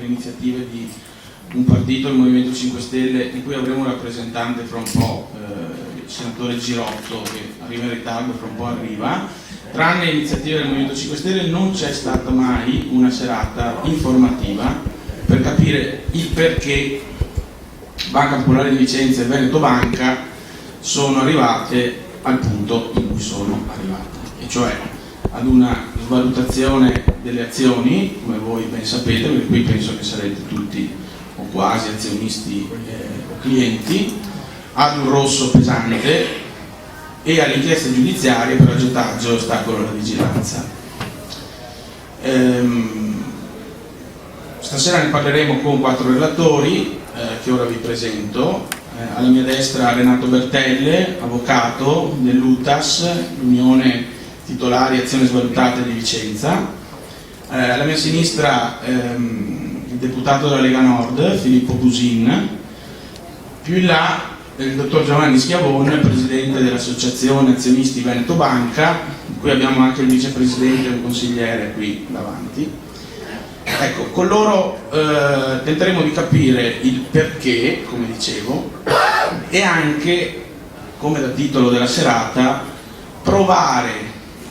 per iniziative di un partito, il Movimento 5 Stelle, di cui avremo un rappresentante fra un po', il senatore Girotto, che arriva in ritardo, fra un po' arriva. Tranne iniziative del Movimento 5 Stelle non c'è stata mai una serata informativa per capire il perché Banca Popolare di Vicenza e Veneto Banca sono arrivate al punto in cui sono arrivate, e cioè ad una svalutazione delle azioni, come voi ben sapete, perché qui penso che sarete tutti o quasi azionisti o clienti, ad un rosso pesante e alle inchieste giudiziarie per aggiotaggio e ostacolo alla vigilanza. Stasera ne parleremo con 4 relatori che ora vi presento. Alla mia destra Renato Bertelle, avvocato dell'UTAS, l'Unione Titolari Azioni Svalutate di Vicenza. Alla mia sinistra il deputato della Lega Nord, Filippo Busin. Più in là il dottor Giovanni Schiavone, presidente dell'Associazione Azionisti Veneto Banca, in cui abbiamo anche il vicepresidente e un consigliere qui davanti. Ecco, con loro tenteremo di capire il perché, come dicevo, e anche, come da titolo della serata, provare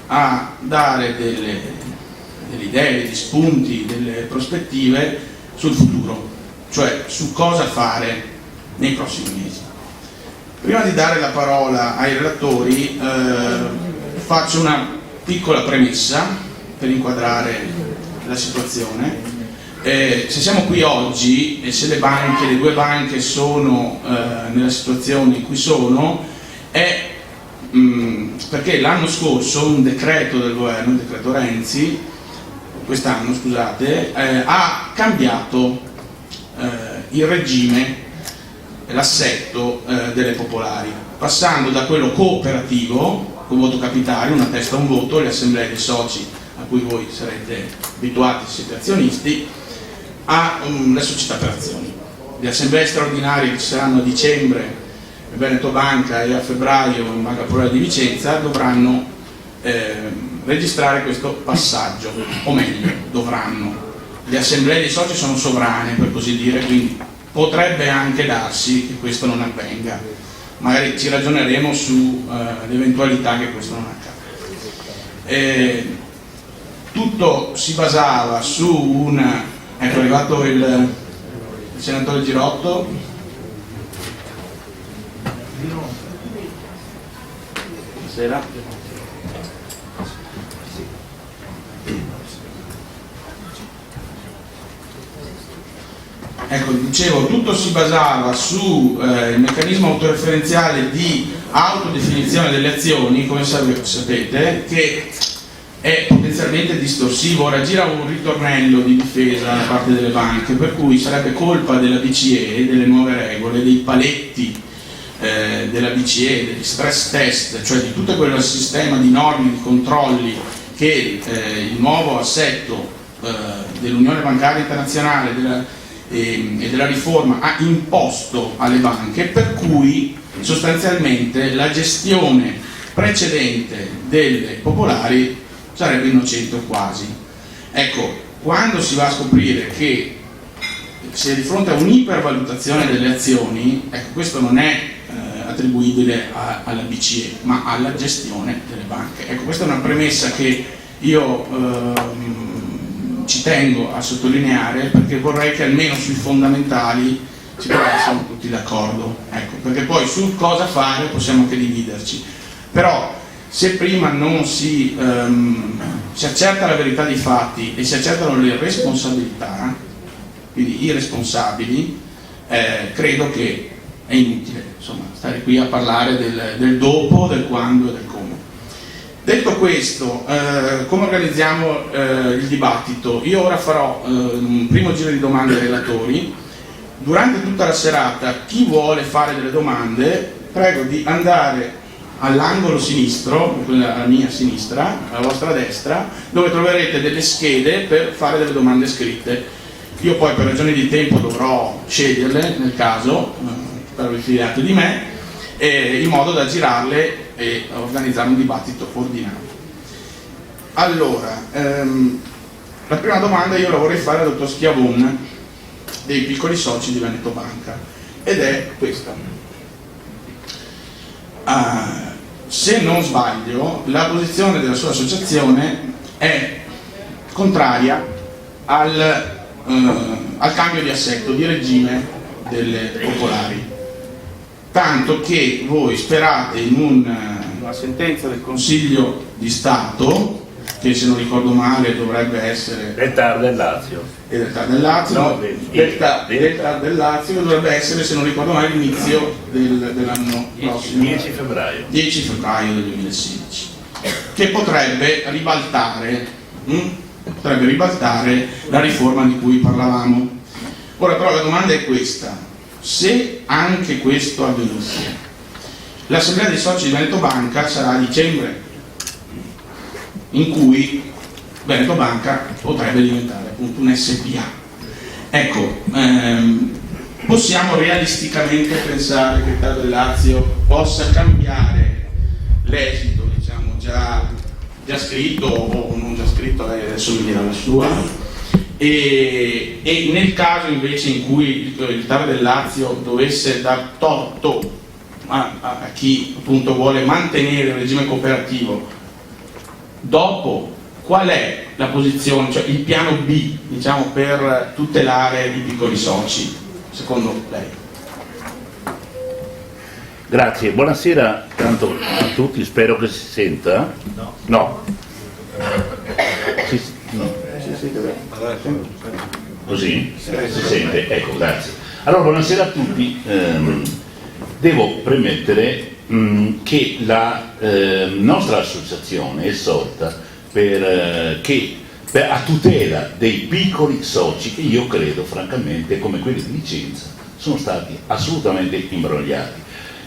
a dare delle idee, degli spunti, delle prospettive sul futuro, cioè su cosa fare nei prossimi mesi. Prima di dare la parola ai relatori faccio una piccola premessa per inquadrare la situazione. Se siamo qui oggi e se le due banche sono nella situazione in cui sono, è perché l'anno scorso un decreto del governo, il decreto Renzi, quest'anno scusate, ha cambiato il regime, l'assetto delle popolari, passando da quello cooperativo con voto capitario, una testa un voto, le assemblee dei soci a cui voi sarete abituati, siete azionisti, alle società per azioni. Le assemblee straordinarie che ci saranno a dicembre in Veneto Banca e a febbraio in Banca Popolare di Vicenza dovranno registrare questo passaggio, o meglio, dovranno. Le assemblee dei soci sono sovrane, per così dire, quindi potrebbe anche darsi che questo non avvenga. Magari ci ragioneremo sull'eventualità che questo non accada. Tutto si basava su ecco, è arrivato il senatore Girotto. Buonasera. Ecco, dicevo, tutto si basava sul meccanismo autoreferenziale di autodefinizione delle azioni, come sapete, che è potenzialmente distorsivo. Ora gira un ritornello di difesa da parte delle banche, per cui sarebbe colpa della BCE, delle nuove regole, dei paletti della BCE, degli stress test, cioè di tutto quel sistema di norme, di controlli che il nuovo assetto dell'Unione Bancaria Internazionale e della riforma ha imposto alle banche, per cui sostanzialmente la gestione precedente delle popolari sarebbe innocente o quasi. Ecco, quando si va a scoprire che si è di fronte a un'ipervalutazione delle azioni, ecco, questo non è attribuibile alla BCE, ma alla gestione delle banche. Ecco, questa è una premessa che io ci tengo a sottolineare, perché vorrei che almeno sui fondamentali ci trovassimo tutti d'accordo, ecco, perché poi sul cosa fare possiamo anche dividerci, però se prima non si accerta la verità dei fatti e si accertano le responsabilità, quindi i responsabili, credo che è inutile, insomma, stare qui a parlare del dopo, del quando e del come. Detto questo, come organizziamo il dibattito? Io ora farò un primo giro di domande ai relatori. Durante tutta la serata, chi vuole fare delle domande, prego di andare all'angolo sinistro, alla mia sinistra, alla vostra destra, dove troverete delle schede per fare delle domande scritte. Io poi per ragioni di tempo dovrò sceglierle, nel caso, per vi fidate di me, in modo da girarle e organizzare un dibattito ordinato. Allora, la prima domanda io la vorrei fare al dottor Schiavone. dei piccoli soci di Veneto Banca, ed è questa. Se non sbaglio, la posizione della sua associazione è contraria al cambio di assetto, di regime delle popolari, tanto che voi sperate in una sentenza del Consiglio di Stato, che se non ricordo male dovrebbe essere del TAR del Lazio, del TAR del Lazio, che dovrebbe essere, se non ricordo male, l'inizio dell'anno prossimo, 10 febbraio del 2016, che potrebbe ribaltare la riforma di cui parlavamo. Ora però la domanda è questa: se anche questo avvenisse, l'assemblea dei soci di Veneto Banca sarà a dicembre, in cui Veneto Banca potrebbe diventare appunto un SPA. Ecco, possiamo realisticamente pensare che il TAR del Lazio possa cambiare l'esito, diciamo, già scritto o non già scritto, lei adesso mi dirà la sua, e nel caso invece in cui il TAR del Lazio dovesse dar torto a chi appunto vuole mantenere il regime cooperativo, dopo qual è la posizione, cioè il piano B, diciamo, per tutelare i piccoli soci, secondo lei? Grazie, buonasera tanto a tutti, spero che si senta. No. No. No. Così? Si sente? Ecco, grazie. Allora, buonasera a tutti. Devo premettere che la nostra associazione è sorta a tutela dei piccoli soci, che io credo francamente, come quelli di Vicenza, sono stati assolutamente imbrogliati.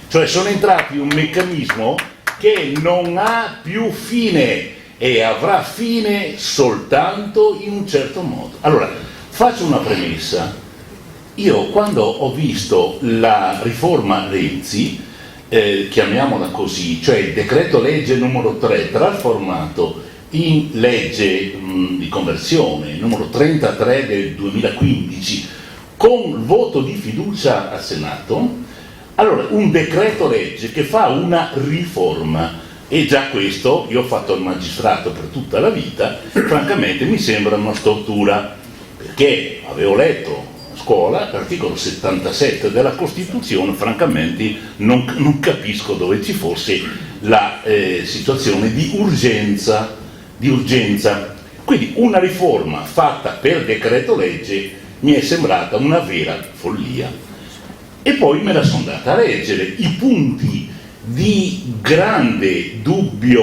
Cioè sono entrati in un meccanismo che non ha più fine e avrà fine soltanto in un certo modo. Allora, faccio una premessa. Io quando ho visto la riforma Renzi, chiamiamola così, cioè il decreto legge numero 3 trasformato in legge di conversione numero 33 del 2015 con voto di fiducia al Senato, allora un decreto legge che fa una riforma, e già questo, io ho fatto il magistrato per tutta la vita, francamente mi sembra una stortura, perché avevo letto a scuola l'articolo 77 della Costituzione, francamente non capisco dove ci fosse la situazione di urgenza. Quindi una riforma fatta per decreto legge mi è sembrata una vera follia. E poi me la sono andata a leggere. I punti di grandi dubbi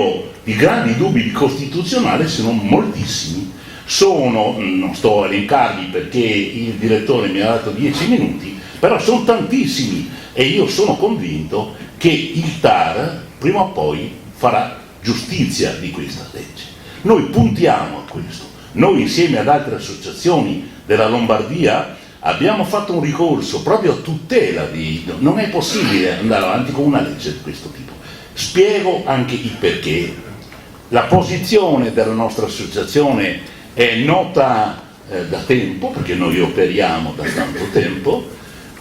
di costituzionale sono moltissimi. Non sto a elencarli perché il direttore mi ha dato 10 minuti, però sono tantissimi e io sono convinto che il TAR prima o poi farà giustizia di questa legge. Noi puntiamo a questo. Noi insieme ad altre associazioni della Lombardia abbiamo fatto un ricorso proprio a tutela di... Non è possibile andare avanti con una legge di questo tipo. Spiego anche il perché. La posizione della nostra associazione è nota da tempo, perché noi operiamo da tanto tempo,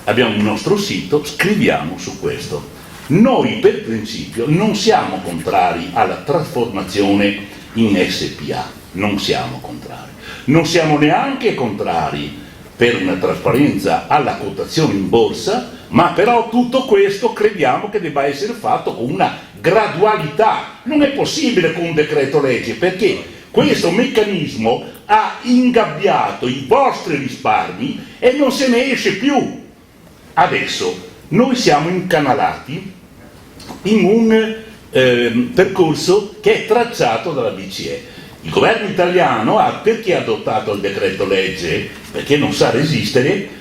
abbiamo il nostro sito, scriviamo su questo. Noi per principio non siamo contrari alla trasformazione in SPA, non siamo contrari. Non siamo neanche contrari per una trasparenza alla quotazione in borsa, ma però tutto questo crediamo che debba essere fatto con una gradualità. Non è possibile con un decreto legge, perché questo meccanismo ha ingabbiato i vostri risparmi e non se ne esce più. Adesso noi siamo incanalati in un percorso che è tracciato dalla BCE. Il governo italiano perché ha adottato il decreto legge? Perché non sa resistere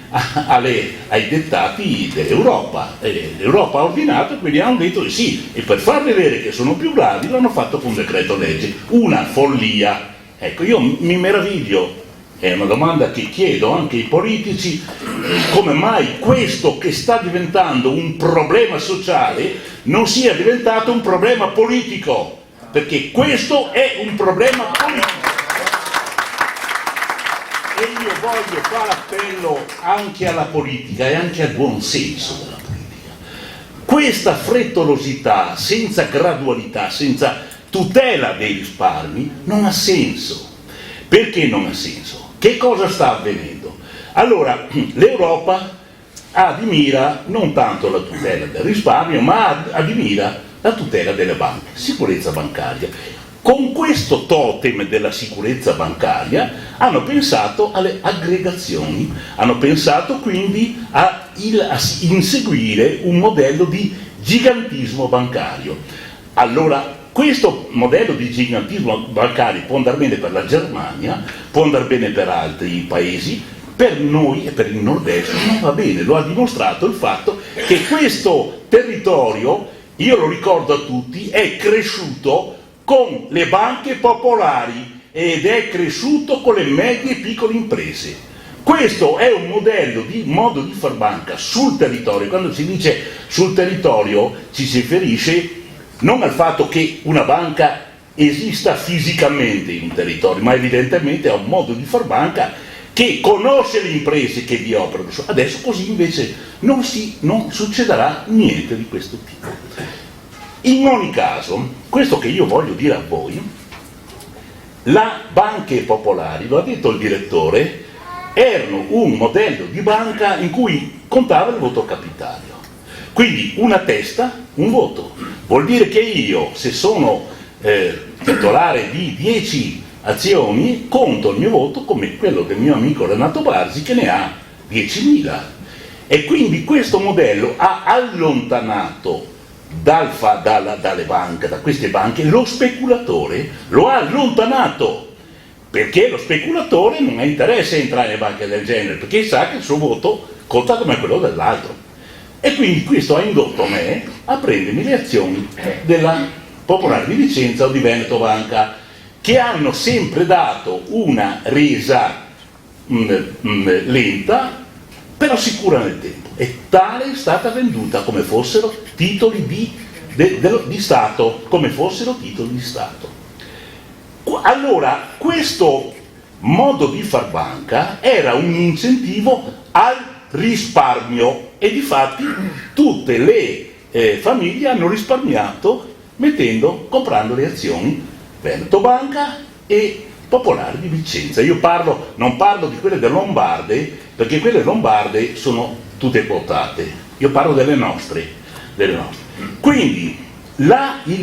ai dettati dell'Europa. L'Europa ha ordinato e quindi hanno detto sì, e per far vedere che sono più bravi l'hanno fatto con decreto legge. Una follia. Ecco, io mi meraviglio, è una domanda che chiedo anche ai politici, come mai questo che sta diventando un problema sociale non sia diventato un problema politico, perché questo è un problema politico. io voglio fare appello anche alla politica e anche al buon senso della politica. Questa frettolosità, senza gradualità, senza tutela dei risparmi, non ha senso. Perché non ha senso? Che cosa sta avvenendo? Allora, l'Europa ha di mira non tanto la tutela del risparmio, ma ha di mira la tutela delle banche, sicurezza bancaria. Con questo totem della sicurezza bancaria hanno pensato alle aggregazioni, hanno pensato quindi a inseguire un modello di gigantismo bancario. Allora, questo modello di gigantismo bancario può andare bene per la Germania, può andare bene per altri paesi, per noi e per il nord-est non va bene. Lo ha dimostrato il fatto che questo territorio, io lo ricordo a tutti, è cresciuto con le banche popolari ed è cresciuto con le medie e piccole imprese. Questo è un modello di modo di far banca sul territorio. Quando si dice sul territorio ci si riferisce non al fatto che una banca esista fisicamente in un territorio, ma evidentemente a un modo di far banca che conosce le imprese che vi operano. Adesso così invece non succederà niente di questo tipo. In ogni caso, questo che io voglio dire a voi, le banche popolari, lo ha detto il direttore, erano un modello di banca in cui contava il voto capitario. Quindi una testa, un voto. Vuol dire che io, se sono titolare di 10 azioni, conto il mio voto come quello del mio amico Renato Barsi che ne ha 10.000. E quindi questo modello ha allontanato dalle banche, da queste banche, lo speculatore, lo ha allontanato, perché lo speculatore non ha interesse a entrare in banche del genere, perché sa che il suo voto conta come quello dell'altro. E quindi questo ha indotto me a prendermi le azioni della Popolare di Vicenza o di Veneto Banca, che hanno sempre dato una resa lenta, però sicura nel tempo. E tale è stata venduta come fossero titoli di Stato, come fossero titoli di Stato. Allora, questo modo di far banca era un incentivo al risparmio e difatti tutte le famiglie hanno risparmiato comprando le azioni Veneto Banca e Popolare di Vicenza. Io non parlo di quelle delle Lombarde, perché quelle lombarde sono tutte quotate, io parlo delle nostre. Quindi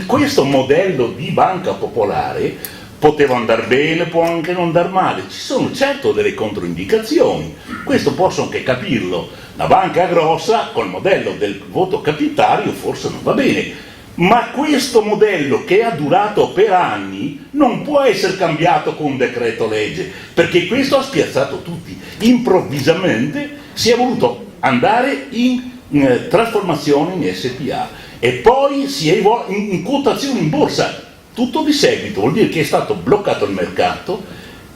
questo modello di banca popolare poteva andare bene, può anche non andare male, ci sono certo delle controindicazioni, questo posso anche capirlo. La banca grossa col modello del voto capitario forse non va bene, ma questo modello che ha durato per anni non può essere cambiato con un decreto legge, perché questo ha spiazzato tutti. Improvvisamente si è voluto andare in trasformazione in SPA e poi si è in quotazione in borsa. Tutto di seguito, vuol dire che è stato bloccato il mercato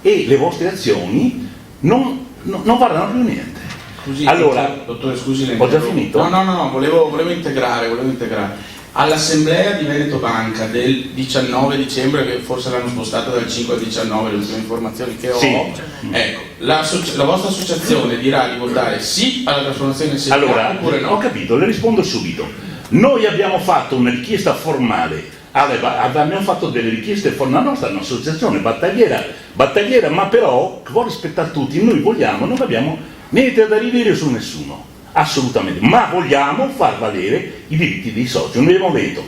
e le vostre azioni non varranno più niente. Scusi, allora, dottore, scusi, ho già finito? No, volevo integrare. All'assemblea di Veneto Banca del 19 dicembre, che forse l'hanno spostato dal 5 al 19, le ultime informazioni che ho, sì. Ecco, la vostra associazione dirà di votare sì alla trasformazione in SPA oppure no? Ho capito, le rispondo subito. Noi abbiamo fatto una richiesta formale, abbiamo fatto delle richieste formali, la nostra è un'associazione battagliera, ma però che vuole rispettare tutti. Noi non abbiamo niente da ridire su nessuno, assolutamente, ma vogliamo far valere i diritti dei soci. Noi abbiamo detto,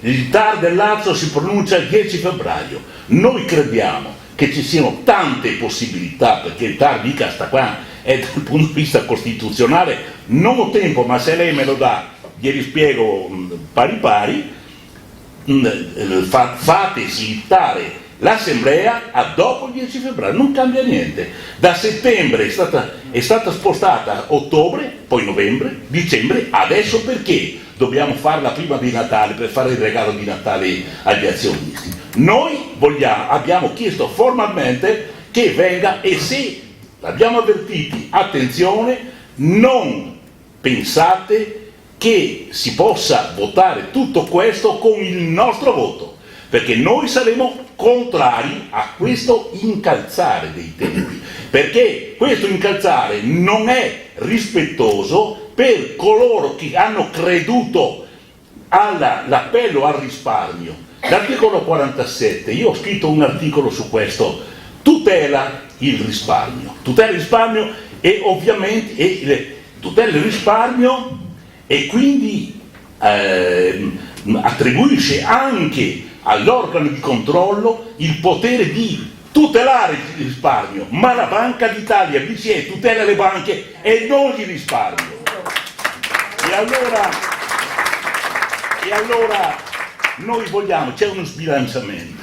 il TAR del Lazio si pronuncia il 10 febbraio, noi crediamo che ci siano tante possibilità, perché il TAR mica sta qua, è dal punto di vista costituzionale, non ho tempo, ma se lei me lo dà, glieli spiego pari pari. Fate slittare l'assemblea a dopo il 10 febbraio, non cambia niente. Da settembre è stata spostata a ottobre, poi novembre, dicembre. Adesso perché dobbiamo farla prima di Natale per fare il regalo di Natale agli azionisti? Noi abbiamo chiesto formalmente che venga, e se l'abbiamo avvertiti, attenzione, non pensate che si possa votare tutto questo con il nostro voto, perché noi saremo contrari a questo incalzare dei tempi, perché questo incalzare non è rispettoso per coloro che hanno creduto all'appello al risparmio. L'articolo 47, io ho scritto un articolo su questo, tutela il risparmio e ovviamente tutela il risparmio e quindi attribuisce anche all'organo di controllo il potere di tutelare il risparmio, ma la Banca d'Italia, BCE, tutela le banche e non il risparmio. E allora noi vogliamo, c'è uno sbilanciamento.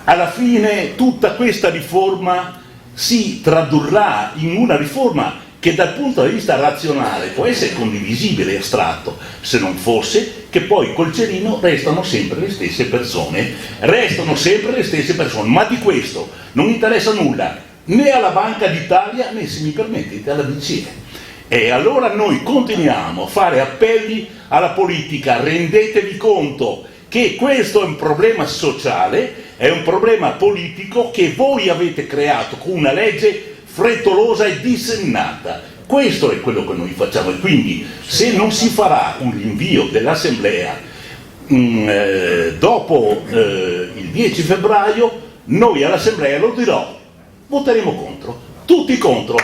Alla fine tutta questa riforma si tradurrà in una riforma che dal punto di vista razionale può essere condivisibile e astratto, se non fosse che poi col cerino restano sempre le stesse persone, ma di questo non interessa nulla né alla Banca d'Italia né, se mi permettete, alla BCE. E allora noi continuiamo a fare appelli alla politica, rendetevi conto che questo è un problema sociale, è un problema politico che voi avete creato con una legge frettolosa e dissennata. Questo è quello che noi facciamo e quindi se non si farà un rinvio dell'Assemblea dopo il 10 febbraio, noi all'Assemblea, lo dirò, voteremo contro, tutti contro.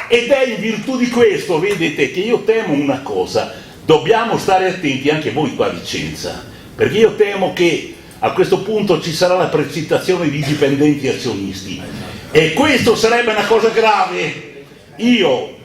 Ed è in virtù di questo, vedete, che io temo una cosa, dobbiamo stare attenti anche voi qua a Vicenza, perché io temo che a questo punto ci sarà la precipitazione di dipendenti azionisti e questo sarebbe una cosa grave. Io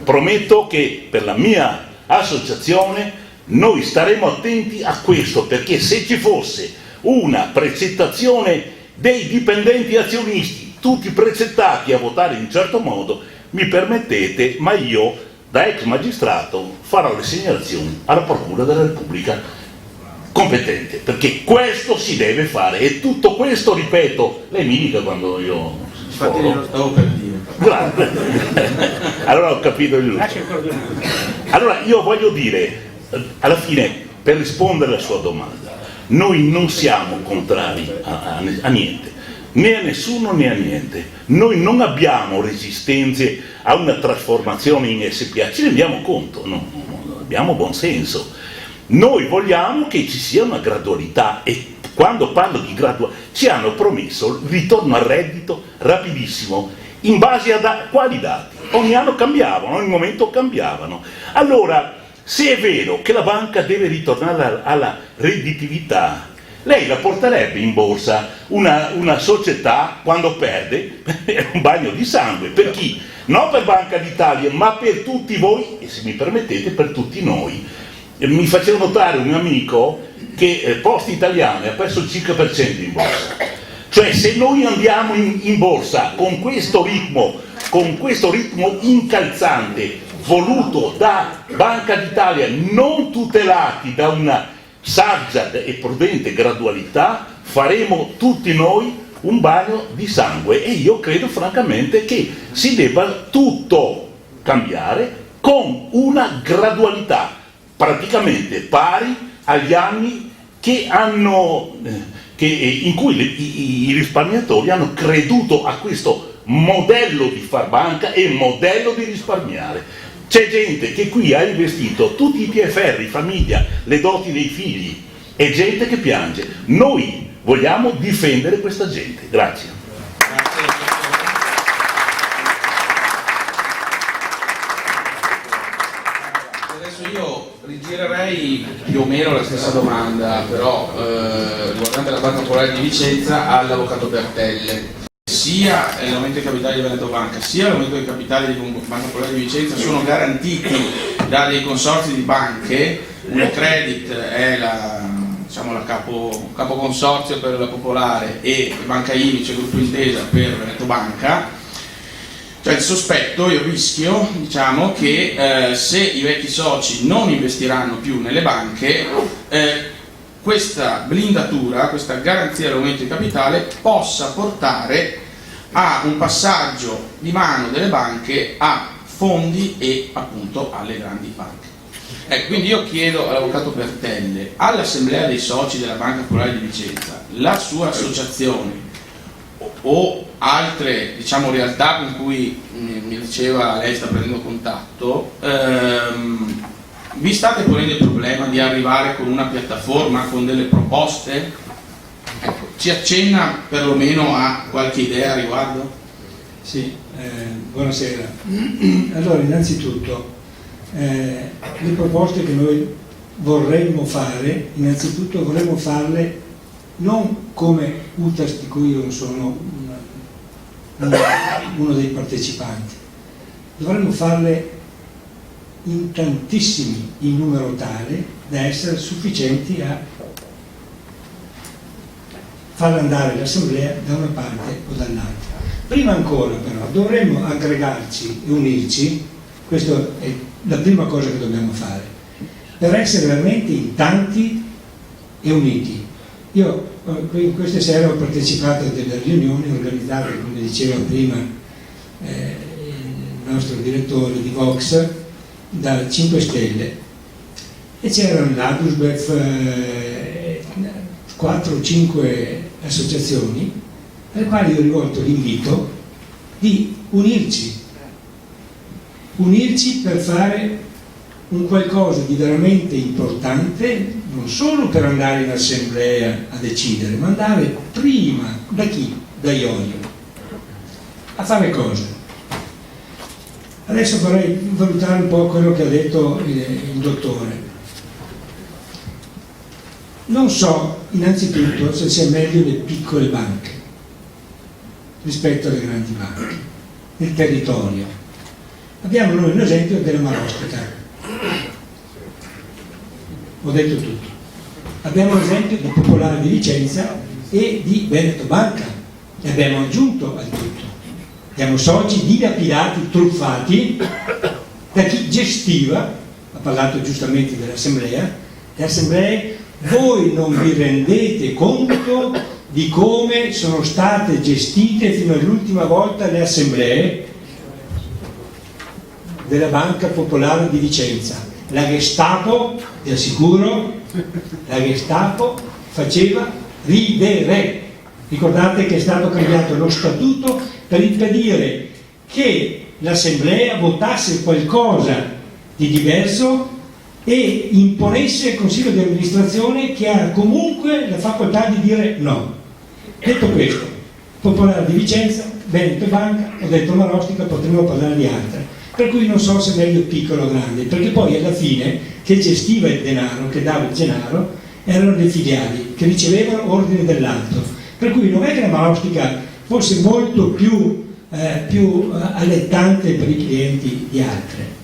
prometto che per la mia associazione noi staremo attenti a questo, perché se ci fosse una precipitazione dei dipendenti azionisti, tutti precettati a votare in un certo modo, mi permettete, ma io da ex magistrato farò le segnalazioni alla Procura della Repubblica competente, perché questo si deve fare e tutto questo, ripeto, lei mi dica quando io infatti lo stavo per dire. Grazie. Allora ho capito il giusto. Allora io voglio dire, alla fine, per rispondere alla sua domanda, noi non siamo contrari a niente, né a nessuno né a niente. Noi non abbiamo resistenze a una trasformazione in SPA, ci rendiamo conto, no, abbiamo buon senso. Noi vogliamo che ci sia una gradualità e quando parlo di gradualità ci hanno promesso il ritorno al reddito rapidissimo, in base a quali dati? Ogni anno cambiavano, ogni momento cambiavano. Allora, se è vero che la banca deve ritornare alla redditività, lei la porterebbe in borsa una società quando perde? È un bagno di sangue. Per chi? Non per Banca d'Italia, ma per tutti voi e, se mi permettete, per tutti noi. Mi faceva notare un mio amico che Poste Italiane ha perso il 5% in borsa. Cioè, se noi andiamo in borsa con questo ritmo incalzante voluto da Banca d'Italia, non tutelati da una saggia e prudente gradualità, faremo tutti noi un bagno di sangue e io credo francamente che si debba tutto cambiare con una gradualità praticamente pari agli anni in cui i risparmiatori hanno creduto a questo modello di far banca e modello di risparmiare. C'è gente che qui ha investito tutti i TFR, famiglia, le doti dei figli, e gente che piange. Noi vogliamo difendere questa gente. Grazie. Io rigirerei più o meno la stessa domanda, però riguardante la Banca Popolare di Vicenza all'avvocato Bertelle. Sia l'aumento dei capitali di Veneto Banca sia l'aumento dei capitali di Banca Popolare di Vicenza sono garantiti da dei consorzi di banche. Unicredit è la capo consorzio per la Popolare e Banca Imice, gruppo Intesa per Veneto Banca. Cioè il sospetto, il rischio, diciamo, che se i vecchi soci non investiranno più nelle banche, questa blindatura, questa garanzia dell'aumento di capitale possa portare a un passaggio di mano delle banche a fondi e appunto alle grandi banche. Quindi io chiedo all'avvocato Bertelle, all'assemblea dei soci della Banca Popolare di Vicenza, la sua associazione o altre, diciamo, realtà con cui mi diceva lei sta prendendo contatto, vi state ponendo il problema di arrivare con una piattaforma, con delle proposte? Ecco, ci accenna perlomeno a qualche idea a riguardo? Sì, buonasera. Allora, innanzitutto, le proposte che noi vorremmo fare, innanzitutto vorremmo farle non come UTAS, di cui io sono uno dei partecipanti, dovremmo farle in tantissimi, in numero tale da essere sufficienti a far andare l'assemblea da una parte o dall'altra. Prima ancora però dovremmo aggregarci e unirci, questa è la prima cosa che dobbiamo fare, per essere veramente in tanti e uniti. Io in queste sere ho partecipato a delle riunioni organizzate, come diceva prima il nostro direttore di Vox, da 5 Stelle, e c'erano l'Adusbef, 4 o 5 associazioni alle quali ho rivolto l'invito di unirci per fare un qualcosa di veramente importante, non solo per andare in assemblea a decidere, ma andare prima da chi? Da Ionio, a fare cosa? Adesso vorrei valutare un po' quello che ha detto il dottore. Non so innanzitutto se sia meglio le piccole banche rispetto alle grandi banche nel territorio. Abbiamo noi un esempio della Marostica, ho detto tutto. Abbiamo l'esempio del Popolare di Vicenza e di Veneto Banca, e abbiamo aggiunto al tutto. Abbiamo soci dilapidati, truffati da chi gestiva, ha parlato giustamente dell'assemblea, le assemblee. Voi non vi rendete conto di come sono state gestite fino all'ultima volta le assemblee della Banca Popolare di Vicenza. La Gestapo, vi assicuro, la Gestapo faceva ridere. Ricordate che è stato cambiato lo statuto per impedire che l'assemblea votasse qualcosa di diverso e imponesse al consiglio di amministrazione, che ha comunque la facoltà di dire no. Detto questo, Popolare di Vicenza, Veneto Banca, ho detto Marostica, potremmo parlare di altre, per cui non so se è meglio piccolo o grande, perché poi alla fine che gestiva il denaro, che dava il denaro, erano le filiali che ricevevano ordine dell'alto, per cui non è che la Marostica fosse molto più allettante per i clienti di altre.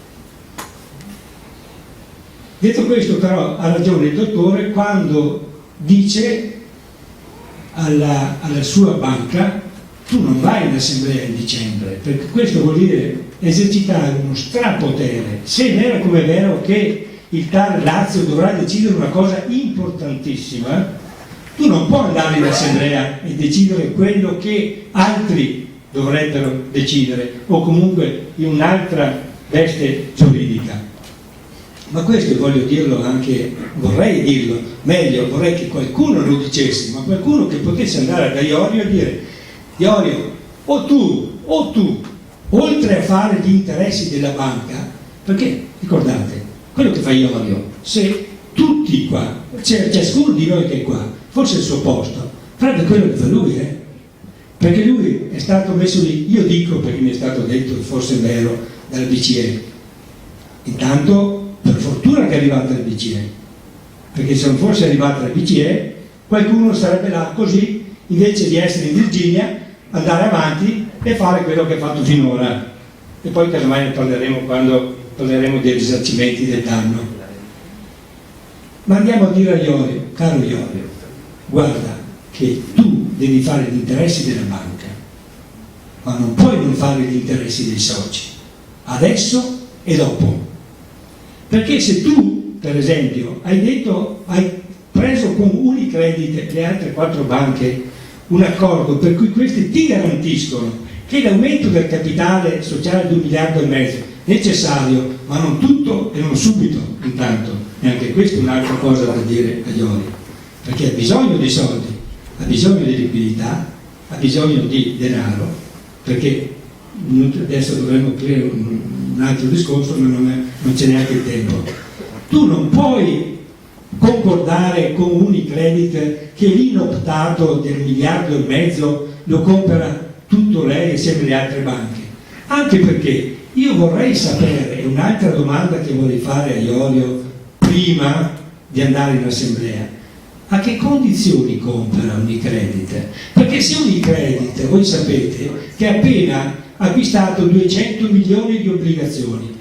Detto questo, però, ha ragione il dottore quando dice alla sua banca: tu non vai in assemblea in dicembre, perché questo vuol dire esercitare uno strapotere. Se è vero come è vero che il TAR Lazio dovrà decidere una cosa importantissima, tu non puoi andare in assemblea e decidere quello che altri dovrebbero decidere, o comunque in un'altra veste giuridica. Ma questo voglio dirlo anche, vorrei dirlo meglio, vorrei che qualcuno lo dicesse, ma qualcuno che potesse andare da Iorio e dire: Iorio, o tu, oltre a fare gli interessi della banca, perché ricordate, quello che fa Iorio, se tutti qua, ciascuno di noi che è qua, fosse il suo posto, farebbe quello che fa lui, perché lui è stato messo lì, io dico perché mi è stato detto, forse è vero, dalla BCE. Intanto, per fortuna che è arrivata la BCE, perché se non fosse arrivata la BCE qualcuno sarebbe là così, invece di essere in Virginia, andare avanti e fare quello che ha fatto finora, e poi casomai ne parleremo quando parleremo dei risarcimenti del danno. Ma andiamo a dire a Iorio: caro Iorio, guarda che tu devi fare gli interessi della banca, ma non puoi non fare gli interessi dei soci, adesso e dopo. Perché se tu, per esempio, hai preso con Unicredit e le altre 4 banche un accordo per cui queste ti garantiscono che l'aumento del capitale sociale di 1,5 miliardi necessario, ma non tutto e non subito, intanto. E anche questa è un'altra cosa da dire a Iori, perché ha bisogno di soldi, ha bisogno di liquidità, ha bisogno di denaro, perché adesso dovremmo aprire un altro discorso, ma non c'è neanche il tempo. Tu non puoi concordare con Unicredit che l'inoptato del 1,5 miliardi lo compra tutto lei insieme alle altre banche, anche perché io vorrei sapere, è un'altra domanda che vorrei fare a Iorio prima di andare in assemblea: a che condizioni compra Unicredit? Perché se Unicredit, voi sapete che ha appena acquistato 200 milioni di obbligazioni,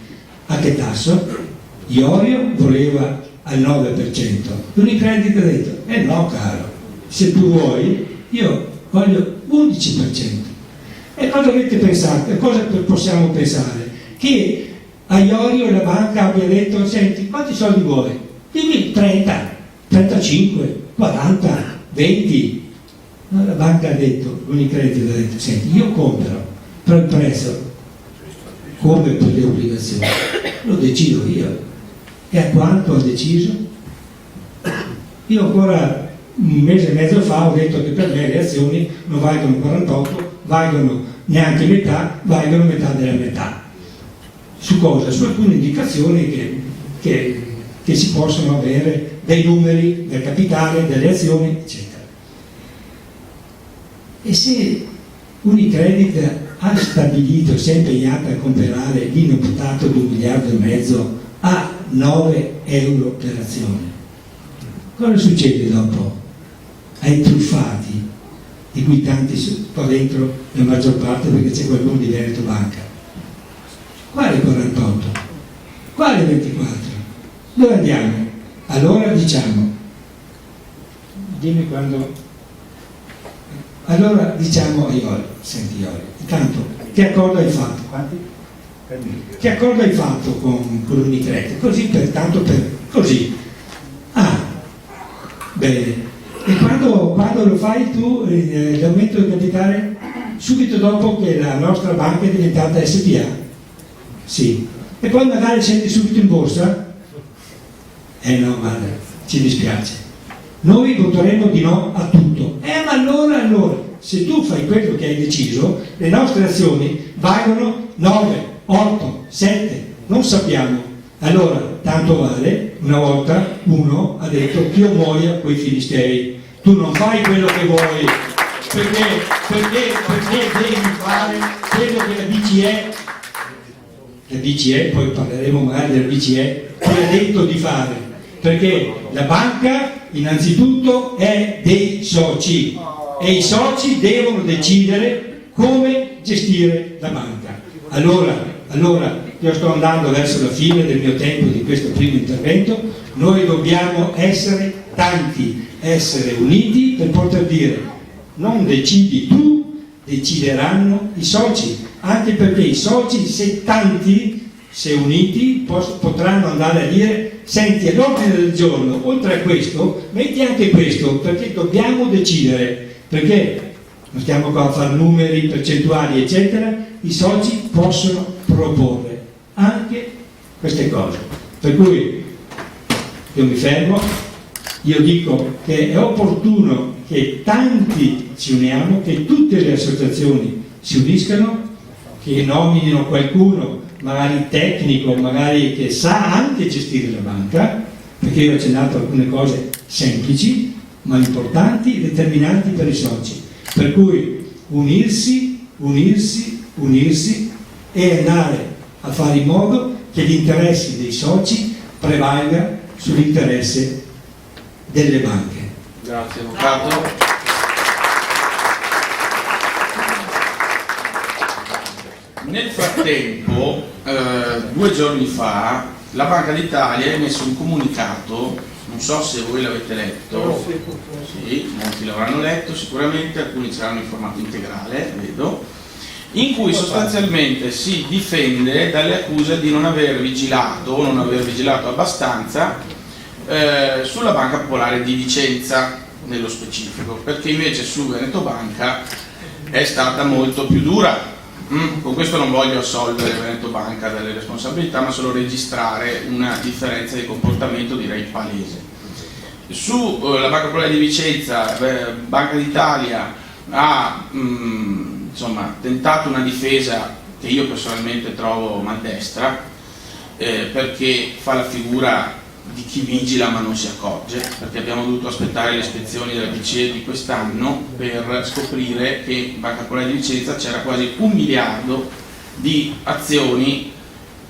a che tasso? Iorio voleva al 9%, Unicredit ha detto no caro, se tu vuoi io voglio 11%. E cosa avete pensato? Cosa possiamo pensare? Che a Iorio la banca abbia detto: senti, quanti soldi vuoi? Dimmi 30, 35, 40, 20. No, la banca ha detto, Unicredit ha detto: senti, io compro, però il prezzo, come per le obbligazioni, lo decido io. E a quanto ha deciso? Io ancora un mese e mezzo fa ho detto che per me le azioni non valgono 48, valgono neanche metà, valgono metà della metà. Su cosa? Su alcune indicazioni che si possono avere dei numeri, del capitale, delle azioni, eccetera. E se Unicredit ha stabilito, si è impegnata a comprare l'inoptato di 1,5 miliardi a 9 euro per azione, cosa succede dopo? Ai truffati, di cui tanti qua dentro, la maggior parte, perché c'è qualcuno di Veneto Banca. Quale 48? Quale 24? Dove andiamo? Allora diciamo, dimmi quando. Allora diciamo a Iorio: senti Iorio, intanto che accordo hai fatto? Quanti? Che accordo hai fatto con Unicredit? Così così. Ah, bene. E quando lo fai tu l'aumento del capitale? Subito dopo che la nostra banca è diventata SPA? Sì. E poi magari scendi subito in borsa? No, guarda, ci dispiace. Noi voteremo di no a tutto. Ma allora, se tu fai quello che hai deciso, le nostre azioni valgono 9, 8, 7, non sappiamo. Allora, tanto vale, una volta uno ha detto: che io muoia coi filistei. Tu non fai quello che vuoi, perché devi fare quello che la BCE, poi parleremo magari della BCE, ti ha detto di fare, perché la banca innanzitutto è dei soci e i soci devono decidere come gestire la banca. Allora io sto andando verso la fine del mio tempo di questo primo intervento. Noi dobbiamo essere tanti, essere uniti per poter dire: non decidi tu, decideranno i soci, anche perché i soci, se tanti, se uniti, potranno andare a dire: senti, all'ordine del giorno, oltre a questo, metti anche questo, perché dobbiamo decidere, perché non stiamo qua a fare numeri, percentuali, eccetera. I soci possono proporre anche queste cose. Per cui io mi fermo, io dico che è opportuno che tanti ci uniamo, che tutte le associazioni si uniscano, che nominino qualcuno, magari tecnico, magari che sa anche gestire la banca, perché io ho accennato alcune cose semplici, ma importanti, determinanti per i soci. Per cui unirsi e andare a fare in modo che gli interessi dei soci prevalga sull'interesse delle banche. Grazie Avvocato. Nel frattempo, 2 giorni fa, la Banca d'Italia ha emesso un comunicato, non so se voi l'avete letto, sì, molti l'avranno letto sicuramente, alcuni ce l'hanno in formato integrale, vedo, in cui sostanzialmente si difende dalle accuse di non aver vigilato abbastanza sulla Banca Popolare di Vicenza nello specifico, perché invece su Veneto Banca è stata molto più dura, Con questo non voglio assolvere Veneto Banca dalle responsabilità, ma solo registrare una differenza di comportamento, direi palese. Su la Banca Popolare di Vicenza, Banca d'Italia ha insomma, tentato una difesa che io personalmente trovo maldestra, perché fa la figura di chi vigila ma non si accorge, perché abbiamo dovuto aspettare le ispezioni della BCE di quest'anno per scoprire che in Banca Popolare di Vicenza c'era quasi 1 miliardo di azioni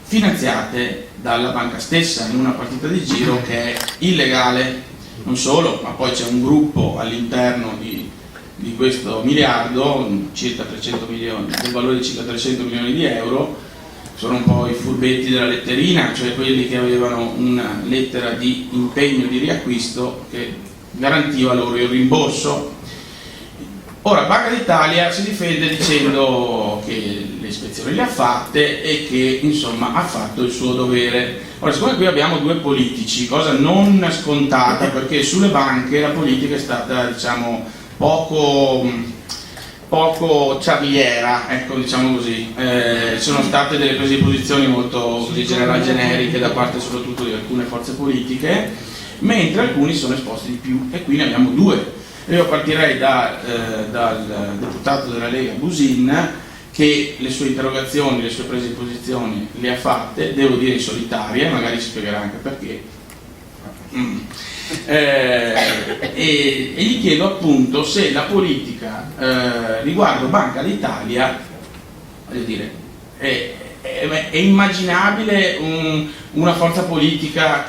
finanziate dalla banca stessa in una partita di giro che è illegale. Non solo, ma poi c'è un gruppo all'interno di questo miliardo, circa 300 milioni, del valore di circa 300 milioni di euro. Sono un po' i furbetti della letterina, cioè quelli che avevano una lettera di impegno di riacquisto che garantiva loro il rimborso. Ora Banca d'Italia si difende dicendo che le ispezioni le ha fatte e che insomma ha fatto il suo dovere. Ora, siccome qui abbiamo due politici, cosa non scontata, perché sulle banche la politica è stata, diciamo, poco ciaviera, ecco, diciamo così. Sono state delle prese di posizioni molto così generiche da parte soprattutto di alcune forze politiche, mentre alcuni sono esposti di più, e qui ne abbiamo due. Io partirei dal deputato della Lega Busin, che le sue interrogazioni, le sue prese di posizione le ha fatte, devo dire in solitaria, magari si spiegherà anche perché. E gli chiedo appunto se la politica riguardo Banca d'Italia, voglio dire, è immaginabile una forza politica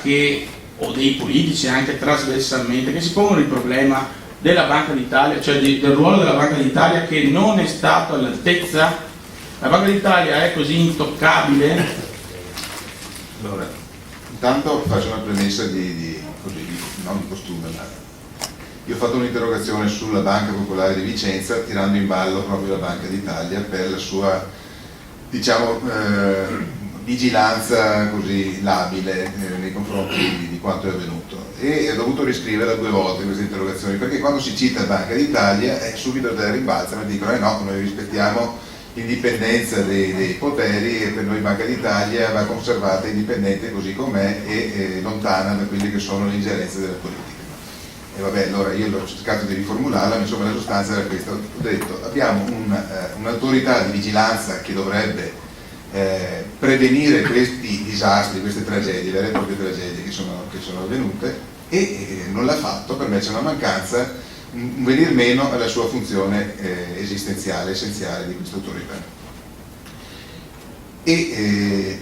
o dei politici anche trasversalmente che si pongono il problema della Banca d'Italia, cioè del ruolo della Banca d'Italia che non è stato all'altezza? La Banca d'Italia è così intoccabile? Allora, intanto faccio una premessa non di costume, ma io ho fatto un'interrogazione sulla Banca Popolare di Vicenza tirando in ballo proprio la Banca d'Italia per la sua, diciamo, vigilanza così labile nei confronti di quanto è avvenuto, e ho dovuto riscriverla 2 volte queste interrogazioni, perché quando si cita Banca d'Italia subito da rimbalzano e dicono no, noi rispettiamo l'indipendenza dei poteri e per noi Banca d'Italia va conservata indipendente così com'è e lontana da quelle che sono le ingerenze della politica. E vabbè, allora io l'ho cercato di riformularla, ma insomma la sostanza era questa. Ho detto, abbiamo un'autorità di vigilanza che dovrebbe prevenire questi disastri, queste tragedie, vere e proprie tragedie che sono avvenute, e non l'ha fatto. Per me c'è una mancanza, un venir meno alla sua funzione esistenziale, essenziale di questa autorità. E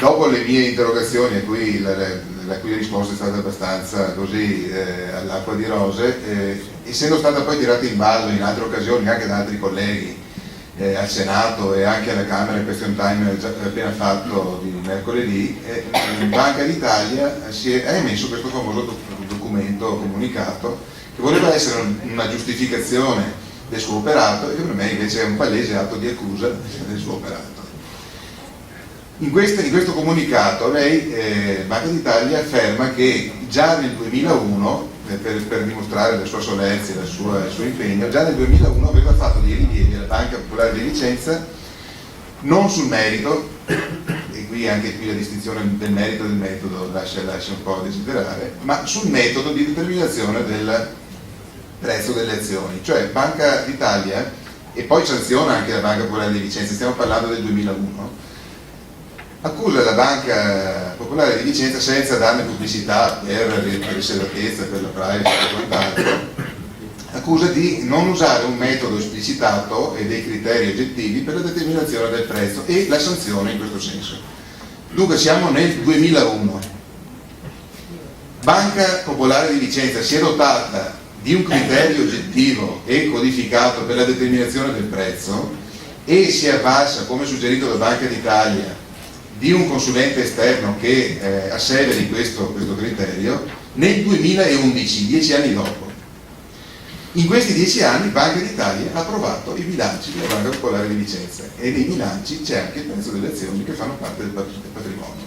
dopo le mie interrogazioni, a cui la cui risposta è stata abbastanza così all'acqua di rose, essendo stata poi tirata in ballo in altre occasioni anche da altri colleghi al Senato e anche alla Camera, il question time appena fatto di mercoledì, Banca d'Italia ha emesso questo famoso documento comunicato che voleva essere una giustificazione del suo operato e che per me invece è un palese atto di accusa del suo operato. In questo comunicato lei, Banca d'Italia, afferma che già nel 2001, per dimostrare la sua solerzia e il suo impegno, già nel 2001 aveva fatto dei rilievi alla Banca Popolare di Vicenza, non sul merito, e qui anche la distinzione del merito e del metodo lascia un po' a desiderare, ma sul metodo di determinazione del prezzo delle azioni. Cioè Banca d'Italia, e poi sanziona anche la Banca Popolare di Vicenza, stiamo parlando del 2001, accusa la Banca Popolare di Vicenza, senza darne pubblicità per riservatezza, per la privacy e quant'altro, accusa di non usare un metodo esplicitato e dei criteri oggettivi per la determinazione del prezzo, e la sanzione in questo senso. Dunque siamo nel 2001, Banca Popolare di Vicenza si è dotata di un criterio oggettivo e codificato per la determinazione del prezzo e si è avvalsa, come suggerito da Banca d'Italia, di un consulente esterno che asseveri questo criterio nel 2011, 10 anni dopo. In questi 10 anni Banca d'Italia ha approvato i bilanci della Banca Popolare di Vicenza, e nei bilanci c'è anche il prezzo delle azioni che fanno parte del patrimonio.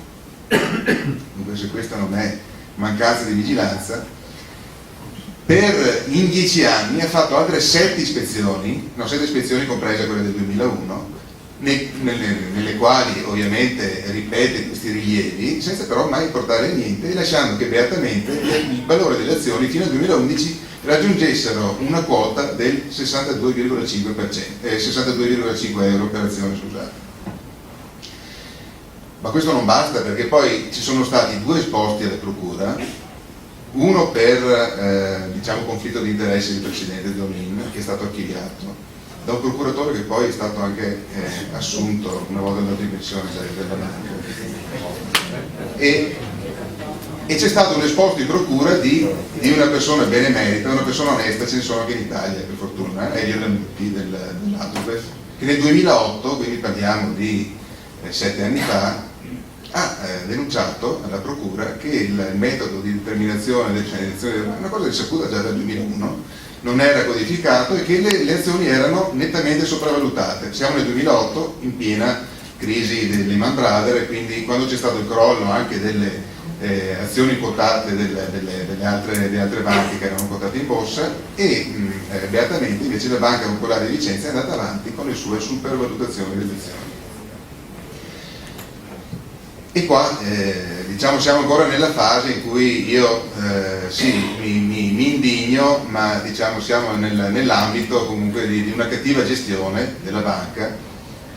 Dunque, se questa non è mancanza di vigilanza, in 10 anni ha fatto altre 7 ispezioni comprese quelle del 2001, nelle quali ovviamente ripete questi rilievi senza però mai portare niente e lasciando che beatamente il valore delle azioni fino al 2011 raggiungessero una quota del 62,5 euro per azione, scusate. Ma questo non basta, perché poi ci sono stati 2 esposti alla procura, uno per conflitto di interessi del presidente Zonin, che è stato archiviato da un procuratore che poi è stato anche assunto una volta andato in pensione dalla banca, e c'è stato un esposto in procura di una persona benemerita, una persona onesta, ce ne sono anche in Italia per fortuna, Elio Lambuti dell'Adubef, che nel 2008, quindi parliamo di 7 anni fa, ha denunciato alla procura che il metodo di determinazione delle azioni, una cosa risaputa già dal 2001, non era codificato e che le azioni erano nettamente sopravvalutate. Siamo nel 2008, in piena crisi dei Lehman Brothers, e quindi quando c'è stato il crollo anche delle azioni quotate delle altre banche che erano quotate in borsa, e beatamente invece la Banca Popolare di Vicenza è andata avanti con le sue supervalutazioni delle azioni. E qua siamo ancora nella fase in cui io mi indigno, ma siamo nell'ambito comunque di una cattiva gestione della banca,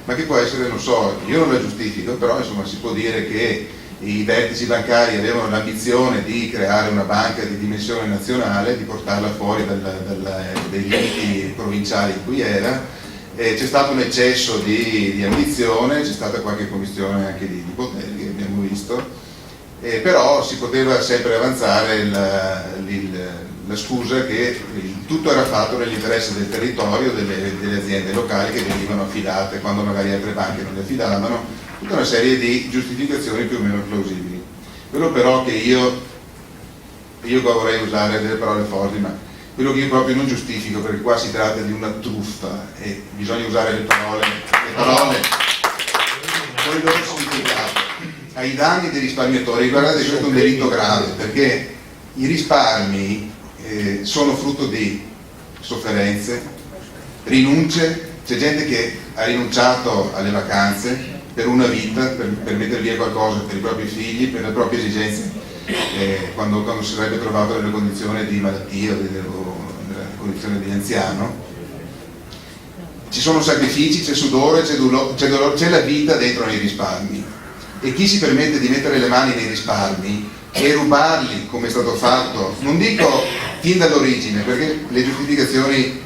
ma che può essere, non so, io non la giustifico, però insomma si può dire che i vertici bancari avevano l'ambizione di creare una banca di dimensione nazionale, di portarla fuori dai limiti provinciali in cui era. C'è stato un eccesso di ambizione, c'è stata qualche commistione anche di poteri che abbiamo visto, però si poteva sempre avanzare la scusa che tutto era fatto nell'interesse del territorio, delle aziende locali che venivano affidate quando magari altre banche non le affidavano, tutta una serie di giustificazioni più o meno plausibili. Quello però che io qua vorrei usare delle parole forti, ma quello che io proprio non giustifico, perché qua si tratta di una truffa e bisogna usare le parole con il loro significato ai danni dei risparmiatori. Guardate, questo è un delitto grave, perché i risparmi sono frutto di sofferenze, rinunce. C'è gente che ha rinunciato alle vacanze per una vita, per mettere via qualcosa per i propri figli, per le proprie esigenze, quando si sarebbe trovato nelle condizioni di malattia o nella condizione di anziano. Ci sono sacrifici, c'è sudore, c'è dolore, c'è la vita dentro nei risparmi, e chi si permette di mettere le mani nei risparmi e rubarli, come è stato fatto, non dico fin dall'origine, perché le giustificazioni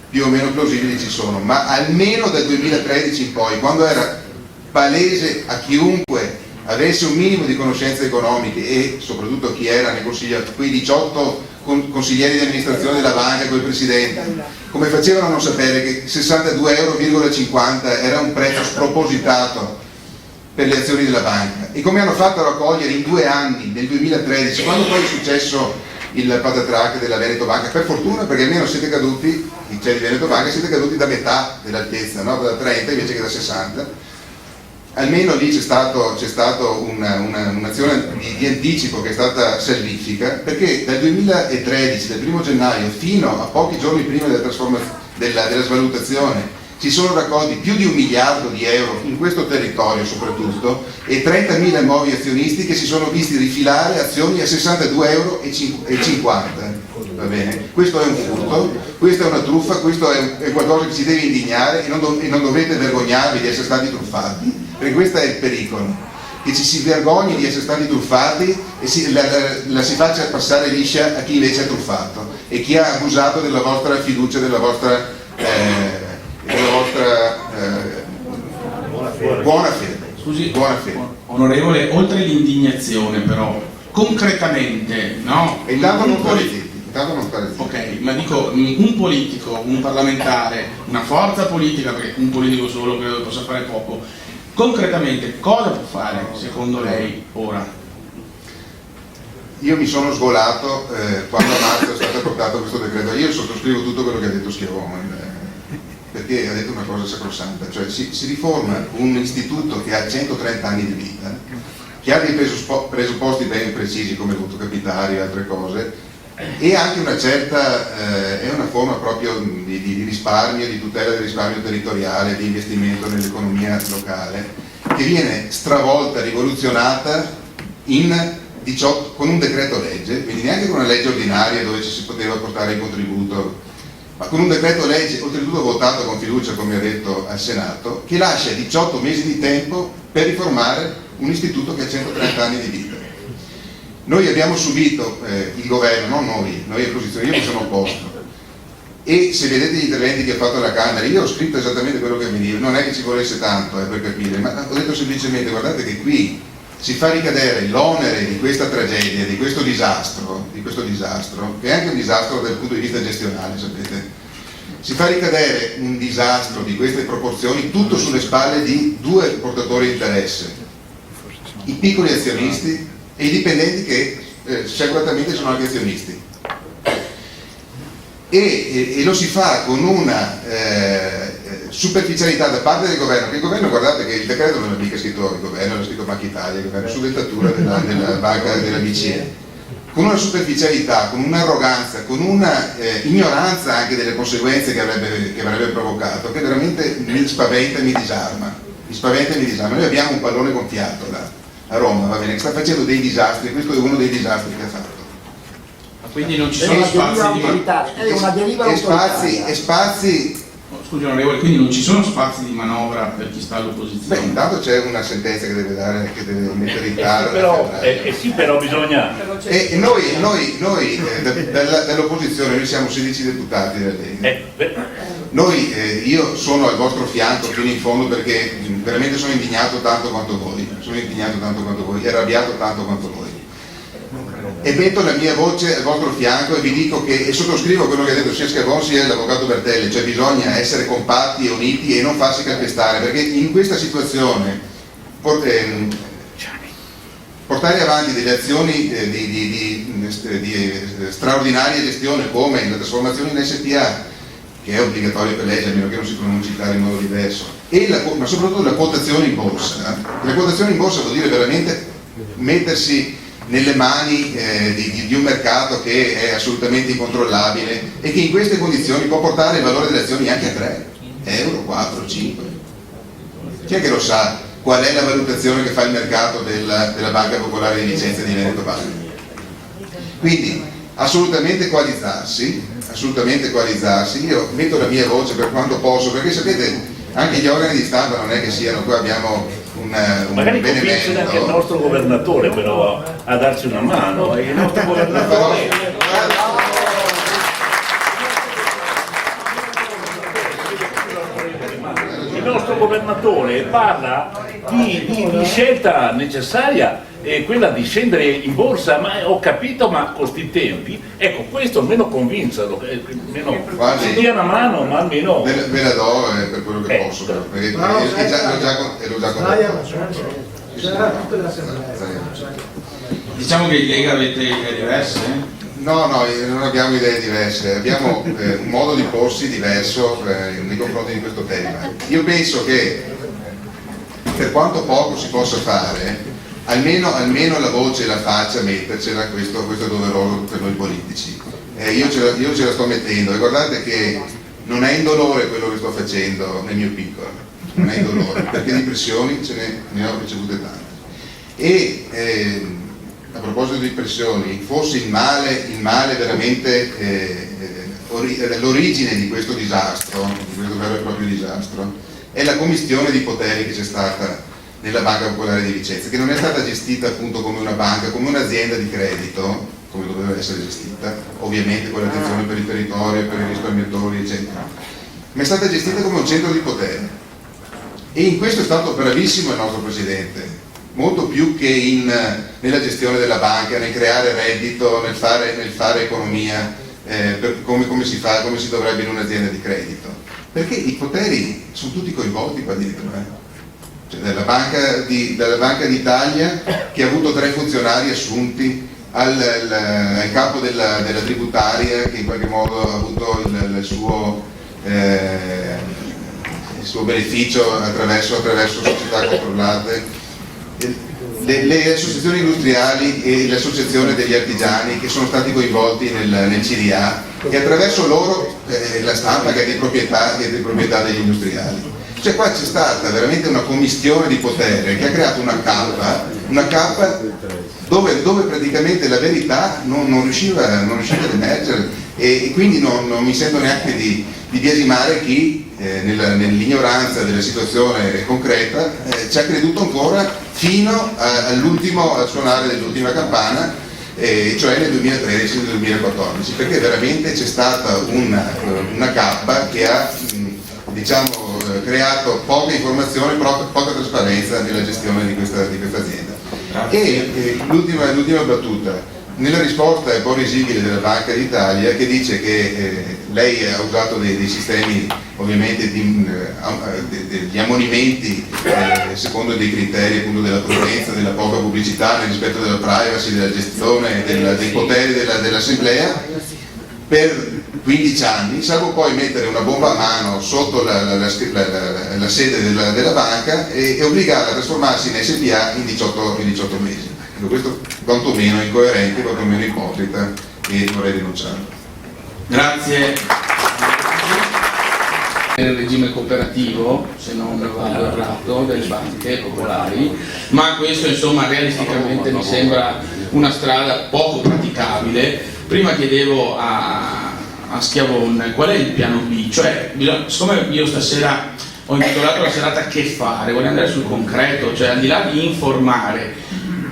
più o meno plausibili ci sono, ma almeno dal 2013 in poi, quando era palese a chiunque avesse un minimo di conoscenze economiche, e soprattutto chi era nei consigli, quei 18 consiglieri di amministrazione della banca con il presidente, come facevano a non sapere che 62,50 € era un prezzo spropositato per le azioni della banca, e come hanno fatto a raccogliere in 2 anni, nel 2013, quando poi è successo il patatrac della Veneto Banca, per fortuna, perché almeno siete caduti, cioè di Veneto Banca, siete caduti da metà dell'altezza, no? Da 30 invece che da 60. Almeno lì c'è stato un'azione di anticipo che è stata salvifica, perché dal 2013, dal 1 gennaio fino a pochi giorni prima della svalutazione, si sono raccolti più di 1 miliardo di euro in questo territorio soprattutto, e 30.000 nuovi azionisti che si sono visti rifilare azioni a 62,50 €. Va bene? Questo è un furto, questa è una truffa, questo è qualcosa che ci deve indignare, e non dovete vergognarvi di essere stati truffati, perché questo è il pericolo, che ci si vergogni di essere stati truffati e la si faccia passare liscia a chi invece ha truffato e chi ha abusato della vostra fiducia, della vostra buona fede. Scusi, buona fede. Onorevole, oltre l'indignazione però, concretamente, no? E intanto non stare zitti. Ok, ma dico, un politico, un parlamentare, una forza politica, perché un politico solo credo possa fare poco, concretamente cosa può fare secondo lei ora? Io mi sono sgolato quando a marzo è stato portato questo decreto. Io sottoscrivo tutto quello che ha detto Schiavone, perché ha detto una cosa sacrosanta, cioè si riforma un istituto che ha 130 anni di vita, che ha dei presupposti ben precisi come voto capitario e altre cose, e anche una certa, è una forma proprio di risparmio, di tutela del risparmio territoriale, di investimento nell'economia locale, che viene stravolta, rivoluzionata con un decreto legge, quindi neanche con una legge ordinaria dove ci si poteva portare il contributo, ma con un decreto legge, oltretutto votato con fiducia, come ha detto, al Senato, che lascia 18 mesi di tempo per riformare un istituto che ha 130 anni di vita. Noi abbiamo subito, il governo, non noi opposizione, io mi sono opposto, e se vedete gli interventi che ha fatto la Camera, io ho scritto esattamente quello che mi dice, non è che ci volesse tanto per capire, ma ho detto semplicemente: guardate che qui si fa ricadere l'onere di questa tragedia, di questo disastro, che è anche un disastro dal punto di vista gestionale, sapete, si fa ricadere un disastro di queste proporzioni tutto sulle spalle di due portatori di interesse, i piccoli azionisti e i dipendenti che sciaguratamente sono anche azionisti. E lo si fa con una superficialità da parte del governo, che il governo, guardate che il decreto non l'ha mica scritto il governo, l'ha scritto Banca Italia, il governo, su dettatura della banca della BCE, con una superficialità, con un'arroganza, con una ignoranza anche delle conseguenze che avrebbe provocato, che veramente mi spaventa e mi disarma. Noi abbiamo un pallone gonfiato a Roma, va bene, che sta facendo dei disastri, questo è uno dei disastri che ha fatto. Quindi non ci sono spazi e spazi. Scusi onorevole, quindi non ci sono spazi di manovra per chi sta Beh, all'opposizione? intanto c'è una sentenza che deve mettere in taro. Sì, però bisogna. E noi dall'opposizione, noi siamo 16 deputati della Lega. Io sono al vostro fianco fino in fondo perché veramente sono indignato tanto quanto voi, arrabbiato tanto quanto voi. E metto la mia voce al vostro fianco e vi dico e sottoscrivo quello che ha detto sia Schiavone sia l'avvocato Bertelli, cioè bisogna essere compatti e uniti e non farsi calpestare, perché in questa situazione portare avanti delle azioni di straordinaria gestione come la trasformazione in SPA, che è obbligatoria per legge, a meno che non si pronunci in modo diverso, ma soprattutto la quotazione in borsa. La quotazione in borsa vuol dire veramente mettersi nelle mani di un mercato che è assolutamente incontrollabile e che in queste condizioni può portare il valore delle azioni anche a 3 euro, 4, 5. Chi è che lo sa qual è la valutazione che fa il mercato della Banca Popolare di Vicenza e di Veneto Banca? Quindi assolutamente coalizzarsi, io metto la mia voce per quanto posso, perché sapete anche gli organi di stampa non è che siano, qua abbiamo magari convincere anche il nostro governatore però a darci una mano, il nostro governatore parla di scelta necessaria, quella di scendere in borsa, ma ho capito, ma con questi tempi, ecco, questo almeno convincano, almeno si dia una mano, ma almeno ve la do per quello che posso, perché l'ho già contato. Diciamo che in Lega avete idee diverse? No, non abbiamo idee diverse, abbiamo un modo di porsi diverso nei confronti di questo tema. Io penso che per quanto poco si possa fare, almeno la voce e la faccia mettercela, questo è doveroso per noi politici. Io ce la sto mettendo e guardate che non è indolore quello che sto facendo nel mio piccolo, non è indolore, perché di pressioni ne ho ricevute tante. E a proposito di pressioni, forse il male veramente, l'origine di questo disastro, di questo vero e proprio disastro, è la commistione di poteri che c'è stata nella Banca Popolare di Vicenza, che non è stata gestita appunto come una banca, come un'azienda di credito, come doveva essere gestita, ovviamente con l'attenzione per il territorio, per i risparmiatori, eccetera, ma è stata gestita come un centro di potere. E in questo è stato bravissimo il nostro Presidente, molto più che nella gestione della banca, nel creare reddito, nel fare economia, come si dovrebbe in un'azienda di credito, perché i poteri sono tutti coinvolti qua dietro. Cioè, dalla Banca d'Italia, che ha avuto 3 funzionari assunti, al capo della tributaria, che in qualche modo ha avuto il suo beneficio attraverso società controllate, le associazioni industriali e l'associazione degli artigiani che sono stati coinvolti nel CDA e attraverso loro la stampa che è di proprietà degli industriali. Cioè qua c'è stata veramente una commistione di potere che ha creato una cappa dove praticamente la verità non riusciva ad emergere e quindi non mi sento neanche di biasimare chi nell'ignoranza della situazione concreta ci ha creduto ancora fino al suonare dell'ultima campana, cioè nel 2013 e nel 2014, perché veramente c'è stata una cappa che ha creato poca informazione, poca trasparenza nella gestione di questa azienda. E l'ultima battuta, nella risposta un po' risibile della Banca d'Italia che dice che lei ha usato dei sistemi ovviamente di ammonimenti secondo dei criteri appunto della prudenza, della poca pubblicità nel rispetto della privacy, della gestione dei poteri dell'assemblea per 15 anni, salvo poi mettere una bomba a mano sotto la sede della banca e obbligarla a trasformarsi in SPA in 18 mesi. Questo quantomeno è incoerente, quantomeno ipocrita e vorrei denunciarlo. Grazie. Nel regime cooperativo, se non vado errato, delle banche popolari, ma questo insomma realisticamente mi sembra una strada poco praticabile. Prima chiedevo a Schiavone qual è il piano B, cioè siccome io stasera ho intitolato la serata Che fare, voglio andare sul concreto, cioè al di là di informare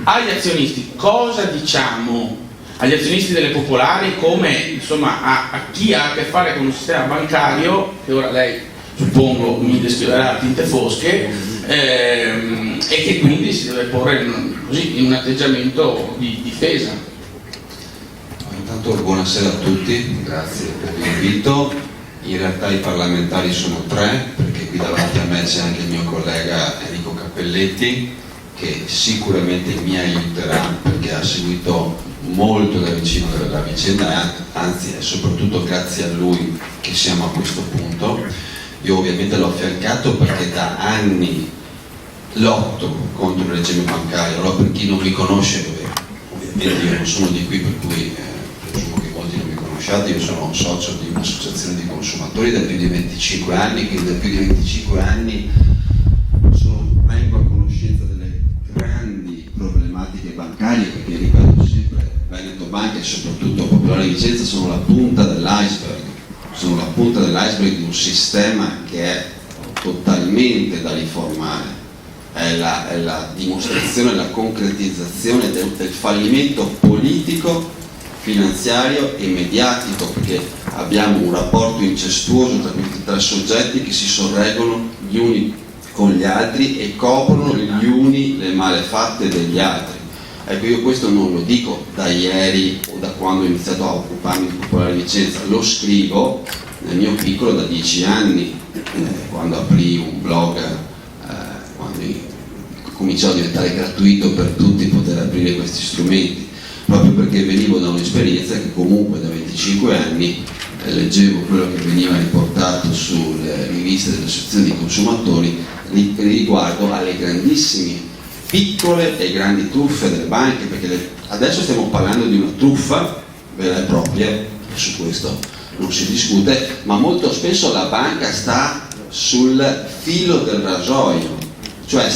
agli azionisti, cosa diciamo agli azionisti delle popolari come insomma a chi ha a che fare con un sistema bancario che ora lei suppongo mi descriverà a tinte fosche e che quindi si deve porre in un atteggiamento di difesa. Intanto buonasera a tutti, grazie per l'invito. In realtà i parlamentari sono 3, perché qui davanti a me c'è anche il mio collega Enrico Cappelletti, che sicuramente mi aiuterà perché ha seguito molto da vicino la vicenda, anzi è soprattutto grazie a lui che siamo a questo punto. Io ovviamente l'ho affiancato perché da anni lotto contro il regime bancario. Allora, per chi non mi conosce, ovviamente io non sono di qui, per cui presumo che molti non mi conosciate, io sono socio di un'associazione di consumatori da più di 25 anni, quindi da più di 25 anni vengo a conoscenza delle grandi problematiche bancarie, perché ripeto sempre, Veneto Banca e soprattutto Popolare di Vicenza sono la punta dell'iceberg, di un sistema che è totalmente da riformare, è la dimostrazione, la concretizzazione del fallimento politico, finanziario e mediatico, perché abbiamo un rapporto incestuoso tra questi 3 soggetti che si sorreggono gli uni con gli altri e coprono gli uni le malefatte degli altri. Ecco, io questo non lo dico da ieri o da quando ho iniziato a occuparmi di Popolare Vicenza, lo scrivo nel mio piccolo da 10 anni, quando aprì un blog, quando cominciò a diventare gratuito per tutti poter aprire questi strumenti, proprio perché venivo da un'esperienza che comunque da 25 anni leggevo quello che veniva riportato sulle riviste delle associazioni di consumatori riguardo alle grandissime piccole e grandi truffe delle banche, perché adesso stiamo parlando di una truffa vera e propria, su questo non si discute, ma molto spesso la banca sta sul filo del rasoio, cioè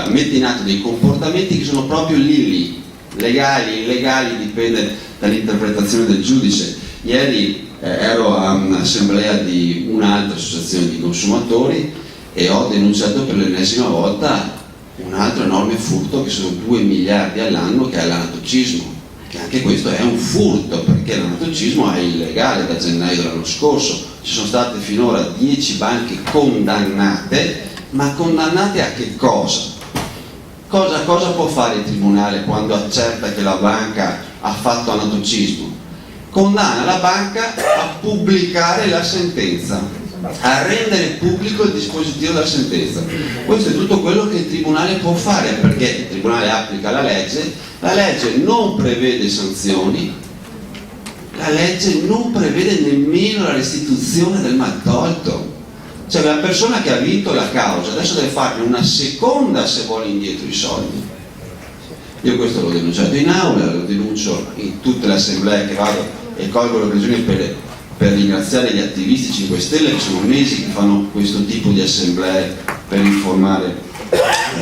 mette in atto dei comportamenti che sono proprio lì, legali, illegali, dipende dall'interpretazione del giudice. Ieri ero a un'assemblea di un'altra associazione di consumatori e ho denunciato per l'ennesima volta un altro enorme furto che sono 2 miliardi all'anno, che è l'anatocismo, che anche questo è un furto, perché l'anatocismo è illegale da gennaio dell'anno scorso. Ci sono state finora 10 banche condannate, ma condannate a che cosa? Cosa può fare il tribunale quando accerta che la banca ha fatto anatocismo? Condanna la banca a pubblicare la sentenza, a rendere pubblico il dispositivo della sentenza. Questo è tutto quello che il tribunale può fare, perché il tribunale applica la legge non prevede sanzioni, la legge non prevede nemmeno la restituzione del maltolto. Cioè la persona che ha vinto la causa adesso deve farne una seconda se vuole indietro i soldi. Io questo l'ho denunciato in aula, lo denuncio in tutte le assemblee che vado e colgo l'occasione per ringraziare gli attivisti 5 Stelle che sono mesi che fanno questo tipo di assemblee per informare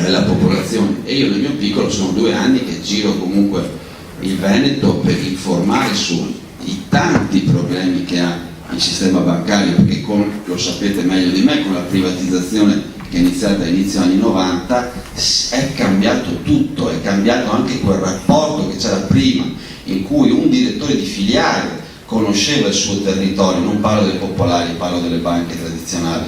la popolazione, e io nel mio piccolo sono 2 anni che giro comunque il Veneto per informare sui tanti problemi che ha il sistema bancario, perché lo sapete meglio di me, con la privatizzazione che è iniziata all'inizio anni 90 è cambiato tutto, è cambiato anche quel rapporto che c'era prima in cui un direttore di filiale conosceva il suo territorio, non parlo delle popolari, parlo delle banche tradizionali,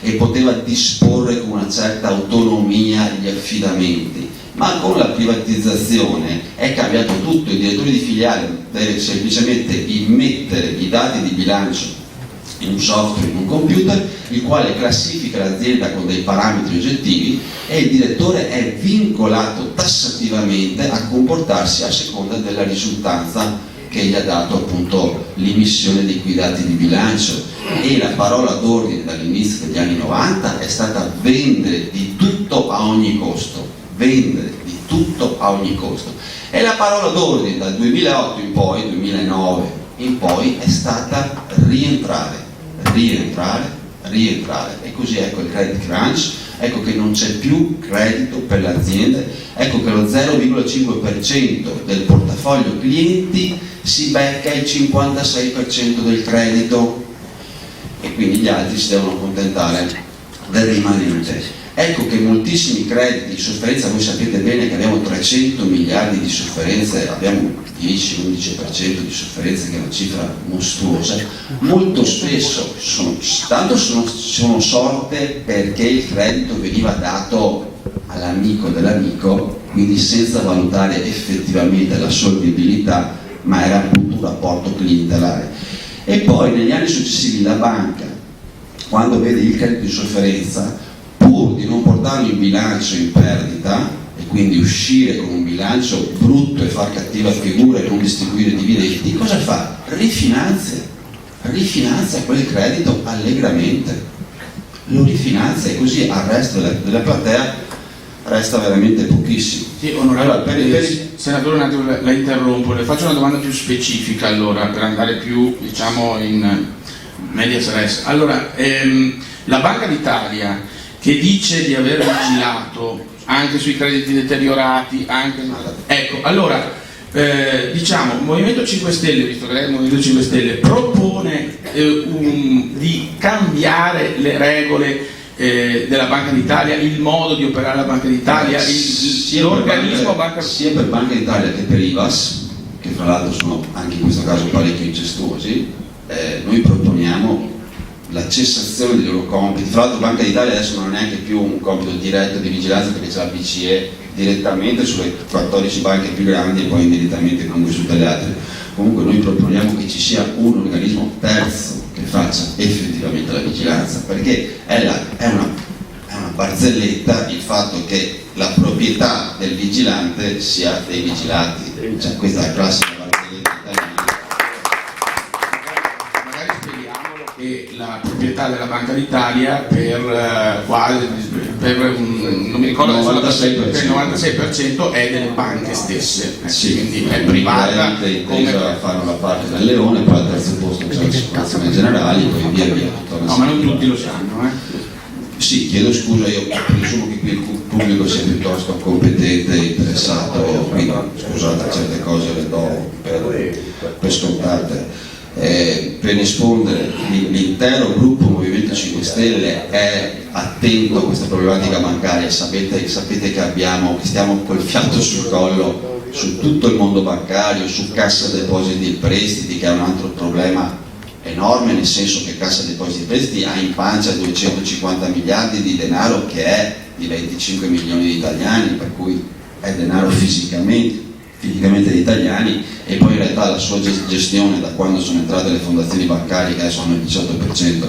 e poteva disporre con una certa autonomia gli affidamenti. Ma con la privatizzazione è cambiato tutto, il direttore di filiale deve semplicemente immettere i dati di bilancio in un software, in un computer, il quale classifica l'azienda con dei parametri oggettivi, e il direttore è vincolato tassativamente a comportarsi a seconda della risultanza che gli ha dato appunto l'emissione di quei dati di bilancio. E la parola d'ordine dall'inizio degli anni 90 è stata vendere di tutto a ogni costo, vendere di tutto a ogni costo. E la parola d'ordine dal 2008 in poi, 2009 in poi, è stata rientrare. E così ecco il credit crunch, ecco che non c'è più credito per le aziende, ecco che lo 0,5% del portafoglio clienti si becca il 56% del credito, e quindi gli altri si devono accontentare del rimanente. Ecco che moltissimi crediti di sofferenza, voi sapete bene che abbiamo 300 miliardi di sofferenze, abbiamo 10-11% di sofferenze, che è una cifra mostruosa, molto spesso sono sorte perché il credito veniva dato all'amico dell'amico, quindi senza valutare effettivamente la solvibilità, ma era appunto un rapporto clientelare. E poi negli anni successivi la banca, quando vede il credito di sofferenza, pur di non portarlo in bilancio in perdita e quindi uscire con un bilancio brutto e far cattiva figura e non distribuire dividendi, cosa fa? Rifinanzia quel credito allegramente, lo rifinanzia, e così al resto della platea resta veramente pochissimo. Sì, onorevole, senatore, un attimo la interrompo, le faccio una domanda più specifica allora, per andare più, diciamo, in medias res. Allora, la Banca d'Italia, che dice di aver vigilato anche sui crediti deteriorati, ecco, allora, diciamo, il Movimento 5 Stelle, visto che lei è il Movimento 5 Stelle, propone di cambiare le regole della Banca d'Italia, il modo di operare la Banca d'Italia, l'organismo Banca sia per Banca d'Italia che per IVAS, che tra l'altro sono anche in questo caso parecchio incestuosi. Noi proponiamo la cessazione dei loro compiti. Tra l'altro Banca d'Italia adesso non è neanche più un compito diretto di vigilanza, perché c'è la BCE direttamente sulle 14 banche più grandi e poi indirettamente comunque su tutte le altre. Comunque noi proponiamo che ci sia un organismo terzo che faccia effettivamente la vigilanza, perché è una barzelletta il fatto che la proprietà del vigilante sia dei vigilati, cioè questa è la classica barzelletta italiana. Che la proprietà della Banca d'Italia per non mi ricordo adesso, per il 96% è delle banche stesse, sì, quindi è privata, come fanno la parte del leone, poi al terzo posto c'è l'assicurazione generali, poi via via. No, ma non tutti lo sanno, Sì, chiedo scusa, io presumo che qui il pubblico sia piuttosto competente e interessato, quindi scusate, certe cose le do per scontate. Per rispondere, l'intero gruppo Movimento 5 Stelle è attento a questa problematica bancaria. Sapete che stiamo col fiato sul collo su tutto il mondo bancario, su Cassa Depositi e Prestiti, che è un altro problema enorme, nel senso che Cassa Depositi e Prestiti ha in pancia 250 miliardi di denaro, che è di 25 milioni di italiani, per cui è denaro fisicamente degli italiani, e poi in realtà la sua gestione, da quando sono entrate le fondazioni bancarie, che adesso hanno il 18%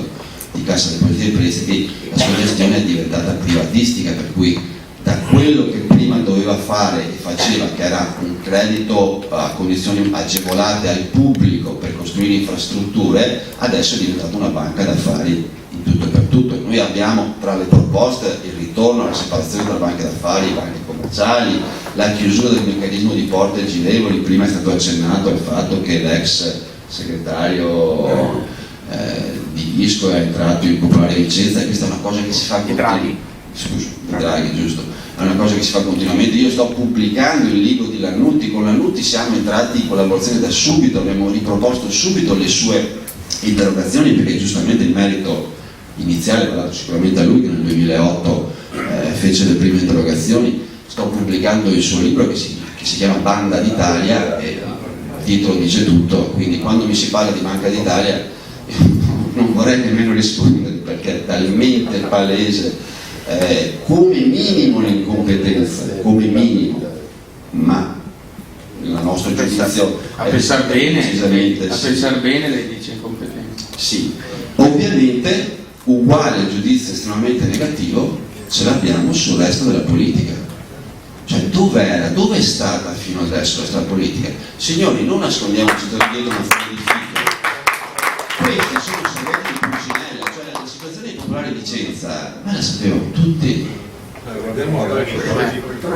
di Cassa Depositi e Prestiti, la sua gestione è diventata privatistica, per cui da quello che prima doveva fare e faceva, che era un credito a condizioni agevolate al pubblico per costruire infrastrutture, adesso è diventata una banca d'affari in tutto e per tutto. soprattutto noi abbiamo tra le proposte il ritorno alla separazione tra banche d'affari e banche commerciali, la chiusura del meccanismo di porte girevoli. Prima è stato accennato al fatto che l'ex segretario di ISCO è entrato in Popolare Vicenza, e questa è una cosa che si fa continuamente. Draghi, giusto. È una cosa che si fa continuamente. Io sto pubblicando il libro di Lannutti, con Lannutti siamo entrati in collaborazione da subito, abbiamo riproposto subito le sue interrogazioni, perché giustamente il merito iniziale va dato sicuramente a lui, che nel 2008 fece le prime interrogazioni. Sto pubblicando il suo libro che si chiama Banda d'Italia, e il titolo dice tutto, quindi quando mi si parla di Banca d'Italia non vorrei nemmeno rispondere, perché è talmente palese come minimo l'incompetenza, come minimo, ma il nostro giudizio a pensar bene, precisamente a sì. pensar bene lei dice incompetenza. Sì, ovviamente uguale giudizio estremamente negativo ce l'abbiamo sul resto della politica. Cioè dov'era, dove è stata fino adesso questa politica? Signori, non nascondiamoci dietro una foglia di fico. Questi sono segreti di Pulcinella, cioè la situazione di Popolare Vicenza, ma la sapevamo tutti. Guardiamo adesso.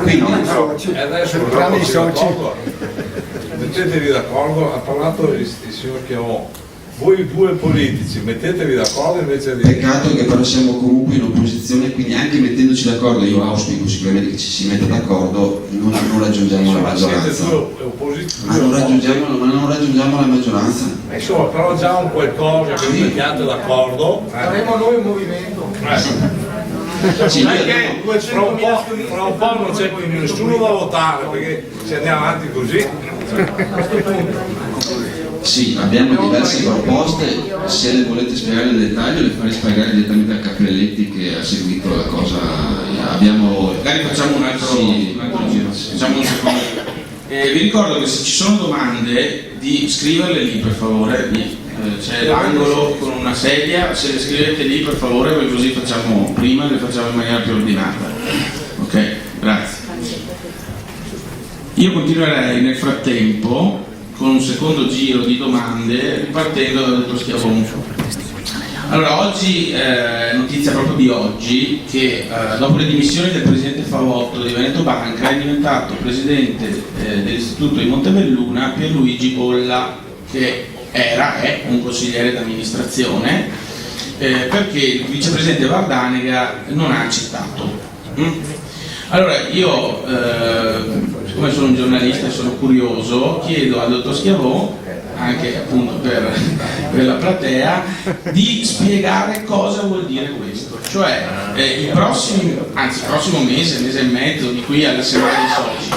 Quindi Adesso mettetevi d'accordo, ha parlato il signor Chiavò. Voi due politici mettetevi d'accordo invece di... peccato che però siamo comunque in opposizione, quindi anche mettendoci d'accordo, io auspico sicuramente che ci si metta d'accordo, non raggiungiamo la maggioranza. Ma non raggiungiamo la maggioranza. Insomma, però già un qualcosa che vi mettiate d'accordo. Saremo noi un movimento. Sì, Non è che fra un po' non c'è più nessuno da votare, perché se andiamo avanti così. sì, abbiamo diverse proposte, se le volete spiegare nel dettaglio le farei spiegare direttamente a Cappelletti che ha seguito la cosa. Abbiamo... Magari facciamo un altro giro, facciamo un secondo. Vi ricordo che se ci sono domande di scriverle lì per favore, c'è l'angolo con una sedia, se le scrivete lì per favore, perché così facciamo prima e le facciamo in maniera più ordinata. Ok, grazie. Io continuerei nel frattempo con un secondo giro di domande ripartendo dal dottor Schiavone. Allora, oggi, notizia proprio di oggi, che dopo le dimissioni del presidente Favotto di Veneto Banca è diventato presidente dell'istituto di Montebelluna Pierluigi Bolla, che è un consigliere d'amministrazione, perché il vicepresidente Vardanega non ha accettato. Allora io, siccome sono un giornalista e sono curioso, chiedo al dottor Schiavone, anche appunto per la platea, di spiegare cosa vuol dire questo. Cioè il prossimo mese e mezzo, di qui all'assemblea dei soci,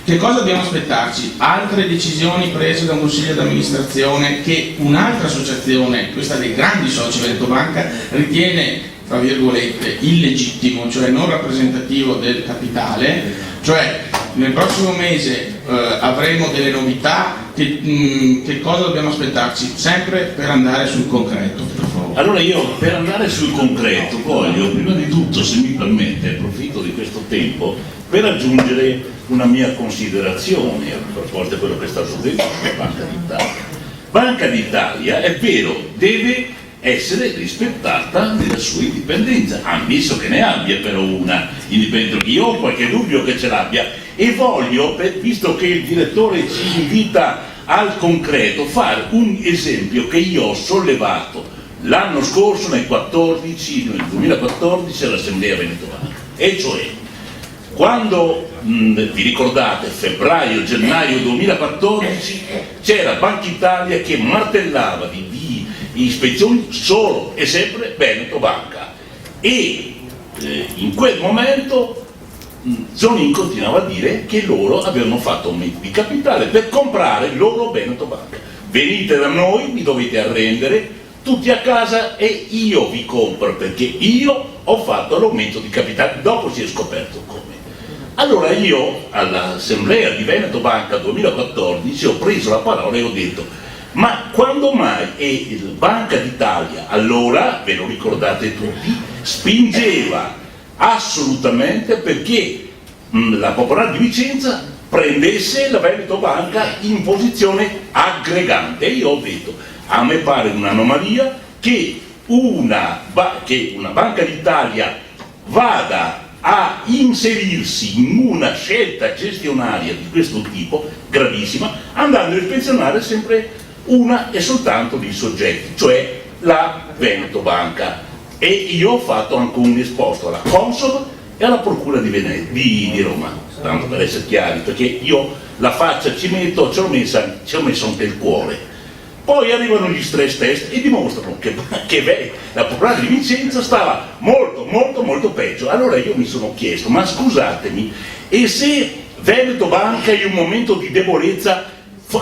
che cosa dobbiamo aspettarci? Altre decisioni prese da un consiglio d'amministrazione che un'altra associazione, questa dei grandi soci Veneto Banca, ritiene, tra virgolette, illegittimo, cioè non rappresentativo del capitale. Cioè nel prossimo mese avremo delle novità, che cosa dobbiamo aspettarci? Sempre per andare sul concreto, per favore. Allora io, per andare sul concreto, voglio prima di tutto, se mi permette, approfitto di questo tempo per aggiungere una mia considerazione a proposito di quello che è stato detto sulla Banca d'Italia. Banca d'Italia, è vero, deve essere rispettata nella sua indipendenza, ammesso che ne abbia però una indipendenza. Io ho qualche dubbio che ce l'abbia, e voglio, visto che il direttore ci invita al concreto, fare un esempio che io ho sollevato l'anno scorso nel 2014 all'Assemblea Veneto Banca, e cioè quando, vi ricordate, febbraio-gennaio 2014 c'era Banca Italia che martellava di ispezioni solo e sempre Veneto Banca, e in quel momento Zonin continuava a dire che loro avevano fatto aumento di capitale per comprare il loro Veneto Banca. Venite da noi, mi dovete arrendere tutti a casa e io vi compro, perché io ho fatto l'aumento di capitale. Dopo si è scoperto come. Allora io all'assemblea di Veneto Banca 2014 ho preso la parola e ho detto: ma quando mai? E il Banca d'Italia allora, ve lo ricordate tutti, spingeva assolutamente perché la Popolare di Vicenza prendesse la Veneto Banca in posizione aggregante. E io ho detto: a me pare un'anomalia che che una Banca d'Italia vada a inserirsi in una scelta gestionaria di questo tipo, gravissima, andando a ispezionare sempre una e soltanto dei soggetti, cioè la Veneto Banca. E io ho fatto anche un esposto alla Consob e alla Procura di Roma, tanto per essere chiari, perché io la faccia ci ho messo anche il cuore. Poi arrivano gli stress test e dimostrano che la Popolare di Vicenza stava molto peggio. Allora io mi sono chiesto, ma scusatemi, e se Veneto Banca in un momento di debolezza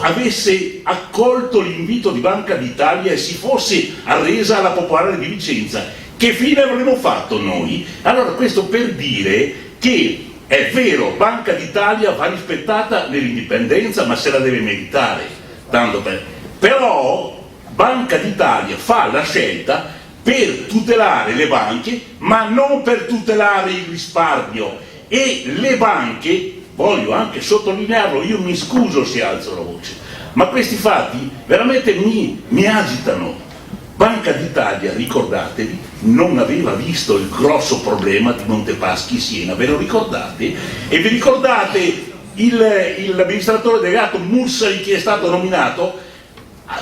avesse accolto l'invito di Banca d'Italia e si fosse arresa alla Popolare di Vicenza, che fine avremmo fatto noi? Allora questo per dire che è vero, Banca d'Italia va rispettata nell'indipendenza, ma se la deve meritare, però Banca d'Italia fa la scelta per tutelare le banche, ma non per tutelare il risparmio, e le banche, voglio anche sottolinearlo, io mi scuso se alzo la voce, ma questi fatti veramente mi agitano. Banca d'Italia, ricordatevi, non aveva visto il grosso problema di Montepaschi Siena, ve lo ricordate? E vi ricordate l'amministratore delegato Mussari, che è stato nominato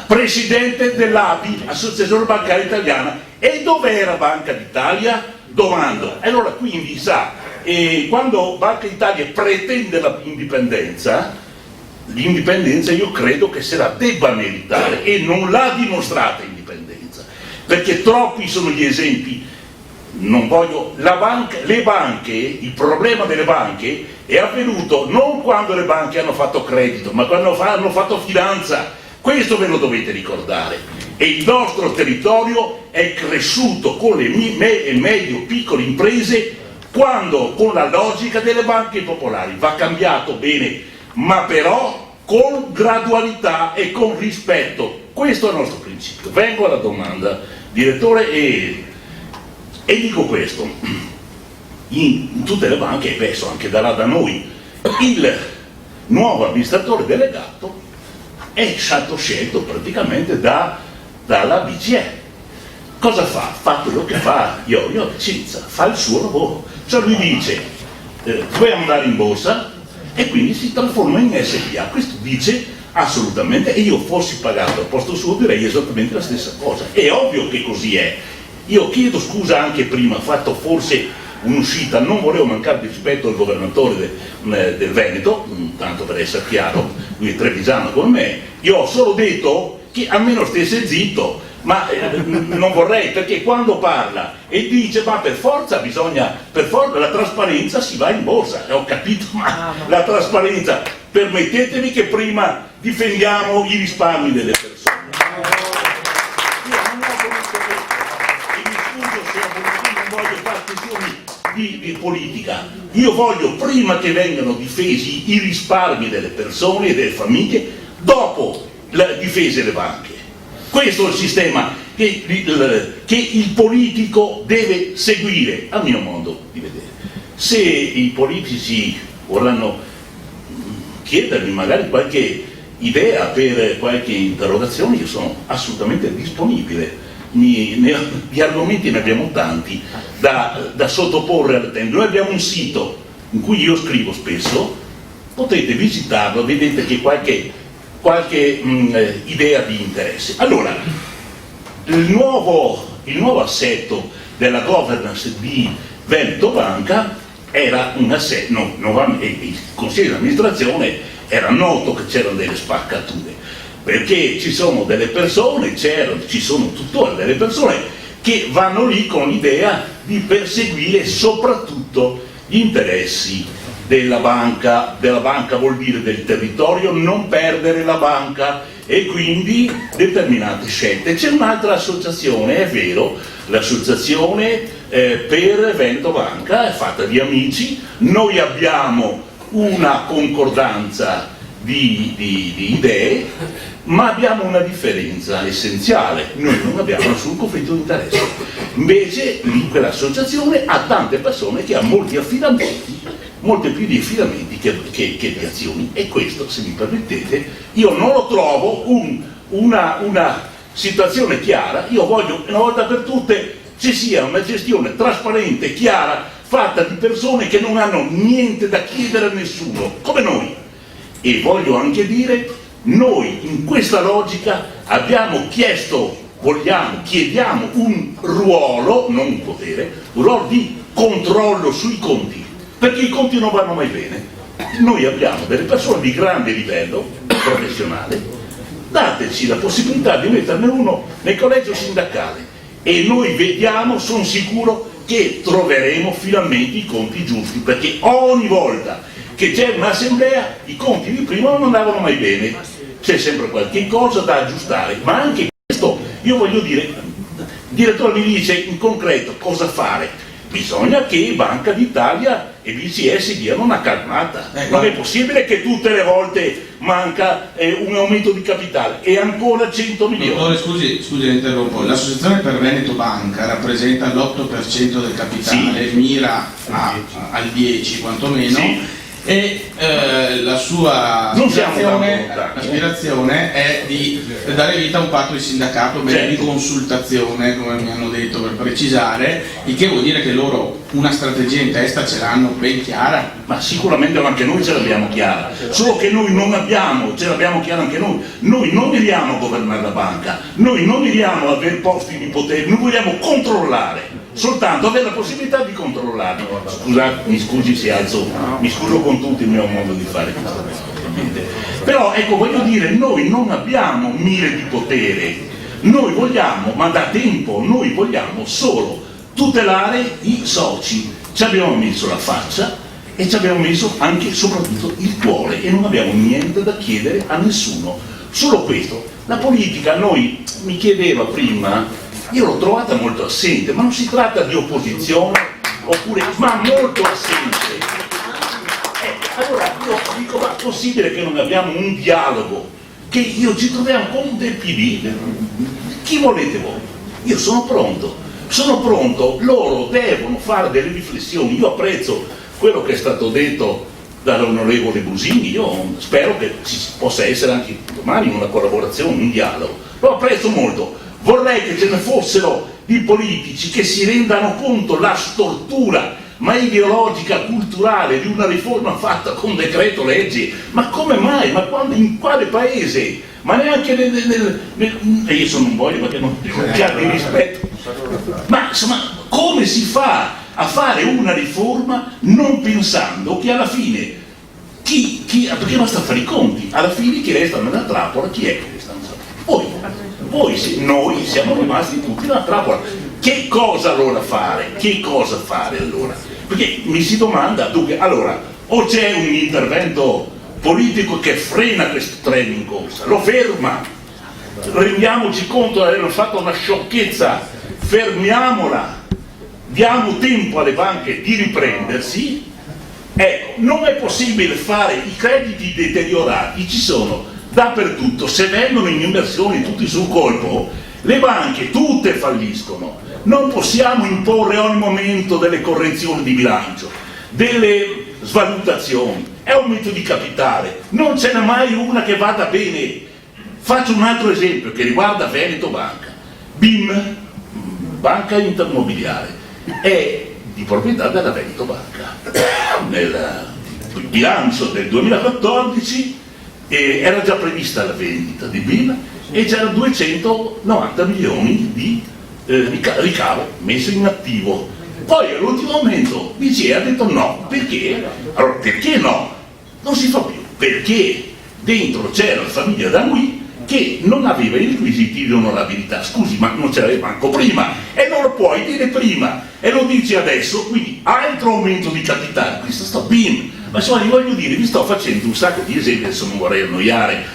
presidente dell'ABI, Associazione Bancaria Italiana? E dov'era Banca d'Italia? Domando. Allora quindi quando Banca d'Italia pretende l'indipendenza io credo che se la debba meritare, e non l'ha dimostrata indipendenza, perché troppi sono gli esempi. Le banche, il problema delle banche è avvenuto non quando le banche hanno fatto credito, ma quando hanno fatto finanza. Questo ve lo dovete ricordare. E il nostro territorio è cresciuto con le medio-piccole imprese quando, con la logica delle banche popolari, va cambiato bene, ma però con gradualità e con rispetto. Questo è il nostro principio. Vengo alla domanda, direttore, e dico questo: in tutte le banche, e penso anche da noi, il nuovo amministratore delegato è stato scelto praticamente dalla BCE. Cosa fa? Fa quello che fa Iorio Vicenza, fa il suo lavoro. Cioè lui dice vuoi andare in borsa, e quindi si trasforma in SPA. Questo dice assolutamente, e io fossi pagato al posto suo direi esattamente la stessa cosa. È ovvio che così è. Io chiedo scusa anche prima, ho fatto forse un'uscita, non volevo mancare di rispetto al governatore del Veneto, tanto per essere chiaro, lui è trevigiano come me. Io ho solo detto che almeno stesse zitto, ma non vorrei, perché quando parla e dice ma per forza la trasparenza, si va in borsa. Ho capito, ma la trasparenza, permettetemi che prima difendiamo i risparmi delle persone. Di politica, io voglio prima che vengano difesi i risparmi delle persone e delle famiglie, dopo difese le banche. Questo è il sistema che il politico deve seguire, a mio modo di vedere. Se i politici vorranno chiedermi magari qualche idea per qualche interrogazione, io sono assolutamente disponibile. Di argomenti ne abbiamo tanti da sottoporre all'utente. Noi abbiamo un sito in cui io scrivo spesso, potete visitarlo, vedete che qualche idea di interesse. Allora, il nuovo assetto della governance di Veneto Banca era un assetto, il consiglio di amministrazione era noto che c'erano delle spaccature, perché ci sono delle persone, ci sono tuttora delle persone che vanno lì con l'idea di perseguire soprattutto gli interessi della banca vuol dire del territorio, non perdere la banca, e quindi determinate scelte. C'è un'altra associazione, è vero, l'associazione per Veneto Banca è fatta di amici, noi abbiamo una concordanza di idee, ma abbiamo una differenza essenziale: noi non abbiamo nessun conflitto di interesse. Invece quell'associazione ha tante persone che hanno molti affidamenti, molte più di affidamenti che di azioni, e questo, se mi permettete, io non lo trovo una situazione chiara. Io voglio una volta per tutte ci sia una gestione trasparente, chiara, fatta di persone che non hanno niente da chiedere a nessuno, come noi. E voglio anche dire, noi in questa logica abbiamo chiesto, chiediamo un ruolo, non un potere, un ruolo di controllo sui conti, perché i conti non vanno mai bene. Noi abbiamo delle persone di grande livello professionale, dateci la possibilità di metterne uno nel collegio sindacale e noi vediamo, sono sicuro che troveremo finalmente i conti giusti, perché ogni volta che c'è un'assemblea i conti di prima non andavano mai bene, c'è sempre qualche cosa da aggiustare, ma anche questo, io voglio dire, il direttore mi dice in concreto cosa fare. Bisogna che Banca d'Italia e BCS diano una calmata. Non è possibile che tutte le volte manca un aumento di capitale e ancora 100 milioni. Dottore, scusi, la interrompo. L'associazione per Veneto Banca rappresenta l'8% del capitale, sì, mira al 10 quantomeno. Sì. E la sua aspirazione è di dare vita a un patto di sindacato, bene, di consultazione, come mi hanno detto, per precisare, il che vuol dire che loro una strategia in testa ce l'hanno ben chiara. Ma sicuramente anche noi ce l'abbiamo chiara, solo che noi non abbiamo, ce l'abbiamo chiara anche noi non miriamo a governare la banca, noi non miriamo a avere posti di potere, noi vogliamo controllare, soltanto avere la possibilità di controllare. Scusate, mi scusi se alzo, mi scuso con tutti il mio modo di fare questa cosa, però ecco, voglio dire, noi non abbiamo mire di potere, noi vogliamo, ma da tempo, noi vogliamo solo tutelare i soci, ci abbiamo messo la faccia e ci abbiamo messo anche soprattutto il cuore e non abbiamo niente da chiedere a nessuno, solo questo. La politica, noi, mi chiedeva prima, io l'ho trovata molto assente, ma non si tratta di opposizione, oppure, ma molto assente. Allora io dico, ma è possibile che non abbiamo un dialogo, che io ci troviamo con del PD, chi volete voi? Io sono pronto, loro devono fare delle riflessioni, io apprezzo quello che è stato detto dall'onorevole Busini, io spero che ci possa essere anche domani una collaborazione, un dialogo, lo apprezzo molto, vorrei che ce ne fossero di politici che si rendano conto la stortura ma ideologica, culturale di una riforma fatta con decreto legge, ma come mai? Ma quando, in quale paese? Ma neanche io sono un voglio perché non c'è di rispetto, ma insomma come si fa a fare una riforma non pensando che alla fine perché basta fare i conti, alla fine chi resta nella trappola, chi è che resta nella trappola? Noi siamo rimasti tutti nella trappola. Che cosa allora fare? Che cosa fare allora? Perché mi si domanda, dunque, allora, o c'è un intervento politico che frena questo treno in corsa, lo ferma, rendiamoci conto di aver fatto una sciocchezza, fermiamola, diamo tempo alle banche di riprendersi. Ecco, non è possibile fare i crediti deteriorati, ci sono dappertutto, se vengono in inversione tutti sul colpo, le banche tutte falliscono. Non possiamo imporre a ogni momento delle correzioni di bilancio, delle svalutazioni, è aumento di capitale, non ce n'è mai una che vada bene. Faccio un altro esempio che riguarda Veneto Banca. BIM, Banca Intermobiliare, è di proprietà della Veneto Banca. Nel bilancio del 2014 era già prevista la vendita di BIM e c'era 290 milioni di ricavo messo in attivo. Poi all'ultimo momento BCE ha detto no. Perché? Allora perché no? Non si fa più, perché dentro c'era la famiglia Danui che non aveva i requisiti di onorabilità. Scusi, ma non ce l'aveva manco prima e non lo puoi dire prima e lo dici adesso, quindi altro aumento di capitale. Questo sta BIM. Ma insomma, vi voglio dire, vi sto facendo un sacco di esempi, adesso non vorrei annoiare,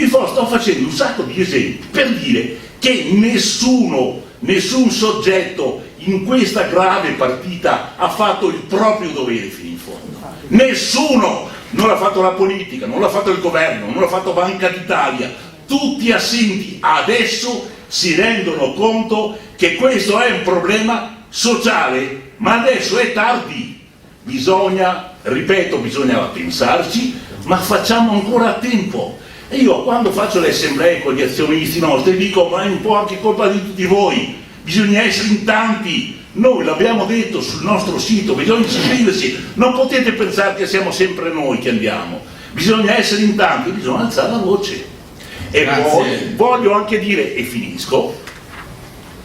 sto facendo un sacco di esempi per dire che nessun soggetto in questa grave partita ha fatto il proprio dovere fino in fondo. Nessuno! Non l'ha fatto la politica, non l'ha fatto il governo, non l'ha fatto Banca d'Italia. Tutti assenti adesso si rendono conto che questo è un problema sociale, ma adesso è tardi. Bisognava pensarci, ma facciamo ancora a tempo. E io quando faccio le assemblee con gli azionisti nostri dico: ma è un po' anche colpa di tutti voi, bisogna essere in tanti, noi l'abbiamo detto sul nostro sito, bisogna iscriversi, non potete pensare che siamo sempre noi che andiamo, bisogna essere in tanti, bisogna alzare la voce. E poi voglio anche dire, e finisco,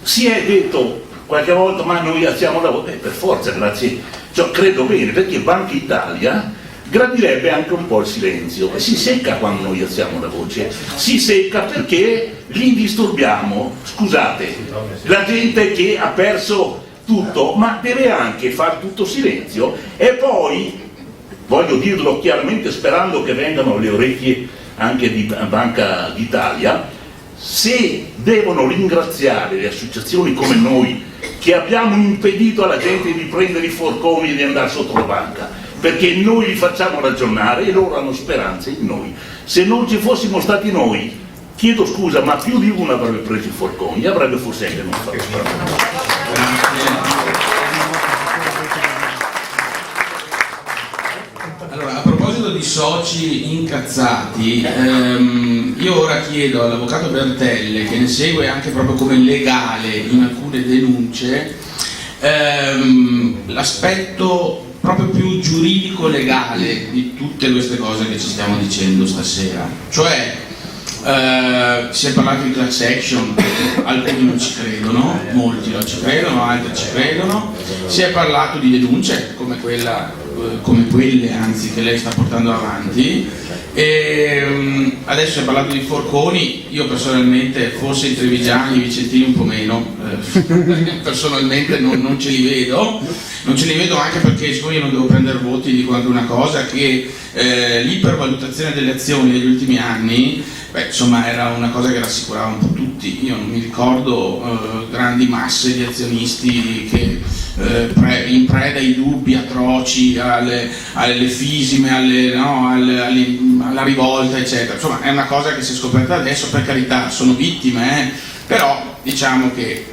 si è detto qualche volta: ma noi alziamo la voce, per forza, grazie, cioè, credo bene, perché Banca Italia gradirebbe anche un po' il silenzio, e si secca quando noi alziamo la voce, si secca perché li disturbiamo, scusate, la gente che ha perso tutto, ma deve anche fare tutto silenzio. E poi voglio dirlo chiaramente, sperando che vengano le orecchie anche di Banca d'Italia, se devono ringraziare le associazioni come noi che abbiamo impedito alla gente di prendere i forconi e di andare sotto la banca, perché noi li facciamo ragionare e loro hanno speranza in noi. Se non ci fossimo stati noi, chiedo scusa, ma più di uno avrebbe preso i forconi e avrebbe forse anche non fatto strada. Allora, a proposito di soci incazzati, io ora chiedo all'avvocato Bertelle, che ne segue anche proprio come legale in alcune denunce, l'aspetto proprio più giuridico-legale di tutte queste cose che ci stiamo dicendo stasera. Cioè, si è parlato di class action, alcuni non ci credono, molti non ci credono, altri ci credono. Si è parlato di denunce come quelle anzi che lei sta portando avanti, e adesso si è parlato di forconi. Io personalmente, forse i trevigiani, i vicentini un po' meno, personalmente non ce li vedo, anche perché siccome io non devo prendere voti, dico anche una cosa, che l'ipervalutazione delle azioni negli ultimi anni, insomma, era una cosa che rassicurava un po' tutti. Io non mi ricordo grandi masse di azionisti che in preda ai dubbi atroci, alle fisime, alla rivolta, eccetera. Insomma, è una cosa che si è scoperta adesso, per carità, sono vittime, però diciamo che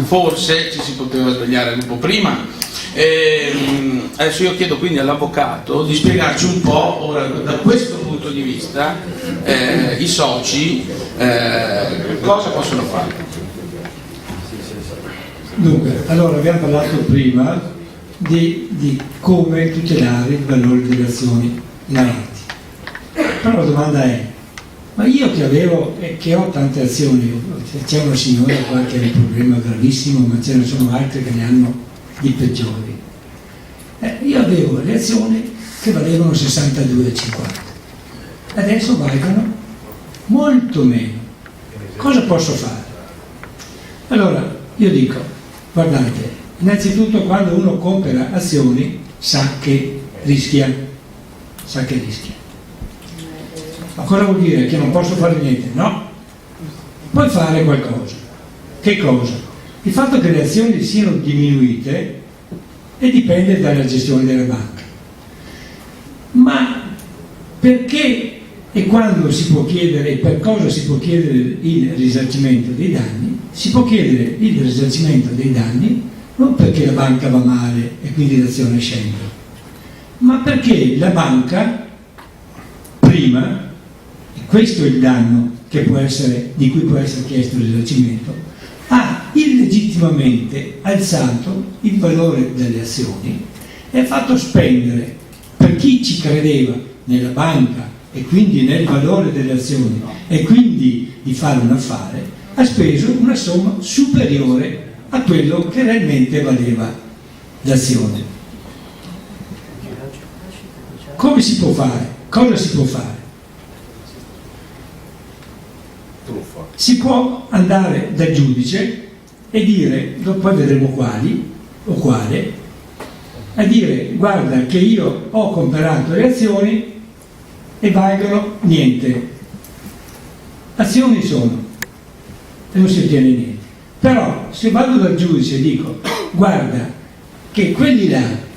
forse ci si poteva svegliare un po' prima. Adesso io chiedo quindi all'avvocato di spiegarci un po', ora, da questo punto di vista, i soci cosa possono fare. Dunque, allora abbiamo parlato prima di come tutelare il valore delle azioni in avanti. Però la domanda è: ma io che ho tante azioni, c'è una signora qua che ha un problema gravissimo, ma ce ne sono altre che ne hanno di peggiori. Io avevo le azioni che valevano 62,50, adesso valgono molto meno. Cosa posso fare? Allora, io dico: guardate, innanzitutto quando uno compra azioni sa che rischia. Ma cosa vuol dire? Che non posso fare niente? No, puoi fare qualcosa. Che cosa? Il fatto che le azioni siano diminuite dipende dalla gestione della banca. Ma perché e quando si può chiedere e per cosa si può chiedere il risarcimento dei danni? Si può chiedere il risarcimento dei danni non perché la banca va male e quindi l'azione scende, ma perché la banca prima, e questo è il danno di cui può essere chiesto il risarcimento, ha illegittimamente alzato il valore delle azioni e ha fatto spendere, per chi ci credeva nella banca e quindi nel valore delle azioni e quindi di fare un affare, ha speso una somma superiore a quello che realmente valeva l'azione. Come si può fare? Cosa si può fare? Truffa. Si può andare dal giudice e dire, poi vedremo quali o quale, a dire: guarda che io ho comprato le azioni e valgono niente. Azioni sono e non si ottiene niente. Però se vado dal giudice e dico: guarda che quelli là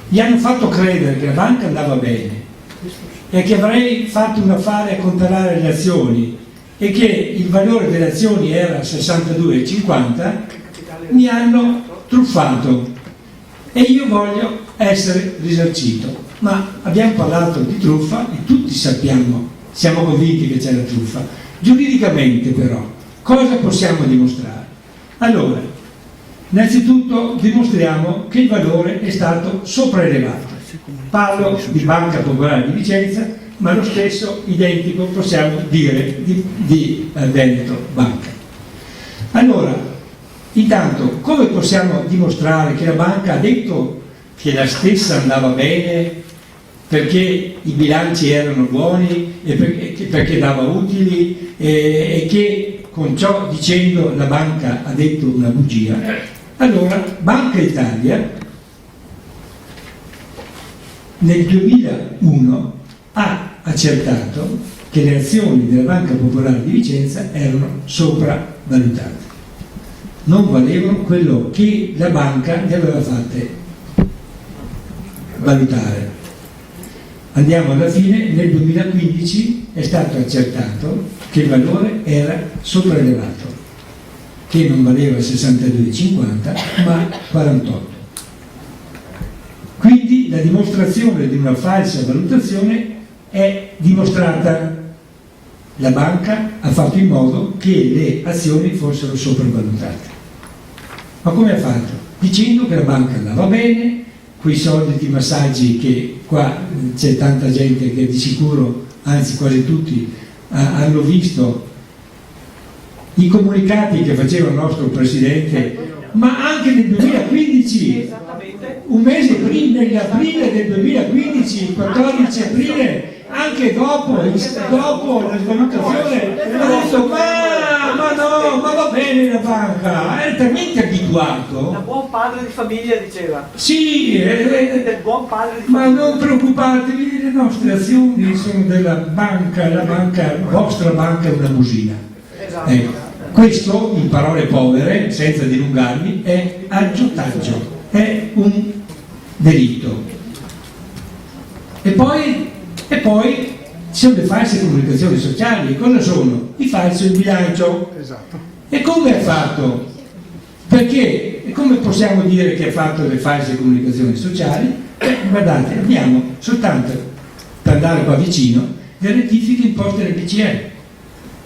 gli hanno fatto credere che la banca andava bene e che avrei fatto un affare a comprare le azioni e che il valore delle azioni era 62,50, mi hanno truffato e io voglio essere risarcito. Ma abbiamo parlato di truffa e tutti tutti sappiamo, siamo convinti che c'è la truffa. Giuridicamente però, cosa possiamo dimostrare? Allora, innanzitutto dimostriamo che il valore è stato sopraelevato. Parlo di Banca Popolare di Vicenza, ma lo stesso identico possiamo dire di Veneto Banca. Allora, intanto, come possiamo dimostrare che la banca ha detto che la stessa andava bene perché i bilanci erano buoni e perché dava utili e che con ciò dicendo la banca ha detto una bugia? Allora, Banca Italia nel 2001 ha accertato che le azioni della Banca Popolare di Vicenza erano sopravvalutate, non valevano quello che la banca le aveva fatte valutare. Andiamo alla fine, nel 2015 è stato accertato che il valore era sopraelevato, che non valeva 62,50 ma 48. Quindi la dimostrazione di una falsa valutazione è dimostrata. La banca ha fatto in modo che le azioni fossero sopravvalutate. Ma come ha fatto? Dicendo che la banca andava bene, quei soliti massaggi che qua c'è tanta gente che di sicuro, anzi quasi tutti, hanno visto i comunicati che faceva il nostro Presidente, ma anche nel 2015, un mese prima, nell'aprile del 2015, il 14 aprile, anche dopo la svalutazione, ha detto ma no, ma va bene la banca, è talmente abituato. Da buon padre di famiglia diceva. Sì, Del buon padre di ma famiglia. non preoccupatevi, le nostre azioni sono della banca, la vostra banca è una busina. Esatto. Questo, in parole povere, senza dilungarmi, è aggiotaggio, è un delitto. E poi ci sono le false comunicazioni sociali. Cosa sono? I falsi in bilancio. Esatto. E come ha fatto? Perché? E come possiamo dire che ha fatto le false comunicazioni sociali? Guardate, abbiamo soltanto, per andare qua vicino, le rettifiche imposte dal BCE.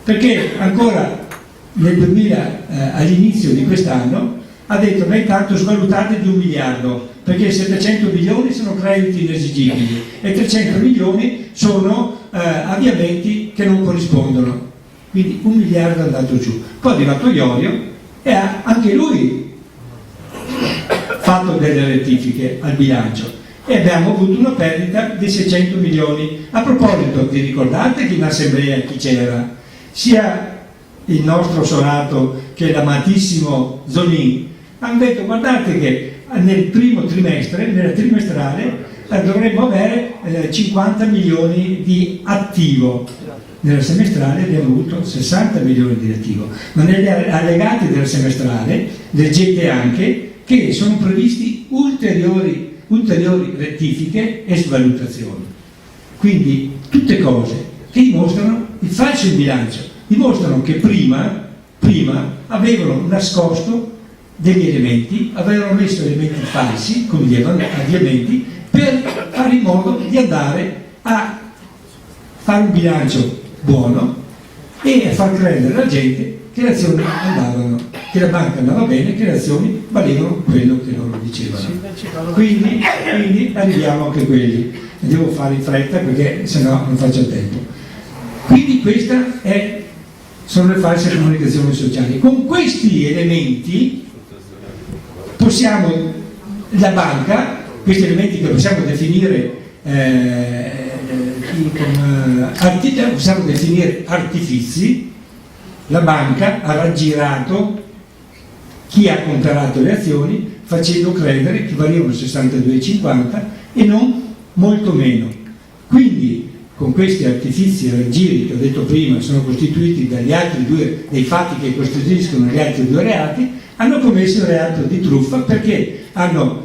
Perché ancora all'inizio di quest'anno ha detto ma intanto svalutate di 1 miliardo, perché 700 milioni sono crediti inesigibili e 300 milioni sono avviamenti che non corrispondono, quindi 1 miliardo è andato giù. Poi è arrivato Iorio e ha anche lui fatto delle rettifiche al bilancio e abbiamo avuto una perdita di 600 milioni. A proposito, vi ricordate che in assemblea chi c'era? Sia il nostro Sonato che l'amatissimo Zonin hanno detto guardate che nel primo trimestre, nella trimestrale, dovremmo avere 50 milioni di attivo. Nella semestrale abbiamo avuto 60 milioni di attivo, ma negli allegati della semestrale leggete anche che sono previsti ulteriori rettifiche e svalutazioni. Quindi tutte cose che dimostrano il falso in bilancio, dimostrano che prima avevano nascosto degli elementi, avevano messo elementi falsi come gli avviamenti per fare in modo di andare a fare un bilancio buono e a far credere alla gente che le azioni andavano, che la banca andava bene, che le azioni valevano quello che loro dicevano. Quindi arriviamo anche a quelli. Devo fare in fretta perché sennò non faccio tempo. Quindi sono le false comunicazioni sociali. Con questi elementi la banca, questi elementi che possiamo definire artifizi, la banca ha raggirato chi ha comprato le azioni facendo credere che valevano 62,50 e non molto meno. Quindi con questi artifizi e raggiri che ho detto prima sono costituiti dei fatti che costituiscono gli altri due reati, hanno commesso il reato di truffa perché hanno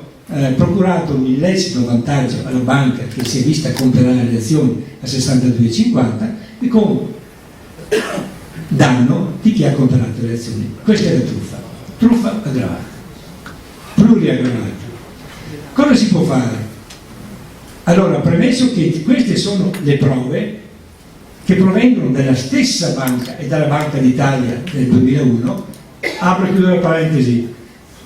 procurato un illecito vantaggio alla banca che si è vista comprare le azioni a 62,50 e con danno di chi ha comprato le azioni. Questa è la truffa aggravata, pluriaggravata. Cosa si può fare? Allora, premesso che queste sono le prove che provengono dalla stessa banca e dalla Banca d'Italia del 2001, apro e chiudo la parentesi,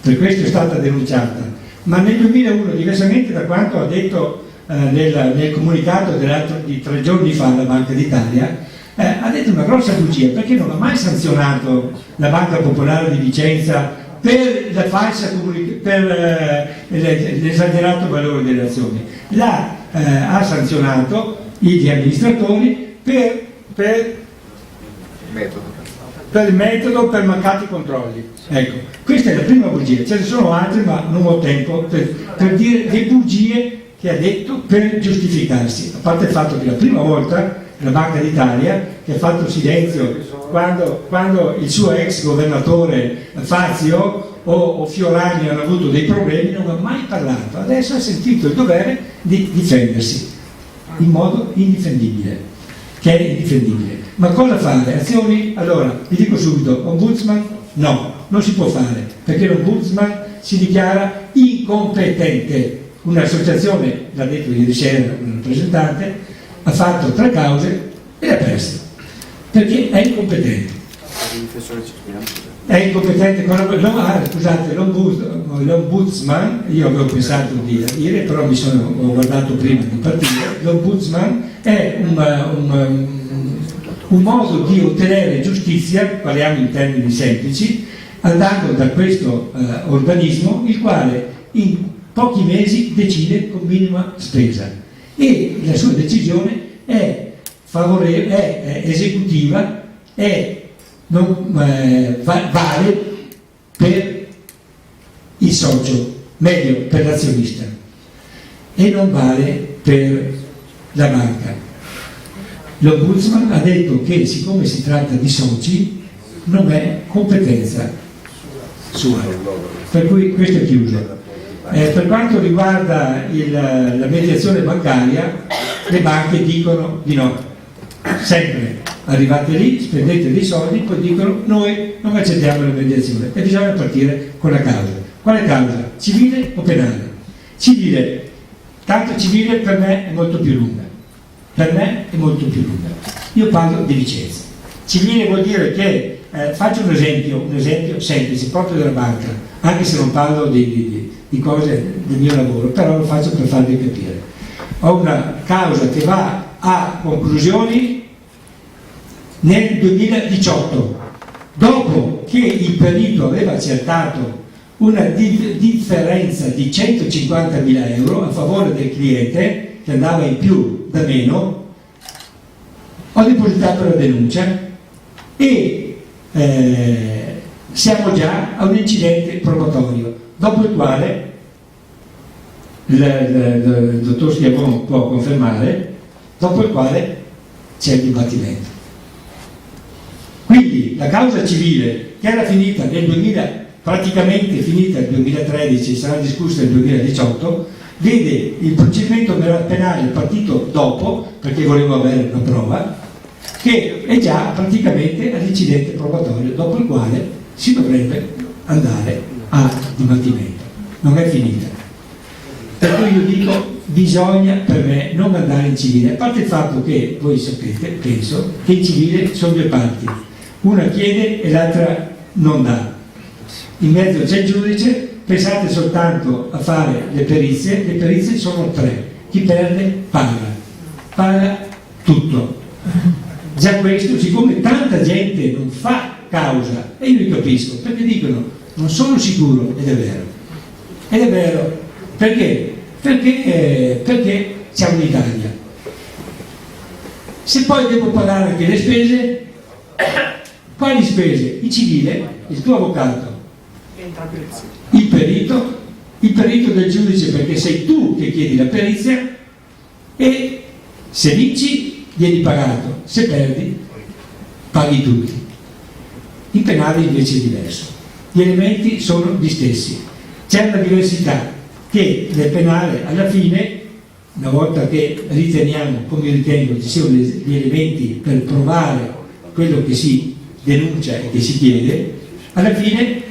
per questo è stata denunciata, ma nel 2001, diversamente da quanto ha detto nel comunicato di 3 giorni fa la Banca d'Italia, ha detto una grossa bugia, perché non ha mai sanzionato la Banca Popolare di Vicenza per la falsa per l'esagerato valore delle azioni. Ha sanzionato gli amministratori per il metodo, per mancati controlli. Ecco, questa è la prima bugia, ce ne sono altre ma non ho tempo per dire le bugie che ha detto per giustificarsi, a parte il fatto che la prima volta la Banca d'Italia, che ha fatto silenzio quando il suo ex governatore Fazio o Fiorani hanno avuto dei problemi, non ha mai parlato, adesso ha sentito il dovere di difendersi in modo indifendibile, che è indifendibile. Ma cosa fare? Azioni? Allora, vi dico subito, ombudsman? No, non si può fare, perché l'ombudsman si dichiara incompetente. Un'associazione, l'ha detto ieri sera un rappresentante, ha fatto 3 cause e le ha perse, perché è incompetente. È incompetente, scusate, l'ombudsman, io avevo pensato di dire, però ho guardato prima di partire, l'ombudsman è un modo di ottenere giustizia, parliamo in termini semplici, andando da questo organismo, il quale in pochi mesi decide con minima spesa e la sua decisione è esecutiva, vale per il socio, meglio per l'azionista, e non vale per la banca. L'ombudsman ha detto che siccome si tratta di soci non è competenza sua, per cui questo è chiuso. Per quanto riguarda la mediazione bancaria, le banche dicono di no, sempre. Arrivate lì, spendete dei soldi, poi dicono noi non accettiamo la mediazione e bisogna partire con la causa. Quale causa? Civile o penale? Civile, tanto civile per me è molto più lunga. Per me è molto più lunga. Io parlo di Vicenza. Civile vuol dire che, faccio un esempio semplice, proprio della banca, anche se non parlo di cose del mio lavoro, però lo faccio per farvi capire. Ho una causa che va a conclusioni nel 2018, dopo che il perito aveva accertato una differenza di 150.000 euro a favore del cliente che andava in più da meno, ho depositato la denuncia e siamo già a un incidente probatorio, dopo il quale il dottor Schiavone può confermare, dopo il quale c'è il dibattimento. Quindi la causa civile, che era finita praticamente finita nel 2013, sarà discussa nel 2018, vede il procedimento penale partito dopo, perché volevo avere una prova, che è già praticamente all'incidente probatorio, dopo il quale si dovrebbe andare a dibattimento. Non è finita. Per cui io dico, bisogna per me non andare in civile, a parte il fatto che voi sapete, penso, che in civile sono 2 parti, una chiede e l'altra non dà, in mezzo c'è il giudice, pensate soltanto a fare le perizie sono 3, chi perde paga tutto. Già questo, siccome tanta gente non fa causa, e io li capisco, perché dicono non sono sicuro, ed è vero, perché siamo in Italia. Se poi devo pagare anche le spese, quali spese? Il civile, il tuo avvocato, il perito del giudice, perché sei tu che chiedi la perizia, e se vinci vieni pagato, se perdi paghi tutti. In penale invece è diverso, gli elementi sono gli stessi, c'è una diversità che nel penale alla fine, una volta che riteniamo, come ritengo, ci siano gli elementi per provare quello che si denuncia e che si chiede, alla fine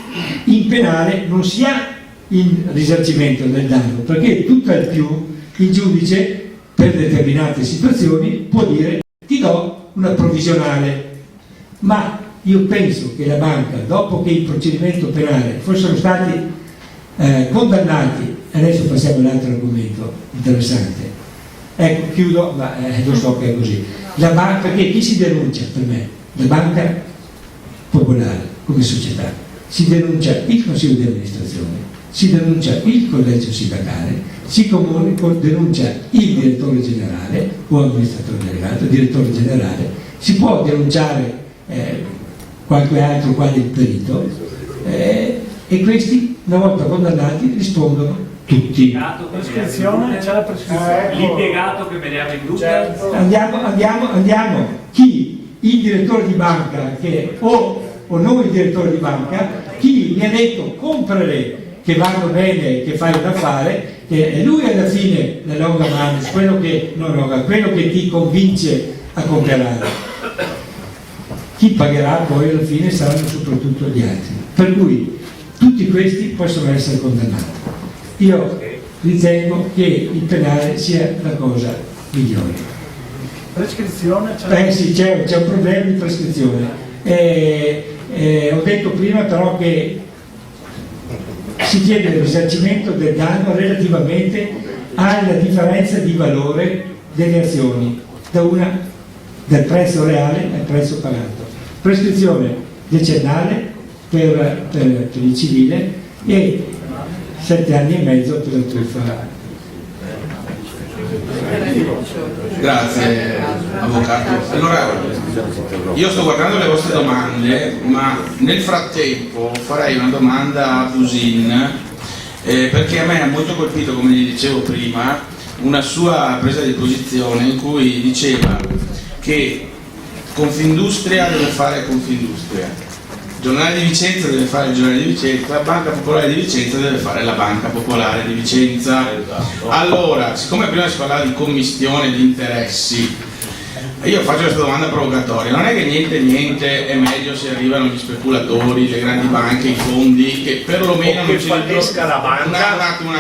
in penale non si ha il risarcimento del danno, perché tutto al più il giudice per determinate situazioni può dire ti do una provvisionale, ma io penso che la banca, dopo che il procedimento penale fossero stati condannati, adesso passiamo all'altro argomento interessante, ecco chiudo, ma lo so che è così, perché chi si denuncia per me? La Banca Popolare come società, si denuncia il Consiglio di amministrazione, si denuncia il collegio sindacale, si denuncia il direttore generale o amministratore delegato, direttore generale, si può denunciare qualche altro quale il perito e questi una volta condannati rispondono tutti. Prescrizione, c'è la prescrizione. L'impiegato che me ne ha vendute. Andiamo. Chi? Il direttore di banca o non il direttore di banca, chi mi ha detto comprale che vanno bene, che fai da fare, e lui alla fine la longa mano, quello che ti convince a comprare. Chi pagherà poi alla fine saranno soprattutto gli altri. Per cui tutti questi possono essere condannati. Io ritengo che il penale sia la cosa migliore. Prescrizione, Sì, c'è un problema di prescrizione. Ho detto prima però che si chiede il risarcimento del danno relativamente alla differenza di valore delle azioni dal prezzo reale al prezzo pagato. Prescrizione decennale per il civile e 7 anni e mezzo per la truffa. Grazie avvocato. Allora, io sto guardando le vostre domande, ma nel frattempo farei una domanda a Busin, perché a me ha molto colpito, come gli dicevo prima, una sua presa di posizione in cui diceva che Confindustria deve fare Confindustria, Giornale di Vicenza deve fare il Giornale di Vicenza, Banca Popolare di Vicenza deve fare la Banca Popolare di Vicenza. Allora, siccome prima si parlava di commistione di interessi, io faccio questa domanda provocatoria: non è che niente è meglio se arrivano gli speculatori, le grandi banche, i fondi, che perlomeno non ci ritroviamo un attimo,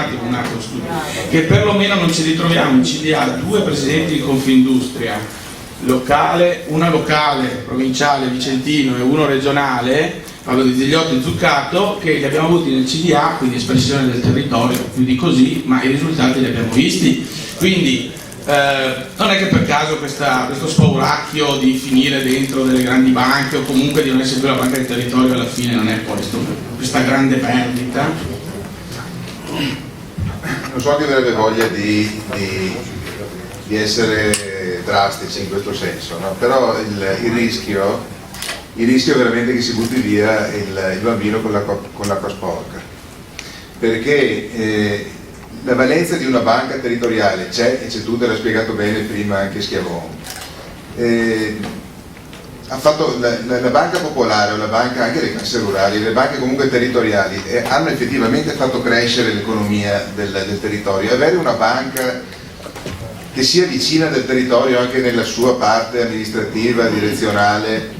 scusa, che perlomeno non ci ritroviamo in CDA 2 presidenti di Confindustria locale, una locale, provinciale, vicentino e uno regionale, parlo di Zigliotto e Zuccato, che li abbiamo avuti nel CDA, quindi espressione del territorio, più di così, ma i risultati li abbiamo visti. Quindi non è che per caso questo spauracchio di finire dentro delle grandi banche o comunque di non essere più la banca del territorio alla fine non è poi questa grande perdita? Non so che avrebbe voglia di essere drastici in questo senso, no? Però il rischio è veramente che si butti via il bambino con l'acqua sporca, perché la valenza di una banca territoriale c'è, e c'è tutta, l'ha spiegato bene prima anche Schiavone. Ha fatto la banca popolare o la banca anche delle casse rurali, le banche comunque territoriali hanno effettivamente fatto crescere l'economia del territorio. Avere una banca che sia vicina del territorio anche nella sua parte amministrativa, direzionale,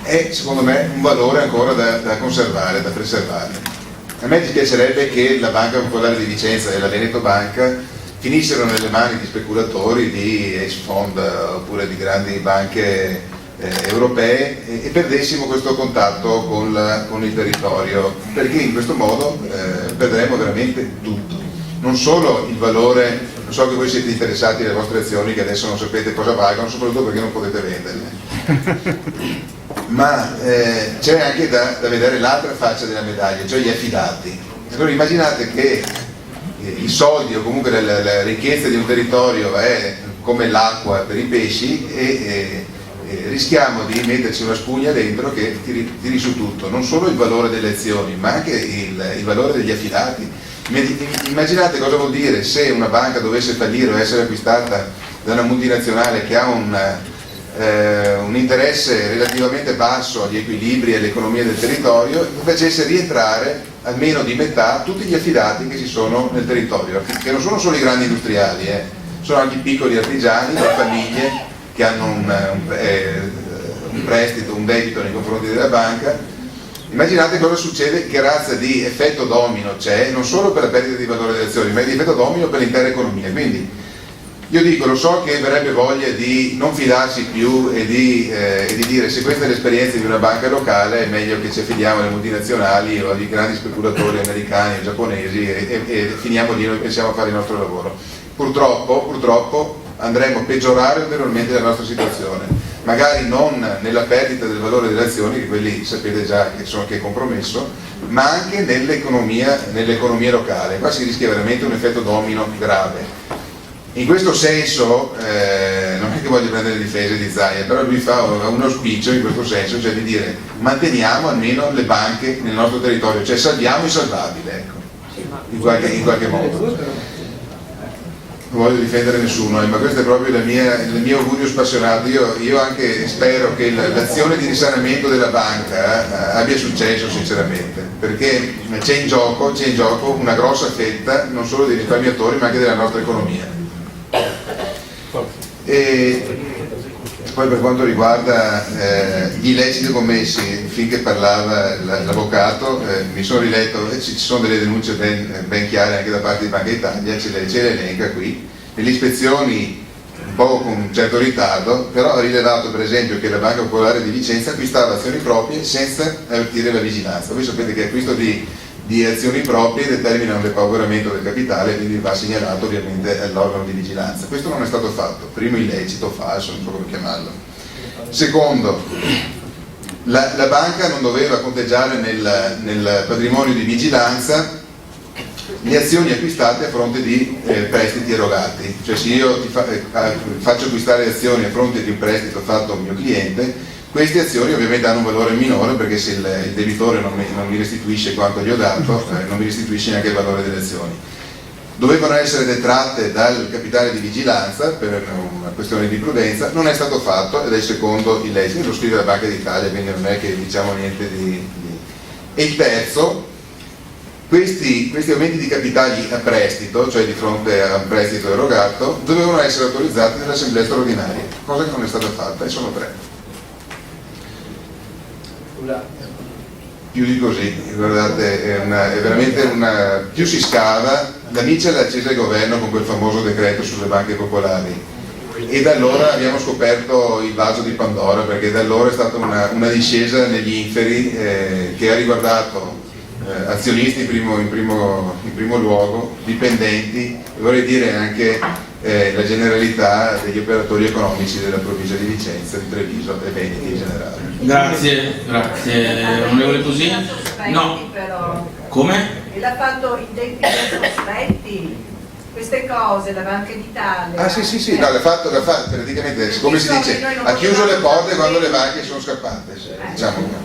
è secondo me un valore ancora da conservare, da preservare. A me dispiacerebbe che la Banca Popolare di Vicenza e la Veneto Banca finissero nelle mani di speculatori, di hedge fund oppure di grandi banche europee e perdessimo questo contatto con il territorio, perché in questo modo perderemo veramente tutto, non solo il valore. Non so che voi siete interessati alle vostre azioni che adesso non sapete cosa valgono, soprattutto perché non potete venderle, ma c'è anche da vedere l'altra faccia della medaglia, cioè gli affidati. Allora immaginate che i soldi o comunque la ricchezza di un territorio è come l'acqua per i pesci e rischiamo di metterci una spugna dentro che tiri su tutto, non solo il valore delle azioni ma anche il valore degli affidati. Immaginate cosa vuol dire se una banca dovesse fallire o essere acquistata da una multinazionale che ha un interesse relativamente basso agli equilibri e all'economia del territorio e facesse rientrare almeno di metà tutti gli affidati che ci sono nel territorio, che non sono solo i grandi industriali, sono anche i piccoli artigiani, le famiglie che hanno un prestito, un debito nei confronti della banca. Immaginate cosa succede, che razza di effetto domino c'è, non solo per la perdita di valore delle azioni, ma di effetto domino per l'intera economia. Quindi io dico, lo so che verrebbe voglia di non fidarsi più e di dire se questa è l'esperienza di una banca locale è meglio che ci affidiamo alle multinazionali o agli grandi speculatori americani o giapponesi e finiamo lì, noi pensiamo a fare il nostro lavoro. Purtroppo andremo a peggiorare ulteriormente la nostra situazione. Magari non nella perdita del valore delle azioni, che quelli sapete già che è compromesso, ma anche nell'economia locale. Qua si rischia veramente un effetto domino grave. In questo senso, non è che voglio prendere difese di Zaia, però lui fa un auspicio in questo senso, cioè di dire manteniamo almeno le banche nel nostro territorio, cioè salviamo il salvabile, ecco, in qualche modo. Non voglio difendere nessuno, ma questo è proprio il mio augurio spassionato. Io anche spero che l'azione di risanamento della banca abbia successo sinceramente, perché c'è in gioco una grossa fetta non solo dei risparmiatori ma anche della nostra economia. E poi per quanto riguarda gli illeciti commessi, finché parlava l'avvocato, mi sono riletto, ci sono delle denunce ben chiare anche da parte di Banca Italia, ce le elenca qui, nelle ispezioni un po' con un certo ritardo, però ha rilevato per esempio che la Banca Popolare di Vicenza acquistava azioni proprie senza avvertire la vigilanza. Voi sapete che acquisto di azioni proprie determina un depauperamento del capitale, quindi va segnalato ovviamente all'organo di vigilanza. Questo non è stato fatto, primo illecito, falso, non so come chiamarlo. Secondo, la banca non doveva conteggiare nel patrimonio di vigilanza le azioni acquistate a fronte di prestiti erogati, cioè se io faccio acquistare azioni a fronte di un prestito fatto a un mio cliente, queste azioni ovviamente hanno un valore minore, perché se il debitore non mi restituisce quanto gli ho dato, non mi restituisce neanche il valore delle azioni. Dovevano essere detratte dal capitale di vigilanza per una questione di prudenza, non è stato fatto ed è il secondo illecito, lo scrive la Banca d'Italia, quindi non è che diciamo niente di... E il terzo, questi aumenti di capitali a prestito, cioè di fronte a un prestito erogato, dovevano essere autorizzati dall'assemblea straordinaria, cosa che non è stata fatta, e sono 3. Più di così, guardate, è veramente più si scava, la Mitchell ha acceso il governo con quel famoso decreto sulle banche popolari e da allora abbiamo scoperto il vaso di Pandora, perché da allora è stata una discesa negli inferi che ha riguardato azionisti in primo luogo, dipendenti, e vorrei dire anche la generalità degli operatori economici della provincia di Vicenza, di Treviso e Veneti in generale. Grazie, onorevole Così. No. Però. Come? E l'ha fatto in tempi sospetti, queste cose, la Banca d'Italia. Ah sì, no, l'ha fatto praticamente, come si dice, ha chiuso le porte quando le banche sono scappate, diciamo.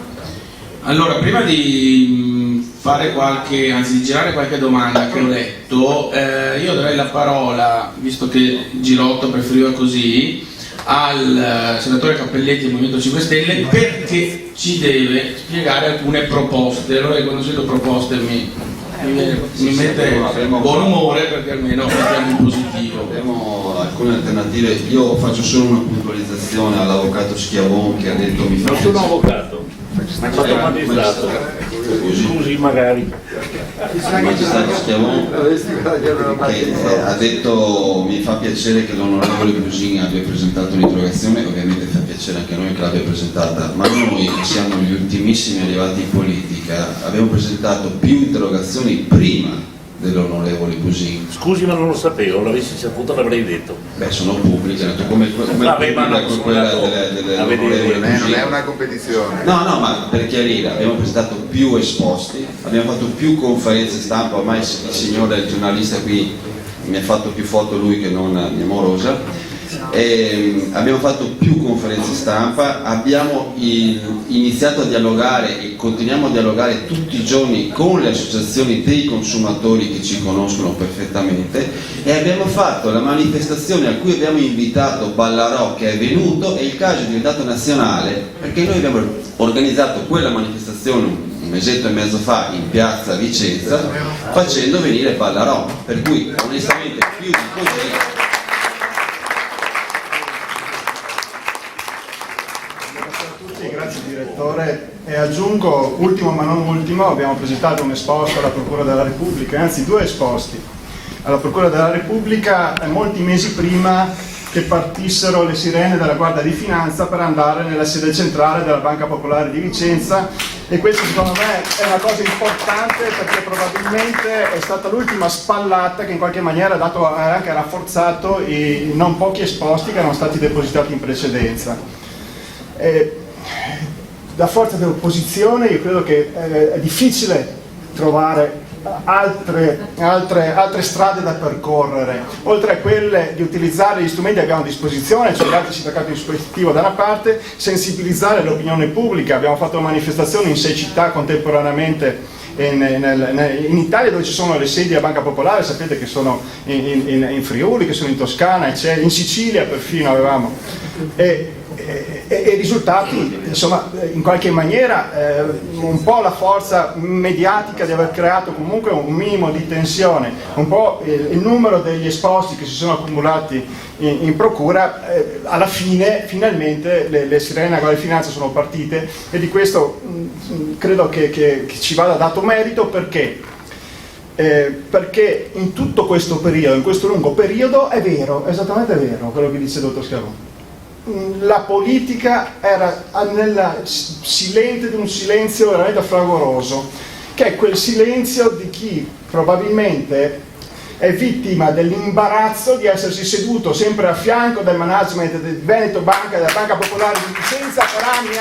Allora, prima di di girare qualche domanda che ho letto, io darei la parola, visto che Girotto preferiva così, al senatore Cappelletti del Movimento 5 Stelle, perché ci deve spiegare alcune proposte. Allora, quando sento proposte mi mette buon umore, perché almeno mettiamo in positivo. Abbiamo alcune alternative. Io faccio solo una puntualizzazione all'avvocato Schiavon che ha detto mi fa... Non sono avvocato, sono magistrato. Scusi magari. Il magistrato Schiavon che ha detto mi fa piacere che l'onorevole Busin abbia presentato l'interrogazione, ovviamente fa piacere anche a noi che l'abbia presentata, ma noi che siamo gli ultimissimi arrivati in politica abbiamo presentato più interrogazioni prima dell'onorevole Busin. Scusi, ma non lo sapevo, l'avessi saputo l'avrei detto. Beh, sono pubbliche, come quella dell'onorevole Busin. Non è una competizione. No, ma per chiarire, abbiamo presentato più esposti, abbiamo fatto più conferenze stampa, ormai il signore giornalista qui mi ha fatto più foto lui che non mia morosa. Abbiamo fatto più conferenze stampa, abbiamo iniziato a dialogare e continuiamo a dialogare tutti i giorni con le associazioni dei consumatori che ci conoscono perfettamente e abbiamo fatto la manifestazione a cui abbiamo invitato Ballarò, che è venuto, e il caso è diventato nazionale perché noi abbiamo organizzato quella manifestazione un mesetto e mezzo fa in piazza Vicenza facendo venire Ballarò, per cui onestamente più di così. Grazie direttore. E aggiungo, ultimo ma non ultimo, abbiamo presentato un esposto alla Procura della Repubblica, anzi 2 esposti alla Procura della Repubblica molti mesi prima che partissero le sirene della Guardia di Finanza per andare nella sede centrale della Banca Popolare di Vicenza, e questo secondo me è una cosa importante perché probabilmente è stata l'ultima spallata che in qualche maniera ha dato anche rafforzato i non pochi esposti che erano stati depositati in precedenza. Da forza dell'opposizione io credo che è difficile trovare altre strade da percorrere, oltre a quelle di utilizzare gli strumenti che abbiamo a disposizione, cioè l'altro sindacato dispositivo da una parte, sensibilizzare l'opinione pubblica. Abbiamo fatto manifestazioni in 6 città contemporaneamente in Italia, dove ci sono le sedi della Banca Popolare, sapete che sono in Friuli, che sono in Toscana, in Sicilia perfino avevamo, e i risultati, insomma, in qualche maniera un po' la forza mediatica di aver creato comunque un minimo di tensione, un po' il numero degli esposti che si sono accumulati in procura, alla fine finalmente le sirene della Guardia di Finanza sono partite, e di questo credo che ci vada dato merito. Perché in tutto questo periodo, in questo lungo periodo, è vero, è esattamente vero quello che dice il dottor Schiavone. La politica era silente di un silenzio veramente fragoroso, che è quel silenzio di chi probabilmente è vittima dell'imbarazzo di essersi seduto sempre a fianco del management del Veneto Banca, della Banca Popolare di Vicenza per anni,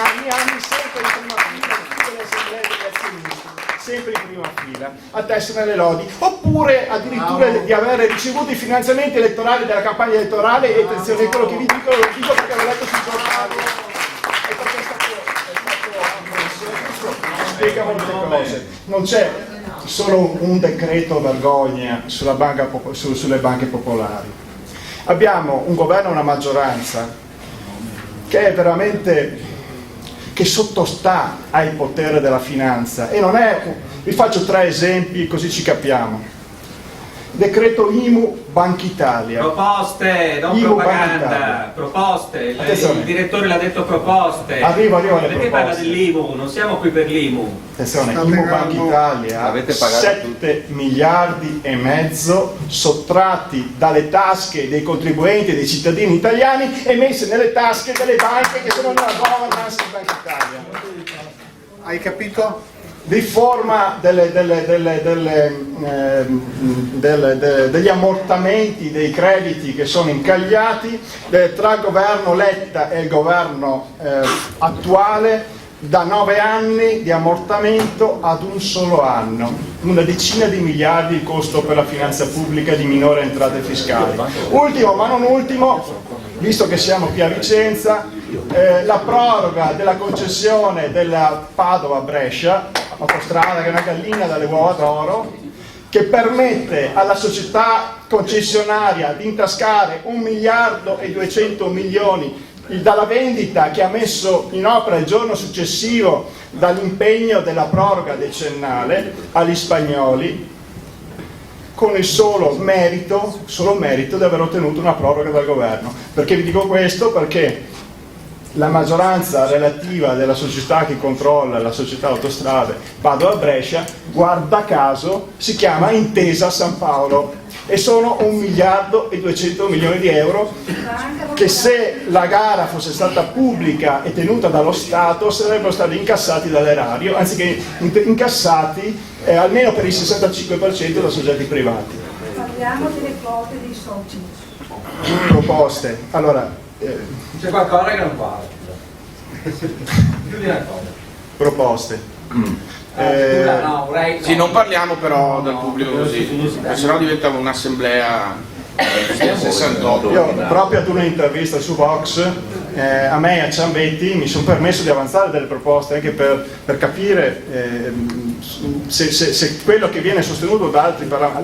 sempre in prima fila di tutte le assemblee degli azionisti, sempre in prima fila, a tessere le lodi, oppure addirittura di aver ricevuto i finanziamenti elettorali della campagna elettorale. E attenzione, quello che vi dico lo dico perché l'ho letto sul giornale e perché è stato ammesso. Spiega molte cose. Non c'è solo un decreto vergogna sulle banche popolari. Abbiamo un governo e una maggioranza che è veramente, che sottostà ai poteri della finanza, e non è, vi faccio 3 esempi così ci capiamo. Decreto IMU Banca Italia. Proposte, non IMU propaganda, proposte. Il direttore l'ha detto proposte. Arrivo alle Perché proposte. parla dell'IMU? Non siamo qui per l'IMU. Attenzione, IMU Banca Italia, 7 miliardi e mezzo sottratti dalle tasche dei contribuenti e dei cittadini italiani e messi nelle tasche delle banche che sono nella governance di Banca Italia. Hai capito? Riforma degli ammortamenti dei crediti che sono incagliati tra il governo Letta e il governo attuale, da 9 anni di ammortamento ad un solo anno, una decina di miliardi il costo per la finanza pubblica di minore entrate fiscali. Ultimo ma non ultimo, visto che siamo qui a Vicenza, la proroga della concessione della Padova-Brescia, autostrada che è una gallina dalle uova d'oro, che permette alla società concessionaria di intascare 1 miliardo e 200 milioni dalla vendita che ha messo in opera il giorno successivo dall'impegno della proroga decennale agli spagnoli, con il solo merito di aver ottenuto una proroga dal governo. Perché vi dico questo? Perché la maggioranza relativa della società che controlla la società autostrade Padova-Brescia, guarda caso, si chiama Intesa San Paolo, e sono 1 miliardo e 200 milioni di euro che, se la gara fosse stata pubblica e tenuta dallo Stato, sarebbero stati incassati dall'erario, anziché incassati almeno per il 65% da soggetti privati. Parliamo delle quote dei soci. Proposte. Allora, C'è qualcosa che non parla. Più di una cosa. proposte. Sì, non parliamo però del pubblico così, perché sennò diventa un'assemblea 68. Io, proprio ad un'intervista su Vox, a me e a Ciambetti mi sono permesso di avanzare delle proposte anche per capire se quello che viene sostenuto da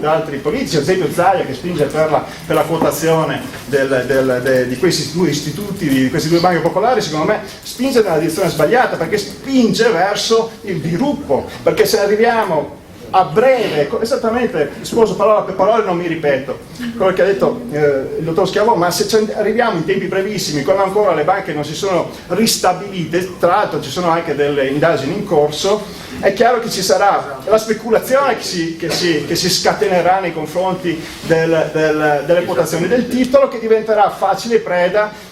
altri politici, ad esempio Zaia, che spinge per la quotazione di questi 2 istituti, di queste 2 banche popolari, secondo me spinge nella direzione sbagliata, perché spinge verso il dirupo, perché se arriviamo a breve, esattamente, sposo parola per parola, non mi ripeto quello che ha detto il dottor Schiavò, ma se arriviamo in tempi brevissimi, quando ancora le banche non si sono ristabilite, tra l'altro ci sono anche delle indagini in corso, è chiaro che ci sarà la speculazione che si scatenerà nei confronti delle quotazioni del titolo, che diventerà facile preda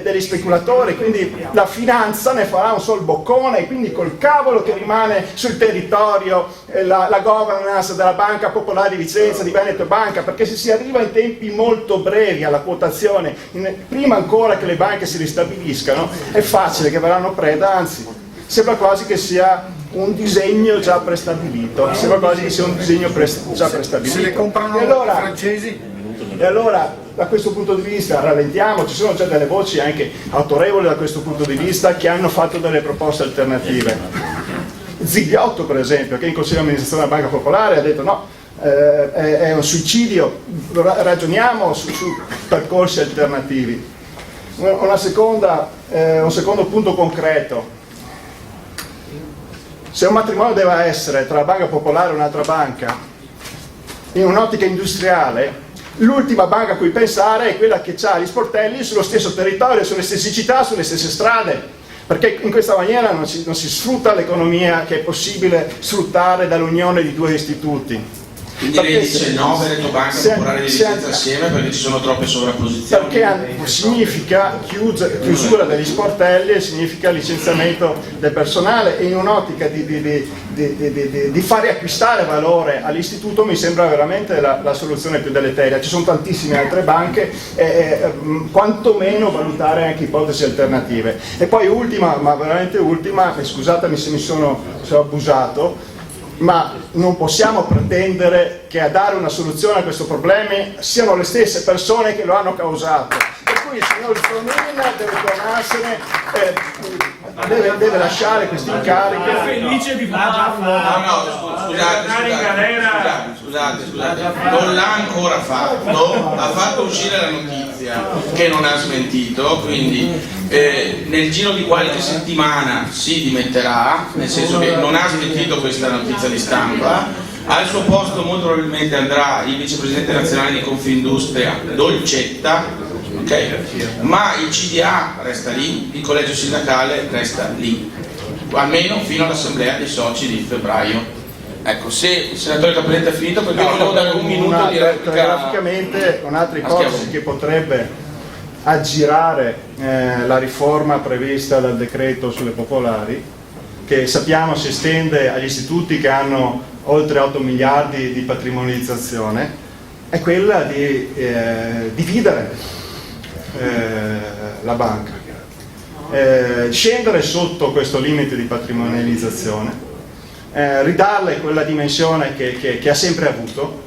degli speculatori, quindi la finanza ne farà un sol boccone, e quindi col cavolo che rimane sul territorio la governance della Banca Popolare di Vicenza, di Veneto Banca, perché se si arriva in tempi molto brevi alla quotazione, prima ancora che le banche si ristabiliscano, è facile che verranno preda, anzi sembra quasi che sia un disegno già prestabilito, Se le comprano i francesi? E allora da questo punto di vista rallentiamo, ci sono già delle voci anche autorevoli da questo punto di vista che hanno fatto delle proposte alternative. Zigliotto per esempio, che è in consiglio di amministrazione della Banca Popolare, ha detto no, è un suicidio, ragioniamo su percorsi alternativi. Un secondo punto concreto: se un matrimonio deve essere tra la Banca Popolare e un'altra banca in un'ottica industriale, l'ultima banca a cui pensare è quella che ha gli sportelli sullo stesso territorio, sulle stesse città, sulle stesse strade, perché in questa maniera non si sfrutta l'economia che è possibile sfruttare dall'unione di due istituti. Quindi lei dice no, Veneto Banca Popolare di Vicenza assieme perché ci sono troppe sovrapposizioni? Perché significa chiusura degli sportelli e significa licenziamento del personale, e in un'ottica di fare acquistare valore all'istituto mi sembra veramente la soluzione più deleteria. Ci sono tantissime altre banche, quantomeno valutare anche ipotesi alternative. E poi ultima, ma veramente ultima, scusatemi se se ho abusato, ma non possiamo pretendere che a dare una soluzione a questo problema siano le stesse persone che lo hanno causato. Per cui il signor Tonina deve tornarsene, deve lasciare questo incarico. È felice di farlo. Scusate, non l'ha ancora fatto, ha fatto uscire la notizia che non ha smentito, quindi nel giro di qualche settimana si dimetterà, nel senso che non ha smentito questa notizia di stampa. Al suo posto molto probabilmente andrà il vicepresidente nazionale di Confindustria Dolcetta, okay? Ma il CDA resta lì, il collegio sindacale resta lì, almeno fino all'assemblea dei soci di febbraio. Ecco, se il senatore Cappelletti ha finito, perché volevo dare un minuto di replica. Telegraficamente un'altra ipotesi che potrebbe aggirare la riforma prevista dal decreto sulle popolari, che sappiamo si estende agli istituti che hanno oltre 8 miliardi di patrimonializzazione, è quella di dividere la banca, scendere sotto questo limite di patrimonializzazione, ridarle quella dimensione che ha sempre avuto,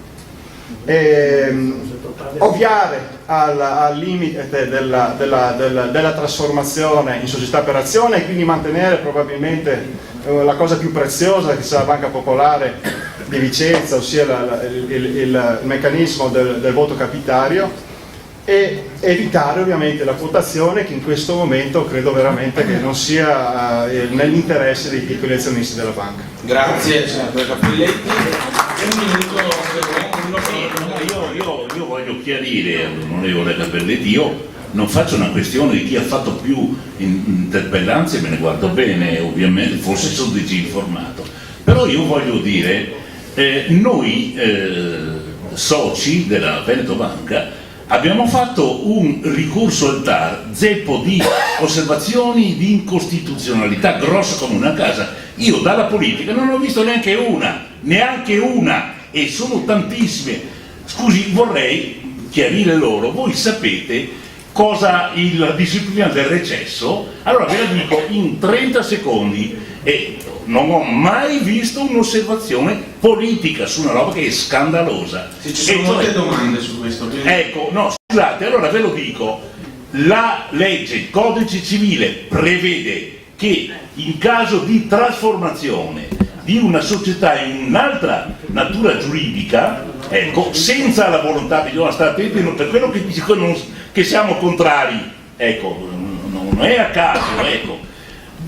ovviare al limite della trasformazione in società per azione, e quindi mantenere probabilmente la cosa più preziosa che sia la Banca Popolare di Vicenza, ossia il meccanismo del voto capitario, e evitare ovviamente la quotazione, che in questo momento credo veramente che non sia nell'interesse dei piccoli azionisti della banca. Grazie senatore Cappelletti. Un minuto. Io voglio chiarire all'onorevole Cappelletti, io non faccio una questione di chi ha fatto più interpellanze, me ne guardo bene ovviamente, forse sono disinformato, però io voglio dire, noi soci della Veneto Banca abbiamo fatto un ricorso al TAR zeppo di osservazioni di incostituzionalità grossa come una casa. Io dalla politica non ho visto neanche una, e sono tantissime. Scusi, vorrei chiarire loro, voi sapete cosa la disciplina del recesso? Allora ve la dico in 30 secondi, e non ho mai visto un'osservazione politica su una roba che è scandalosa. Sì, ci sono molte domande su questo. Ecco, no, scusate, allora ve lo dico, la legge, il codice civile prevede che in caso di trasformazione di una società in un'altra natura giuridica, ecco, senza la volontà di stare attenti, per quello che dice che siamo contrari, ecco, non è a caso, ecco.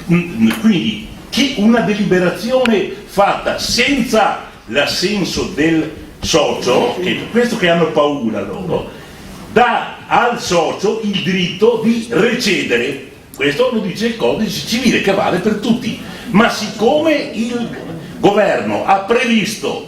Quindi che una deliberazione fatta senza l'assenso del socio, che questo che hanno paura loro, dà al socio il diritto di recedere. Questo lo dice il codice civile che vale per tutti, ma siccome il governo ha previsto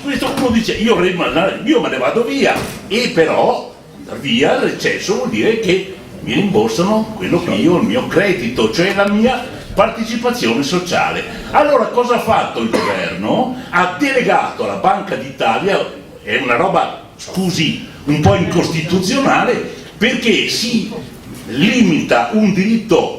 questo, uno dice io me ne vado via, e però via il recesso vuol dire che mi rimborsano quello che io, il mio credito, cioè la mia partecipazione sociale. Allora cosa ha fatto il governo? Ha delegato alla Banca d'Italia, è una roba, scusi, un po' incostituzionale, perché si limita un diritto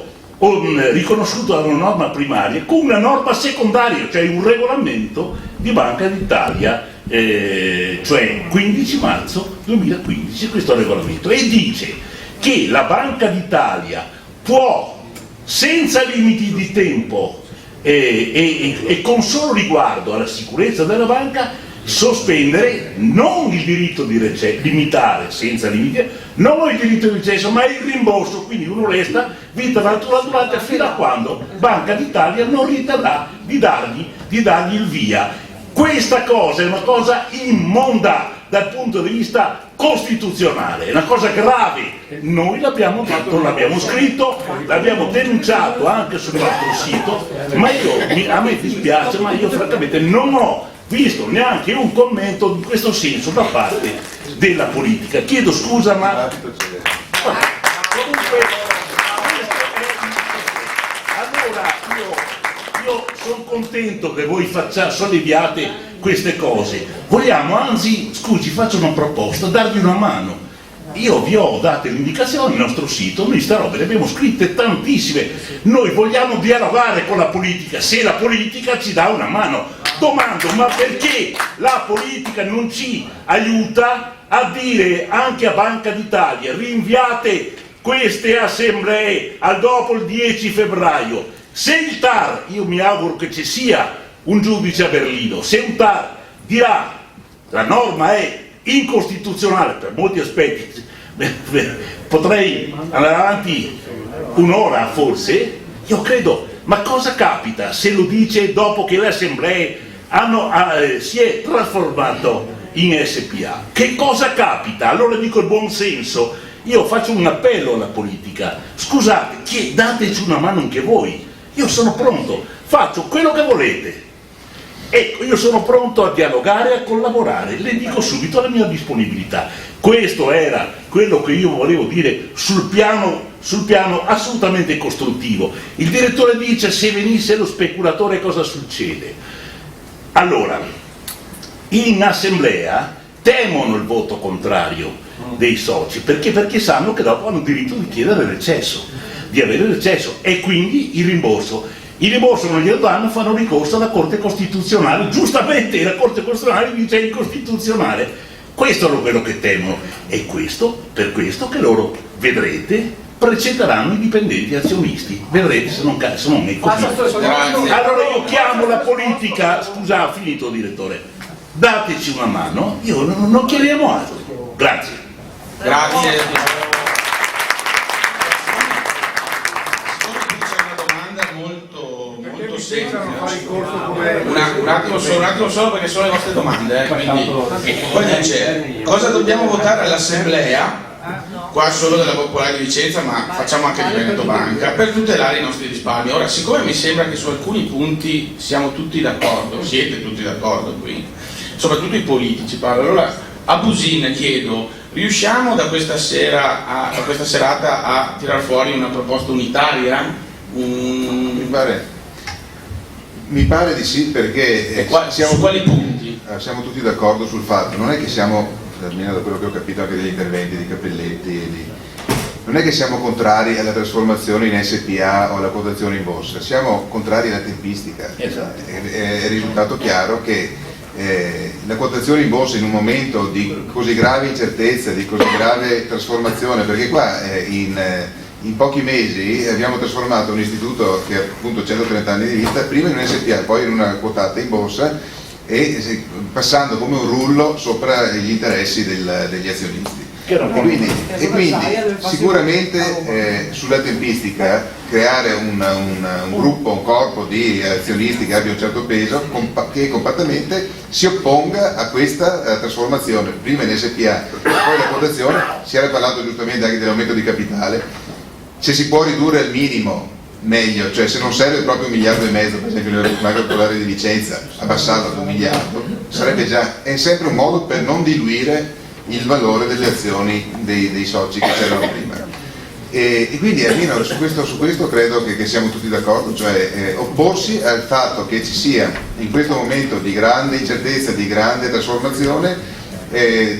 riconosciuto dalla norma primaria con una norma secondaria, cioè un regolamento di Banca d'Italia, cioè 15 marzo 2015, questo regolamento, e dice che la Banca d'Italia può, senza limiti di tempo e con solo riguardo alla sicurezza della banca, sospendere non il diritto di recesso, limitare senza limiti, non il diritto di recesso ma il rimborso, quindi uno resta vita naturale fino a quando Banca d'Italia non riterrà di dargli il via. Questa cosa è una cosa immonda dal punto di vista costituzionale, è una cosa grave. Noi l'abbiamo fatto, l'abbiamo scritto, l'abbiamo denunciato anche sul nostro sito, ma a me dispiace, ma io francamente non ho visto neanche un commento di questo senso da parte della politica. Chiedo scusa, ma comunque allora io sono contento che voi solleviate queste cose. Vogliamo, anzi, scusi, faccio una proposta, darvi una mano. Io vi ho dato l'indicazione, il nostro sito, noi sta roba le abbiamo scritte tantissime. Noi vogliamo dialogare con la politica, se la politica ci dà una mano. Domando, ma perché la politica non ci aiuta a dire anche a Banca d'Italia rinviate queste assemblee al dopo il 10 febbraio? Se il TAR, io mi auguro che ci sia un giudice a Berlino, se un TAR dirà la norma è incostituzionale per molti aspetti, potrei andare avanti un'ora forse, io credo, ma cosa capita se lo dice dopo che le assemblee si è trasformato in SPA? Che cosa capita? Allora dico il buon senso, io faccio un appello alla politica, scusate, dateci una mano anche voi, io sono pronto, faccio quello che volete. Ecco, io sono pronto a dialogare e a collaborare, le dico subito la mia disponibilità. Questo era quello che io volevo dire sul piano assolutamente costruttivo. Il direttore dice: se venisse lo speculatore cosa succede? Allora, in assemblea temono il voto contrario dei soci, perché sanno che dopo hanno diritto di chiedere il recesso, di avere il recesso e quindi il rimborso. Il rimborso non glielo danno, fanno ricorso alla Corte Costituzionale, giustamente la Corte Costituzionale dice è incostituzionale. Questo è quello che temono, e per questo che loro, vedrete, precederanno i dipendenti azionisti, vedrete se non è così. Allora io chiamo la politica, scusa, ho finito direttore, dateci una mano, io non chiediamo altro. Grazie. Grazie. Un attimo solo perché sono le vostre domande, quindi poi dice cosa dobbiamo votare all'assemblea, qua solo della Popolare di Vicenza, ma facciamo anche di Veneto Banca, per tutelare i nostri risparmi. Ora, siccome mi sembra che su alcuni punti siamo tutti d'accordo, siete tutti d'accordo qui, soprattutto i politici parlo, allora a Busin chiedo, riusciamo da questa serata a tirar fuori una proposta unitaria? Mi pare di sì, perché su quali punti? Siamo tutti d'accordo sul fatto, non è che siamo, almeno da quello che ho capito anche degli interventi di Cappelletti, non è che siamo contrari alla trasformazione in SPA o alla quotazione in borsa, siamo contrari alla tempistica. Esatto. È risultato chiaro che la quotazione in borsa in un momento di così grave incertezza, di così grave trasformazione, perché qua in pochi mesi abbiamo trasformato un istituto che ha appunto 130 anni di vita, prima in un SPA, poi in una quotata in borsa, e passando come un rullo sopra gli interessi degli azionisti. E quindi sicuramente sulla tempistica creare un gruppo, un corpo di azionisti che abbia un certo peso, che compattamente si opponga a questa trasformazione, prima in SPA, poi la quotazione. Si era parlato giustamente anche dell'aumento di capitale, se si può ridurre al minimo meglio, cioè se non serve proprio 1,5 miliardi, per esempio nel macropolare di Vicenza, abbassarlo ad 1 miliardo, sarebbe già, è sempre un modo per non diluire il valore delle azioni dei soci che c'erano prima. E quindi almeno su questo credo che siamo tutti d'accordo, cioè opporsi al fatto che ci sia in questo momento di grande incertezza, di grande trasformazione,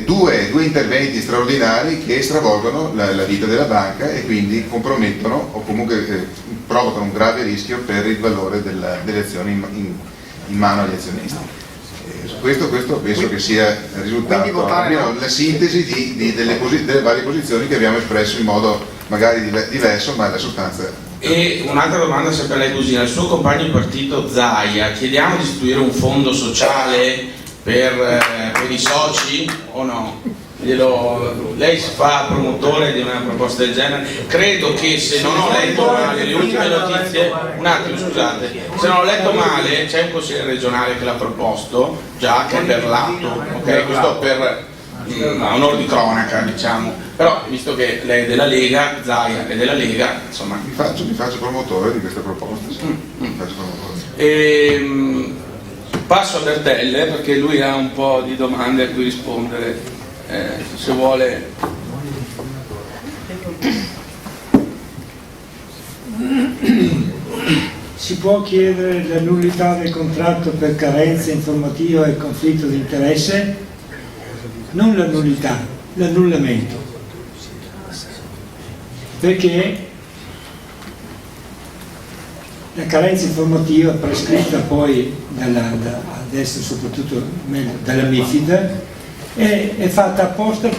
due interventi straordinari che stravolgono la vita della banca e quindi compromettono o comunque provocano un grave rischio per il valore delle azioni in mano agli azionisti. Questo penso che sia risultato almeno la sintesi delle varie posizioni che abbiamo espresso in modo magari diverso, ma la sostanza. E un'altra domanda sempre a lei così, al suo compagno di partito Zaia, chiediamo di istituire un fondo sociale per i soci o no? Lei si fa promotore di una proposta del genere? Credo che, se non ho letto male le ultime notizie, un attimo scusate, se non ho letto male c'è un consigliere regionale che l'ha proposto già, che è Berlato, ok? Questo per onore di cronaca, diciamo, però visto che lei è della Lega, Zaia è della Lega, insomma mi faccio promotore di questa proposta, sì. Mi faccio promotore. Passo a Bertelle perché lui ha un po' di domande a cui rispondere, se vuole. Si può chiedere la nullità del contratto per carenza informativa e conflitto di interesse? Non la nullità, l'annullamento. Perché la carenza informativa prescritta poi adesso soprattutto dalla MIFID è fatta apposta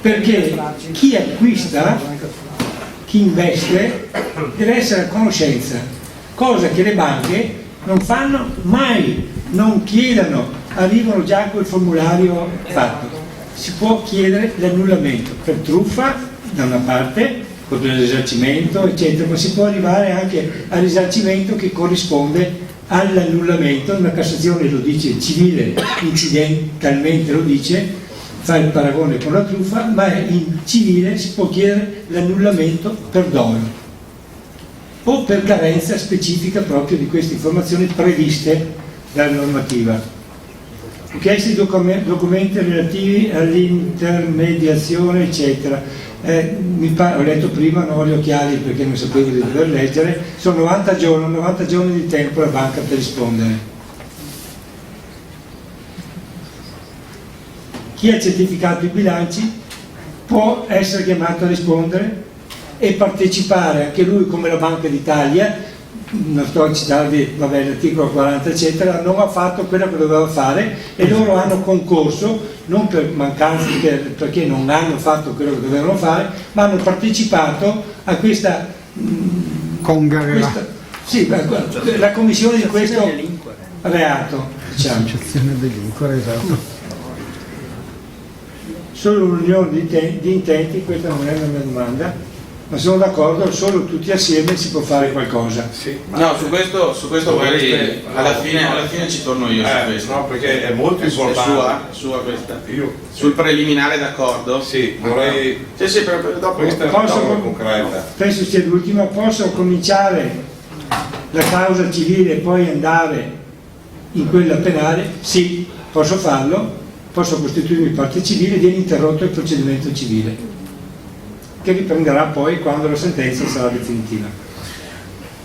perché chi acquista, chi investe deve essere a conoscenza, cosa che le banche non fanno mai, non chiedono, arrivano già col formulario fatto. Si può chiedere l'annullamento per truffa da una parte, con il risarcimento eccetera, ma si può arrivare anche al risarcimento che corrisponde all'annullamento. Una Cassazione lo dice civile, incidentalmente lo dice, fa il paragone con la truffa, ma in civile si può chiedere l'annullamento per dolo o per carenza specifica proprio di queste informazioni previste dalla normativa. Questi documenti relativi all'intermediazione eccetera. Ho letto prima, non ho gli occhiali perché non sapevo di dover leggere, sono 90 giorni di tempo la banca per rispondere. Chi ha certificato i bilanci può essere chiamato a rispondere e partecipare anche lui come la Banca d'Italia, non sto a citarvi l'articolo 40 eccetera, non ha fatto quello che doveva fare e loro hanno concorso non per mancanza, perché non hanno fatto quello che dovevano fare, ma hanno partecipato a questa sì, la commissione di questo reato, diciamo. Esatto. Solo un'unione di intenti, questa non è una mia domanda, ma sono d'accordo, solo tutti assieme si può fare qualcosa. Sì. No, su questo magari alla fine ci torno io su questo. No, perché è molto importante. Sua questa. Sul preliminare d'accordo? Sì, vorrei. Sì, per dopo. Questa è una cosa concreta. Penso sia l'ultima, posso cominciare la causa civile e poi andare in quella penale? Sì, posso farlo, posso costituirmi parte civile, viene interrotto il procedimento civile, che riprenderà poi quando la sentenza sarà definitiva.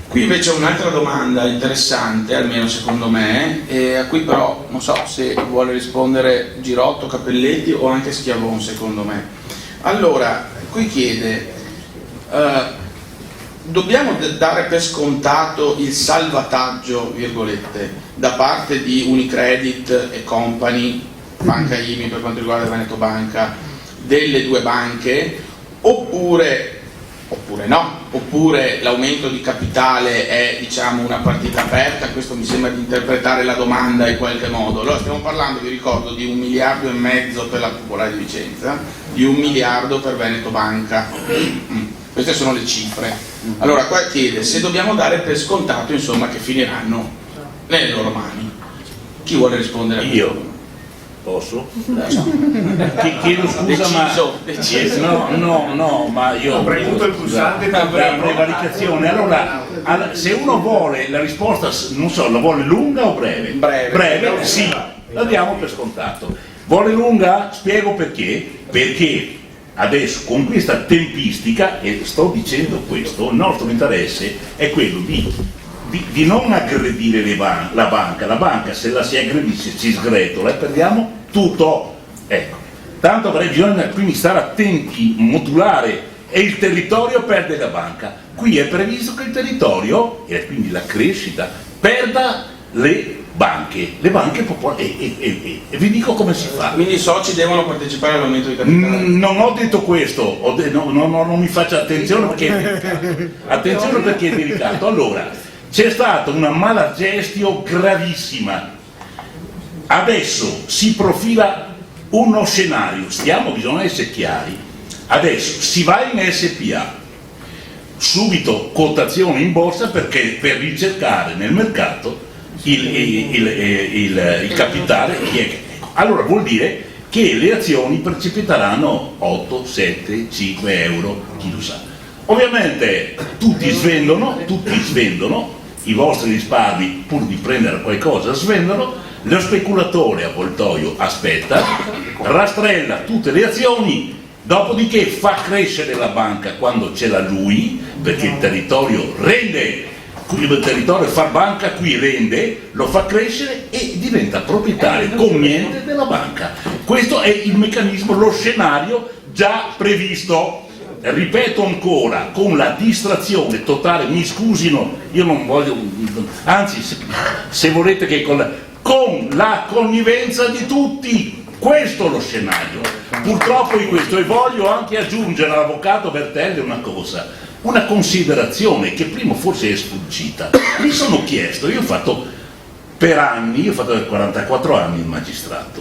Qui invece ho un'altra domanda interessante, almeno secondo me, a cui però non so se vuole rispondere Girotto, Cappelletti o anche Schiavon, secondo me. Allora, qui chiede, dobbiamo dare per scontato il salvataggio, virgolette, da parte di Unicredit e Company, Banca IMI per quanto riguarda Veneto Banca, delle due banche, oppure oppure no, oppure l'aumento di capitale è, diciamo, una partita aperta. Questo mi sembra di interpretare la domanda in qualche modo. Allora stiamo parlando, vi ricordo, di 1,5 miliardi per la Popolare di Vicenza, di 1 miliardo per Veneto Banca. Queste sono le cifre. Allora qua chiede se dobbiamo dare per scontato, insomma, che finiranno nelle loro mani. Chi vuole rispondere a questo? Io posso? Chiedo scusa, Deciso. No, ma io ho premuto il pulsante per la prevaricazione. Allora, se uno vuole la risposta, non so, la vuole lunga o breve? Breve, sì, la diamo per scontato. Vuole lunga? Spiego perché. Perché adesso con questa tempistica, e sto dicendo questo, il nostro interesse è quello di non aggredire la banca, se la si aggredisce ci sgretola e perdiamo tutto. Ecco, tanto bisogna quindi stare attenti, modulare, e il territorio perde la banca. Qui è previsto che il territorio, e quindi la crescita, perda le banche popolari, e vi dico come si fa. Quindi i soci devono partecipare all'aumento di capitale? Non ho detto questo, non mi faccia attenzione perché è delicato. Allora, c'è stata una mala gestio gravissima. Adesso si profila uno scenario, bisogna essere chiari. Adesso si va in SPA, subito quotazione in borsa perché per ricercare nel mercato il capitale. Allora vuol dire che le azioni precipiteranno 8, 7, 5 euro, chi lo sa. Ovviamente tutti svendono, i vostri risparmi pur di prendere qualcosa svendono, lo speculatore avvoltoio aspetta, rastrella tutte le azioni, dopodiché fa crescere la banca quando ce l'ha lui, perché il territorio rende, il territorio fa banca, qui rende, lo fa crescere e diventa proprietario con niente della banca. Questo è il meccanismo, lo scenario già previsto. Ripeto ancora, con la distrazione totale, mi scusino, io non voglio, anzi se volete che con la connivenza di tutti, questo è lo scenario, purtroppo di questo. E voglio anche aggiungere all'avvocato Bertelli una cosa, una considerazione che prima forse è sfuggita. Mi sono chiesto, io ho fatto per 44 anni il magistrato,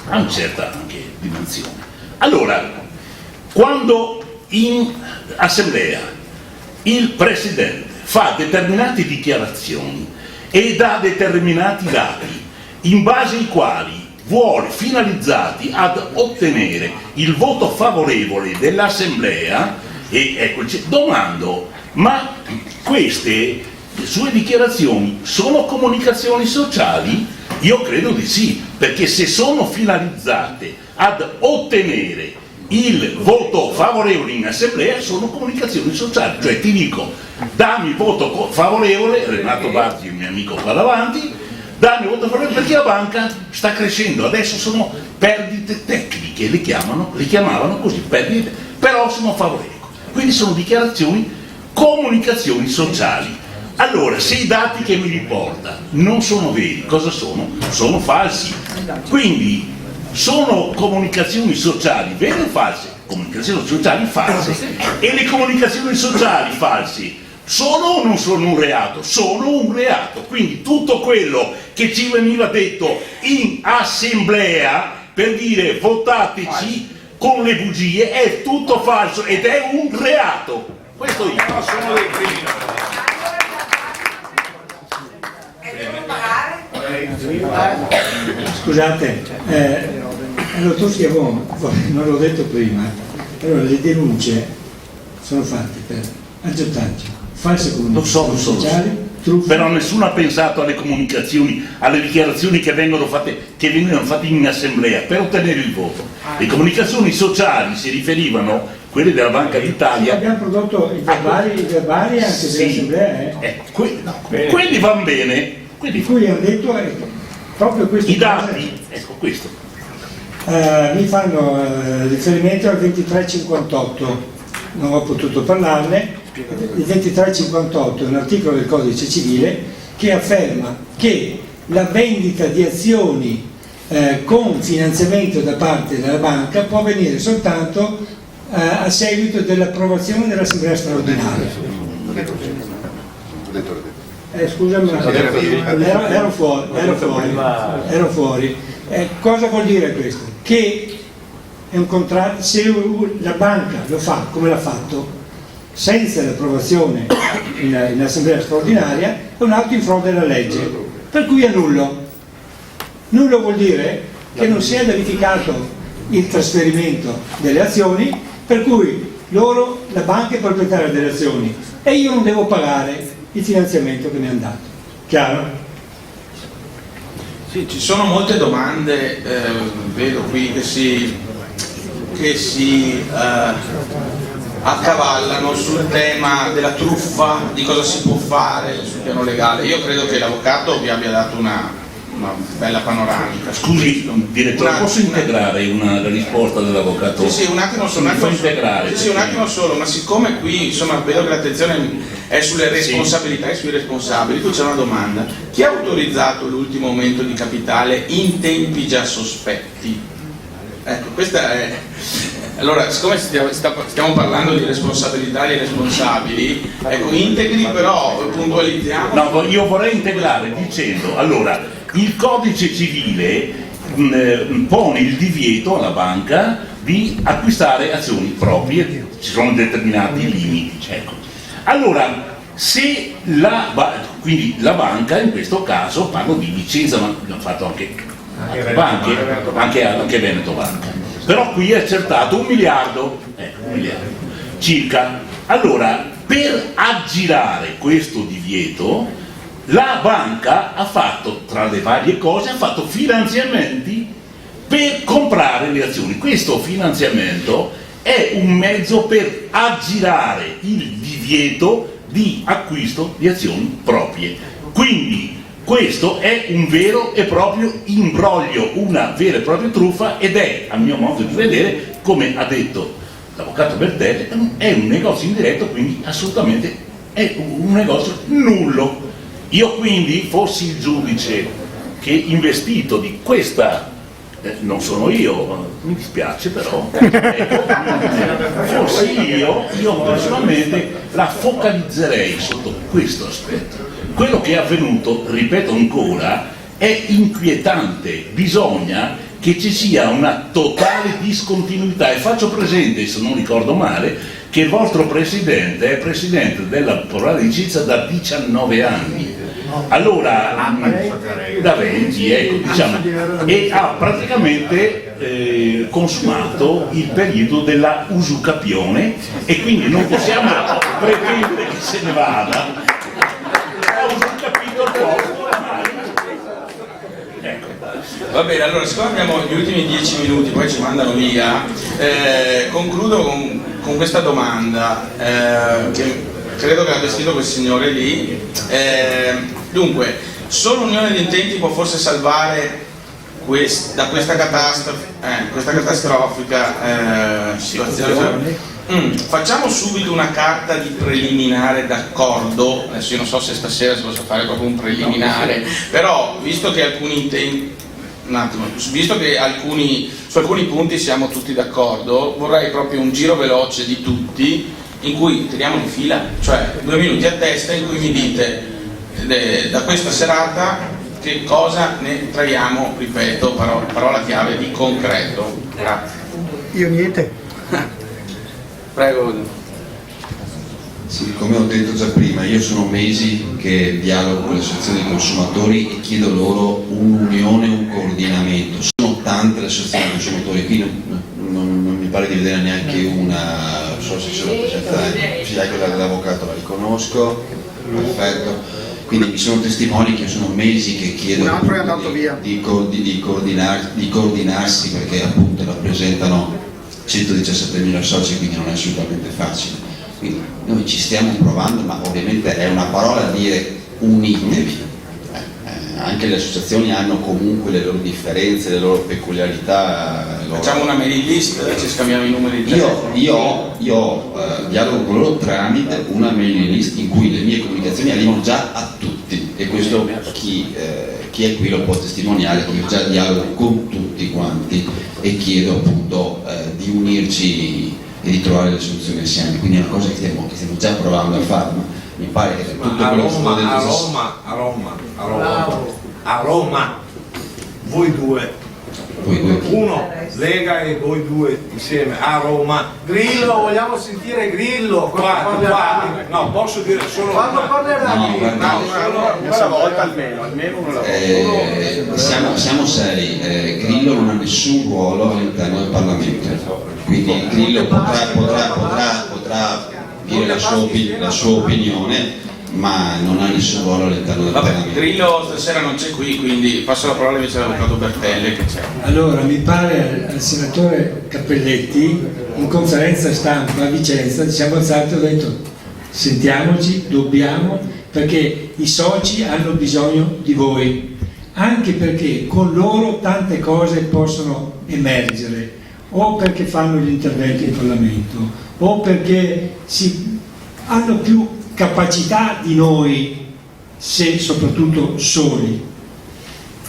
a una certa anche dimensione. Allora, quando in assemblea il presidente fa determinate dichiarazioni e dà determinati dati in base ai quali vuole, finalizzati ad ottenere il voto favorevole dell'assemblea, e ecco, domando, ma queste sue dichiarazioni sono comunicazioni sociali? Io credo di sì, perché se sono finalizzate ad ottenere il voto favorevole in assemblea sono comunicazioni sociali, cioè ti dico dammi il voto favorevole, Renato Barzi il mio amico qua davanti, dammi il voto favorevole perché la banca sta crescendo, adesso sono perdite tecniche, le chiamavano così, perdite, però sono favorevoli, quindi sono dichiarazioni, comunicazioni sociali. Allora, se i dati che mi riporta non sono veri, cosa sono? Sono falsi, quindi sono comunicazioni sociali vere o false? Comunicazioni sociali false. E le comunicazioni sociali false sono o non sono un reato? Sono un reato. Quindi tutto quello che ci veniva detto in assemblea per dire votateci con le bugie è tutto falso ed è un reato. Questo io sono dei criminali. Scusate, il dottor Schiavone, non l'ho detto prima, allora le denunce sono fatte per aggiotaggio, false comunicazioni sociali, truffe. Però nessuno ha pensato alle comunicazioni, alle dichiarazioni che vengono fatte in assemblea per ottenere il voto. Le comunicazioni sociali si riferivano, quelle della Banca d'Italia. Abbiamo prodotto i verbali anche sì, dell'assemblea. Quelli vanno bene. Di cui hanno detto proprio questo. I dati, ecco questo. Mi fanno riferimento al 2358, non ho potuto parlarne. Il 2358 è un articolo del Codice Civile che afferma che la vendita di azioni con finanziamento da parte della banca può avvenire soltanto a seguito dell'approvazione dell'Assemblea straordinaria. Scusami, ero fuori. Cosa vuol dire questo? Che è un contratto, se la banca lo fa come l'ha fatto, senza l'approvazione in assemblea straordinaria, è un atto in frode alla legge, per cui è nullo. Nullo vuol dire che non si è verificato il trasferimento delle azioni, per cui la banca è proprietaria delle azioni e io non devo pagare il finanziamento che mi hanno dato. Chiaro? Sì, ci sono molte domande, vedo qui che si accavallano sul tema della truffa, di cosa si può fare sul piano legale. Io credo che l'avvocato vi abbia dato una bella panoramica. Scusi, direttore, posso integrare la risposta dell'avvocato? Sì, un attimo solo, ma siccome qui insomma vedo che l'attenzione è sulle responsabilità e sui responsabili, qui c'è una domanda: chi ha autorizzato l'ultimo aumento di capitale in tempi già sospetti? Ecco, questa è... Allora, siccome stiamo parlando di responsabilità e responsabili, ecco, integri però, puntualizziamo. No, io vorrei integrare dicendo, allora, il codice civile pone il divieto alla banca di acquistare azioni proprie, ci sono determinati limiti, ecco. Allora, se quindi la banca in questo caso, parlo di Vicenza, ma l'hanno fatto anche Veneto Banca, però qui è accertato 1 miliardo circa. Allora, per aggirare questo divieto, la banca ha fatto, tra le varie cose, ha fatto finanziamenti per comprare le azioni. Questo finanziamento è un mezzo per aggirare il divieto di acquisto di azioni proprie. Quindi questo è un vero e proprio imbroglio, una vera e propria truffa, ed è, a mio modo di vedere, come ha detto l'avvocato Bertelli, è un negozio indiretto, quindi assolutamente è un negozio nullo. Io quindi fossi il giudice che, investito di questa, non sono io, mi dispiace però, fossi io personalmente la focalizzerei sotto questo aspetto. Quello che è avvenuto, ripeto ancora, è inquietante, bisogna che ci sia una totale discontinuità, e faccio presente, se non ricordo male, che il vostro presidente è presidente della Plurale di Vicenza da 19 anni. Allora, da 20, ecco, diciamo, e ha praticamente consumato il periodo della usucapione, e quindi non possiamo pretendere che se ne vada. Ha usucapito il posto ormai. Ecco. Va bene, allora, siccome abbiamo gli ultimi 10 minuti, poi ci mandano via, concludo con questa domanda che credo che abbia scritto quel signore lì. Dunque, solo unione di intenti può forse salvare da questa catastrofica situazione. Facciamo subito una carta di preliminare d'accordo. Adesso io non so se stasera si possa fare proprio un preliminare, però visto che su alcuni punti siamo tutti d'accordo, vorrei proprio un giro veloce di tutti, in cui teniamo in fila, cioè 2 minuti a testa, in cui mi dite da questa serata che cosa ne traiamo, ripeto, parola chiave, di concreto. Grazie. Io niente. Prego. Sì, come ho detto già prima, io sono mesi che dialogo con le associazioni dei consumatori e chiedo loro un'unione, un coordinamento. Sono tante le associazioni dei consumatori, qui non mi pare di vedere neanche una, non so se c'è la presenza, quella dell'avvocato la riconosco, perfetto. Quindi mi sono testimoni che sono mesi che chiedono di coordinarsi, perché appunto rappresentano 117.000 soci, quindi non è assolutamente facile. Quindi noi ci stiamo provando, ma ovviamente è una parola a dire unitevi. Anche le associazioni hanno comunque le loro differenze, le loro peculiarità. Facciamo una mailing list, ci scambiamo i numeri di telefono. Io dialogo con loro tramite una mailing list in cui le mie comunicazioni arrivano già a tutti, e questo chi è qui lo può testimoniare, che io già dialogo con tutti quanti e chiedo appunto di unirci e di trovare le soluzioni assieme, quindi è una cosa che stiamo già provando a fare, ma mi pare che tutto quello che sto dentro a Roma, voi due, uno Lega e voi due insieme a Roma. Grillo, vogliamo sentire Grillo. Qua, no, posso dire solo quando parlerà Una volta almeno una volta. Siamo seri, Grillo non ha nessun ruolo all'interno del Parlamento, quindi Grillo potrà dire la sua opinione, ma non ha nessun ruolo all'interno del Parlamento. Grillo stasera non c'è qui, quindi passo la parola invece all'avvocato Bertelle che c'è. Allora, mi pare al senatore Cappelletti, in conferenza stampa a Vicenza, ci siamo alzati e ho detto sentiamoci, dobbiamo, perché i soci hanno bisogno di voi, anche perché con loro tante cose possono emergere, o perché fanno gli interventi in Parlamento, o perché hanno più capacità di noi, se soprattutto soli.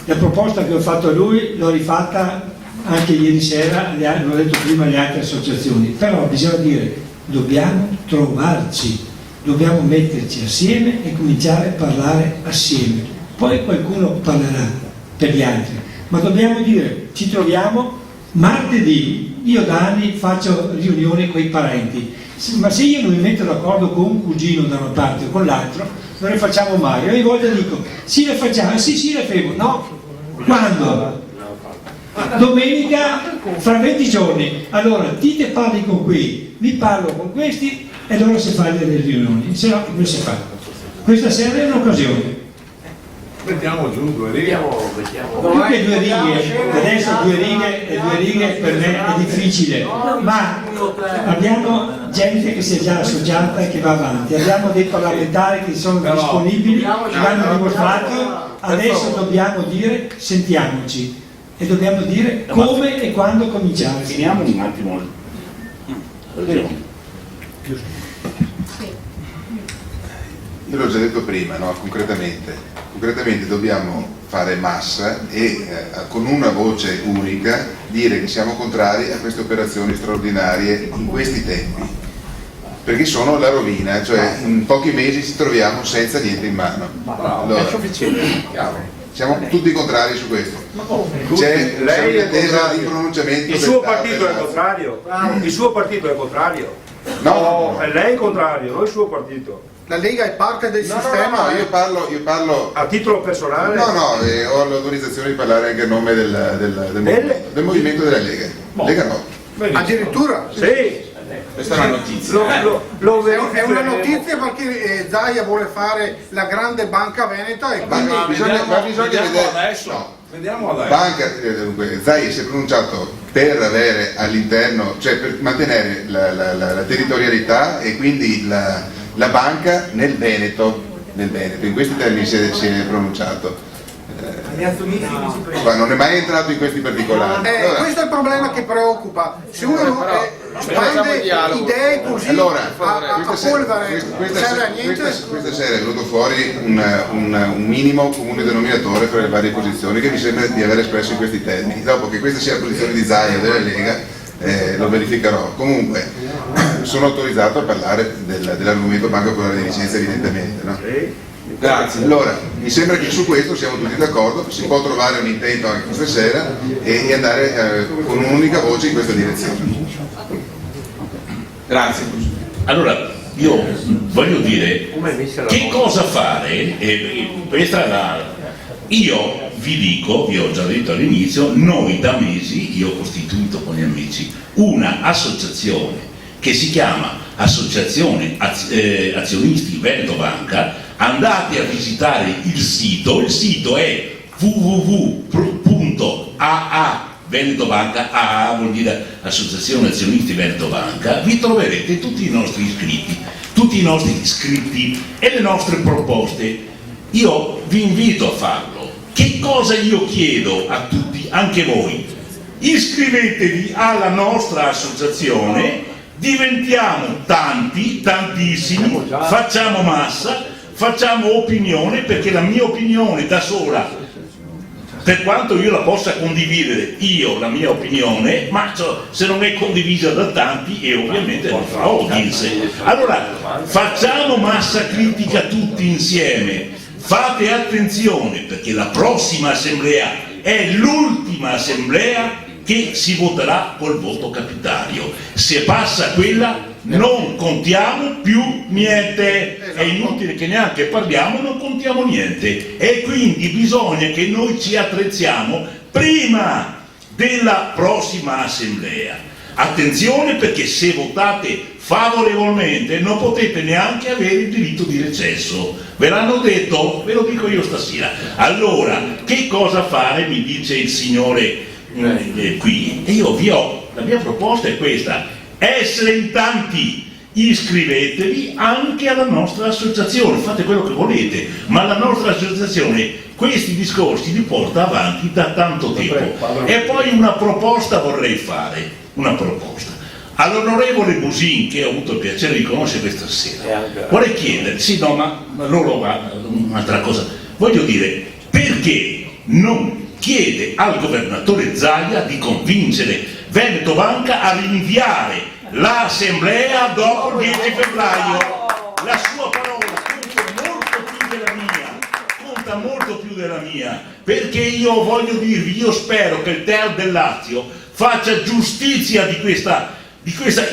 La proposta che ho fatto a lui l'ho rifatta anche ieri sera, l'ho detto prima alle altre associazioni, però bisogna dire dobbiamo trovarci, dobbiamo metterci assieme e cominciare a parlare assieme, poi qualcuno parlerà per gli altri, ma dobbiamo dire ci troviamo martedì. Io da anni faccio riunioni con i parenti, ma se io non mi metto d'accordo con un cugino da una parte o con l'altro non le facciamo mai. Ogni volta dico sì le facciamo, sì le fermo, no? Quando? Domenica fra 20 giorni. Allora ti parli con qui, mi parlo con questi e allora si fa delle riunioni, se no non si fa. Questa sera è un'occasione. Mettiamo giù 2 righe. Più che 2 righe, adesso 2 righe per me è difficile, ma abbiamo gente che si è già associata e che va avanti, abbiamo dei parlamentari che sono disponibili, che l'hanno dimostrato, adesso dobbiamo dire sentiamoci e dobbiamo dire come e quando cominciare. Finiamo un attimo. Io l'ho già detto prima, no? Concretamente dobbiamo fare massa e con una voce unica dire che siamo contrari a queste operazioni straordinarie in questi tempi, perché sono la rovina, cioè in pochi mesi ci troviamo senza niente in mano. Allora, siamo tutti contrari su questo. C'è l'attesa di pronunciamento. Il suo partito è contrario? Il suo partito è contrario? No, è lei contrario, non il suo partito. La Lega è parte del sistema. No, io parlo a titolo personale. No, ho l'autorizzazione di parlare anche a nome del movimento della Lega. Lega no. Addirittura? Sì. Questa è una notizia. È una notizia perché Zaia vuole fare la grande banca veneta e quindi bisogna vedere adesso. No. Vediamo adesso. Dunque, Zaia si è pronunciato per avere all'interno, cioè per mantenere la territorialità e quindi la banca nel Veneto, in questi termini si è pronunciato. Ma non è mai entrato in questi particolari. Questo è il problema che preoccupa. Se uno prende idee così a polvere, serve a niente. Questa sera è venuto fuori un minimo comune denominatore fra le varie posizioni che mi sembra di aver espresso in questi termini. Dopo che questa sia la posizione di Zaia o della Lega, lo verificherò. Comunque sono autorizzato a parlare dell'argomento Banca Popolare di Vicenza, evidentemente, no? Grazie. Allora, mi sembra che su questo siamo tutti d'accordo, si può trovare un intento anche questa sera e andare con un'unica voce in questa direzione. Grazie. Allora, io voglio dire che cosa fare, io vi dico, vi ho già detto all'inizio, noi da mesi, io ho costituito con gli amici una associazione che si chiama Associazione Azionisti Veneto Banca. Andate a visitare il sito è www.aa-venetobanca, AA vuol dire Associazione Azionisti Veneto Banca, vi troverete tutti i nostri iscritti e le nostre proposte. Io vi invito a farlo. Che cosa io chiedo a tutti, anche voi? Iscrivetevi alla nostra associazione, diventiamo tantissimi, facciamo massa, facciamo opinione, perché la mia opinione da sola per quanto io la possa condividere, io la mia opinione, ma se non è condivisa da tanti e ovviamente lo farò. Allora facciamo massa critica tutti insieme, fate attenzione perché la prossima assemblea è l'ultima assemblea che si voterà col voto capitario. Se passa quella non contiamo più niente, è inutile che neanche parliamo, non contiamo niente, e quindi bisogna che noi ci attrezziamo prima della prossima assemblea. Attenzione, perché se votate favorevolmente non potete neanche avere il diritto di recesso, ve l'hanno detto, ve lo dico io stasera. Allora che cosa fare, mi dice il signore qui, e io la mia proposta è questa: essere in tanti, iscrivetevi anche alla nostra associazione, fate quello che volete, ma la nostra associazione questi discorsi li porta avanti da tanto tempo. E poi una proposta vorrei fare, una proposta all'onorevole Busin, che ho avuto il piacere di conoscere questa sera. Vorrei chiedere, sì, no, ma loro un'altra cosa, voglio dire, perché non chiede al governatore Zaia di convincere Veneto Banca a rinviare l'assemblea dopo il 10 febbraio. La sua parola conta molto più della mia, perché io voglio dirvi, io spero che il TER del Lazio faccia giustizia di questa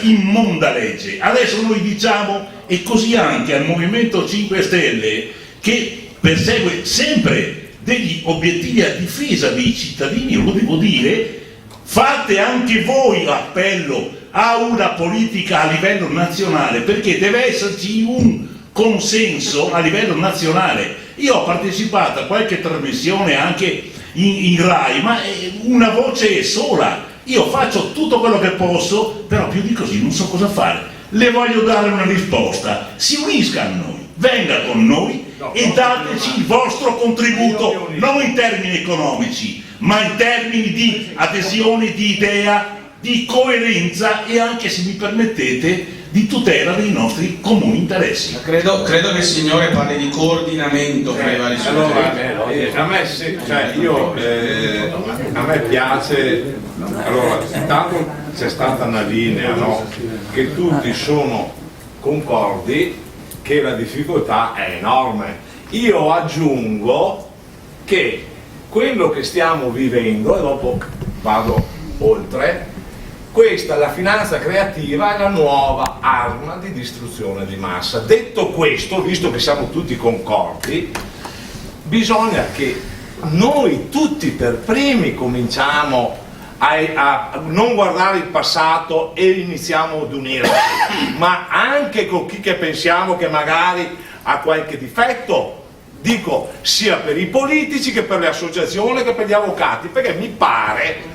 immonda legge. Adesso noi diciamo, e così anche al Movimento 5 Stelle, che persegue sempre degli obiettivi a difesa dei cittadini, lo devo dire, fate anche voi appello a una politica a livello nazionale, perché deve esserci un consenso a livello nazionale. Io ho partecipato a qualche trasmissione anche in Rai, ma una voce è sola. Io faccio tutto quello che posso, però più di così non so cosa fare. Le voglio dare una risposta: si unisca a noi, venga con noi e dateci il vostro contributo, non in termini economici, ma in termini di adesione, di idea, di coerenza e anche, se mi permettete, di tutela dei nostri comuni interessi. Credo che il signore parli di coordinamento fra i vari soggetti. A me piace, allora, intanto c'è stata una linea, no? Che tutti sono concordi che la difficoltà è enorme. Io aggiungo che quello che stiamo vivendo, e dopo vado oltre, questa, la finanza creativa, è la nuova arma di distruzione di massa. Detto questo, visto che siamo tutti concordi, bisogna che noi tutti per primi cominciamo a non guardare il passato e iniziamo ad unirci, ma anche con chi che pensiamo che magari ha qualche difetto, dico sia per i politici che per le associazioni che per gli avvocati, perché mi pare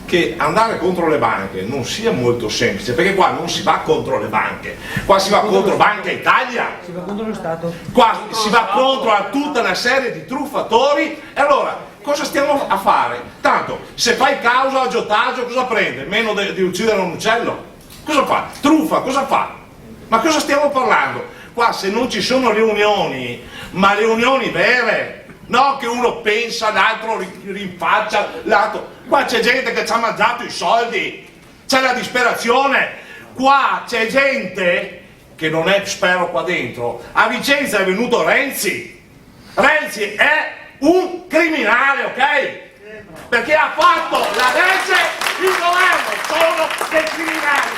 che andare contro le banche non sia molto semplice, perché qua non si va contro le banche, qua si va contro Banca Italia, Si va contro lo Stato. qua si va contro a tutta una serie di truffatori. E allora cosa stiamo a fare? Tanto se fai causa aggiotaggio cosa prende? Meno di uccidere un uccello? Cosa fa? Truffa, cosa fa? Ma cosa stiamo parlando? Qua se non ci sono riunioni, ma riunioni vere, no che uno pensa, l'altro rinfaccia, l'altro. Qua c'è gente che ci ha mangiato i soldi, c'è la disperazione, qua c'è gente che non è, spero qua dentro, a Vicenza è venuto Renzi è un criminale, ok? Perché ha fatto la legge, il governo sono dei criminali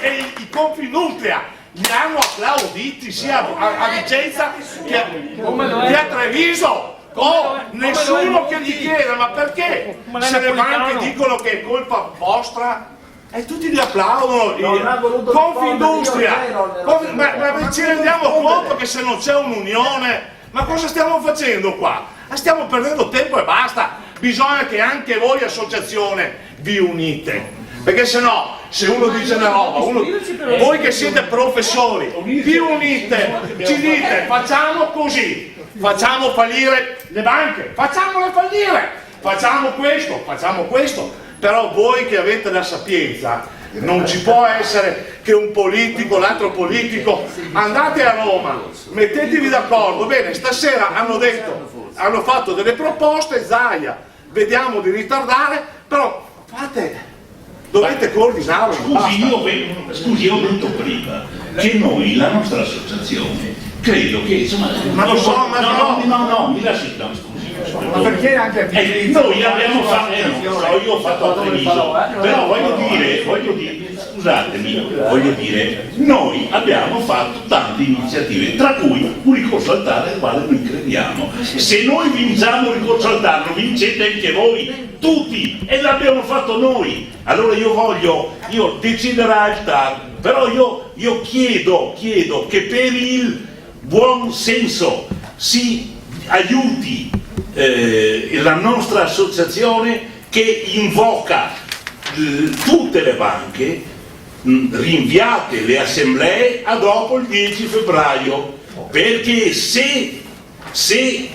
e i Confindustria li hanno applauditi sia a Vicenza che a Treviso. Nessuno che gli chiede ma perché se le banche dicono che è colpa vostra e tutti li applaudono. Confindustria, ma ci rendiamo conto che se non c'è un'unione, ma cosa stiamo facendo qua? Stiamo perdendo tempo e basta. Bisogna che anche voi associazione vi unite, perché se no, se uno dice una roba, voi che siete professori vi unite, ci dite facciamo così, facciamo fallire le banche, facciamole fallire, facciamo questo, però voi che avete la sapienza, non ci può essere che un politico, l'altro politico. Andate a Roma, mettetevi d'accordo. Bene, stasera hanno fatto delle proposte, Zaia, vediamo di ritardare, però dovete coordinarlo. Scusi, io ho detto prima che noi, la nostra associazione, credo che insomma. Ma lo so, ma no, mi lasci, no, scusi. Ma perché anche noi abbiamo fatto, io ho fatto a Treviso, però voglio dire, scusatemi, noi abbiamo fatto tante iniziative, tra cui un ricorso al TAR al quale noi crediamo. Se noi vinciamo il ricorso al TAR, lo vincete anche voi, tutti, e l'abbiamo fatto noi. Allora io deciderà il TAR, però io chiedo che per il buon senso si aiuti la nostra associazione che invoca tutte le banche, rinviate le assemblee a dopo il 10 febbraio, perché se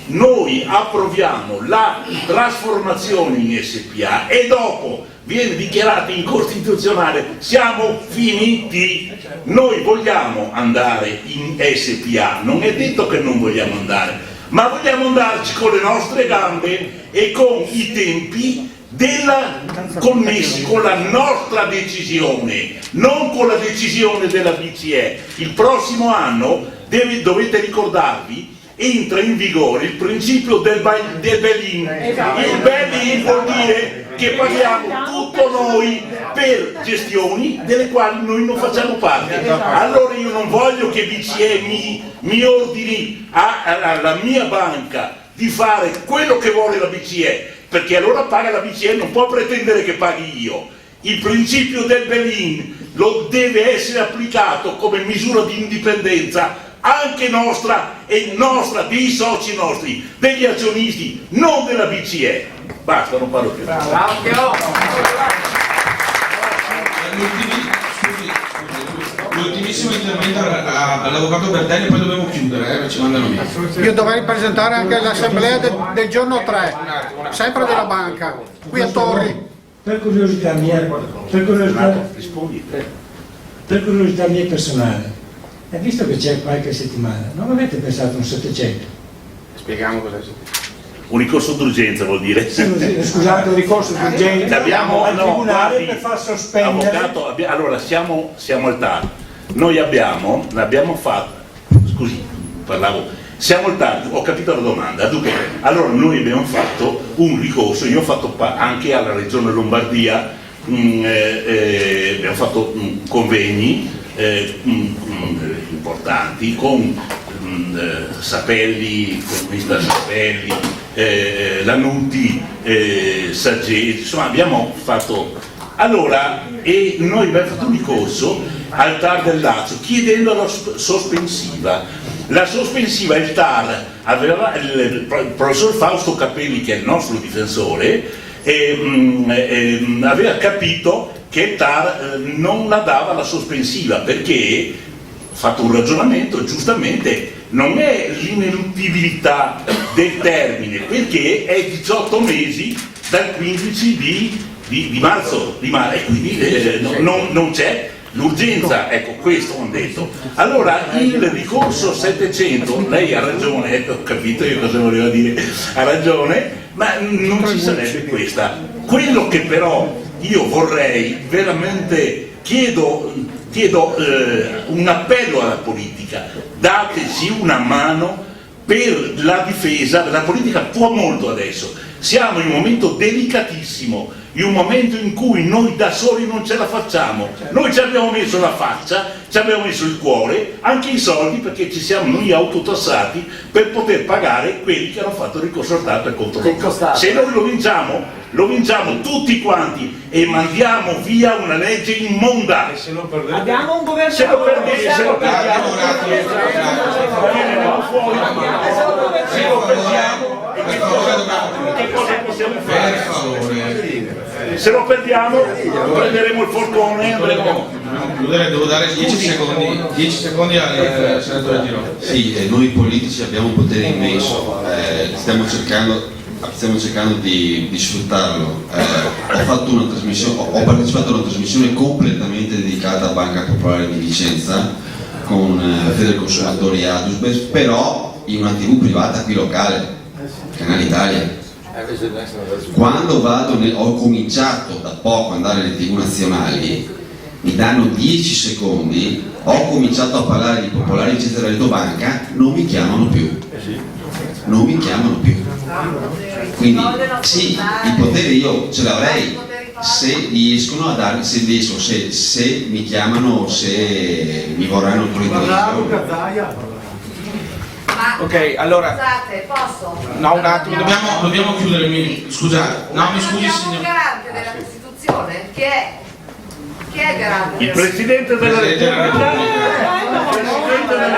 noi approviamo la trasformazione in SPA e dopo viene dichiarata incostituzionale, siamo finiti. Noi vogliamo andare in SPA, non è detto che non vogliamo andare, ma vogliamo andarci con le nostre gambe e con i tempi connessi con la nostra decisione, non con la decisione della BCE. Il prossimo anno dovete ricordarvi, entra in vigore il principio del bail-in. Il bail-in vuol dire che paghiamo tutto noi per gestioni delle quali noi non facciamo parte. Allora io non voglio che BCE mi ordini alla mia banca di fare quello che vuole la BCE, perché allora paga la BCE, non può pretendere che paghi io. Il principio del bail-in lo deve essere applicato come misura di indipendenza anche nostra e nostra, dei soci nostri, degli azionisti, non della BCE. Basta, non parlo più. L'ultimissimo intervento all'avvocato Bertelli, poi dobbiamo chiudere, ci mandano via. Io dovrei presentare anche l'assemblea del giorno 3, sempre della banca, qui a Torri. Per curiosità mia personale, e visto che c'è qualche settimana, non avete pensato a un 700? Spieghiamo cosa è successo. Un ricorso d'urgenza vuol dire. Scusate, un ricorso d'urgenza al tribunale per far sospendere. Avvocato, allora siamo al TAR. Noi abbiamo fatto, scusi, siamo al TAR, ho capito la domanda. Dunque, allora noi abbiamo fatto un ricorso, io ho fatto anche alla Regione Lombardia, abbiamo fatto convegni importanti con Sapelli, Comunista Sapelli, Lanuti, Saggesi, insomma abbiamo fatto. Allora, e noi abbiamo fatto un ricorso al TAR del Lazio chiedendo la sospensiva. La sospensiva il TAR aveva, il professor Fausto Capelli, che è il nostro difensore, aveva capito che il TAR non la dava la sospensiva perché, fatto un ragionamento, giustamente non è l'ineluttibilità del termine, perché è 18 mesi dal 15 di marzo, e quindi non c'è l'urgenza, ecco, questo ho detto. Allora il ricorso 700, lei ha ragione, ho capito io cosa voleva dire, ha ragione, ma non ci sarebbe questa. Quello che però io vorrei veramente, chiedo un appello alla politica: dateci una mano per la difesa. La politica può molto adesso, siamo in un momento delicatissimo, in un momento in cui noi da soli non ce la facciamo. Noi ci abbiamo messo la faccia, ci abbiamo messo il cuore, anche i soldi, perché ci siamo noi autotassati per poter pagare quelli che hanno fatto il ricorso al TAR per conto nostro. Se noi lo vinciamo tutti quanti e mandiamo via una legge immonda. Abbiamo un governo. Se lo perdiamo che cosa possiamo fare? Per favore. Se lo perdiamo prenderemo il forcone e andremo. Devo dare 10 secondi al senatore Gironi. Sì, noi politici abbiamo un potere immenso, stiamo cercando di sfruttarlo. ho partecipato a una trasmissione completamente dedicata a Banca Popolare di Vicenza con Federico Consumatori e Adusbes, però in una TV privata qui locale, Canale Italia. Quando ho cominciato da poco ad andare alle TV nazionali, mi danno 10 secondi, ho cominciato a parlare di Popolare Vicenza Reddito Banca, non mi chiamano più. Non mi chiamano più. Quindi sì, il potere io ce l'avrei se riescono a darmi, se mi chiamano, se mi vorranno autorizzare. Ok, allora. Scusate, posso? No, un attimo, dobbiamo chiudere. Scusate, no, mi scusi Abbiamo un signor. garante della Costituzione che è il garante Il della Presidente della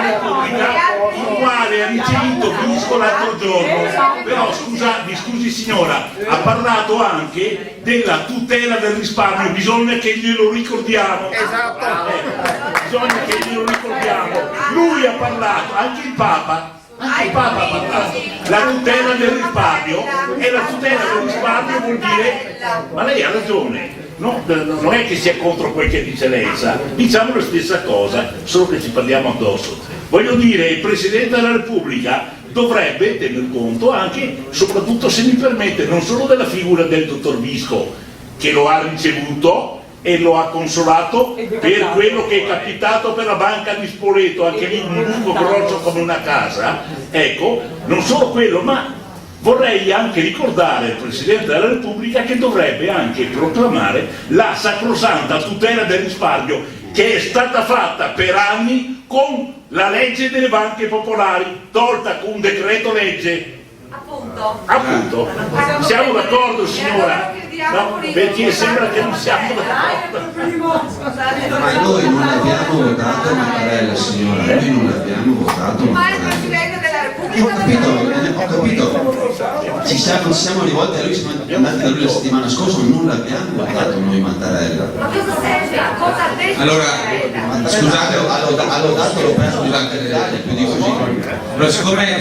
Repubblica, il quale ha ricevuto Visco l'altro giorno, però mi scusi signora, ha parlato anche della tutela del risparmio, bisogna che glielo ricordiamo. Esatto. Bisogna che glielo ricordiamo. Lui ha parlato, anche il Papa ha parlato. La tutela del risparmio, e la tutela del risparmio vuol dire, ma lei ha ragione. No, non è che sia contro quel che dice lei, sa, diciamo la stessa cosa, solo che ci parliamo addosso. Voglio dire, il Presidente della Repubblica dovrebbe tener conto anche, soprattutto se mi permette, non solo della figura del dottor Visco, che lo ha ricevuto e lo ha consolato per quello che è capitato per la banca di Spoleto, anche lì un buco grosso come una casa, ecco, non solo quello, ma vorrei anche ricordare al Presidente della Repubblica che dovrebbe anche proclamare la sacrosanta tutela del risparmio che è stata fatta per anni con la legge delle banche popolari, tolta con un decreto legge. Appunto. Siamo d'accordo signora? No, perché sembra che non siamo d'accordo. Ma noi non abbiamo votato Mattarella, signora, noi non abbiamo votato Ma il Mattarella. Presidente della Repubblica Ho capito, ci siamo rivolti a lui, siamo andati da lui la settimana scorsa, non l'abbiamo votato noi Mattarella. Ma cosa serve? Cosa ha detto? Allora, scusate, Ha lodato, l'ho preso durante le rate, più di così. allora, siccome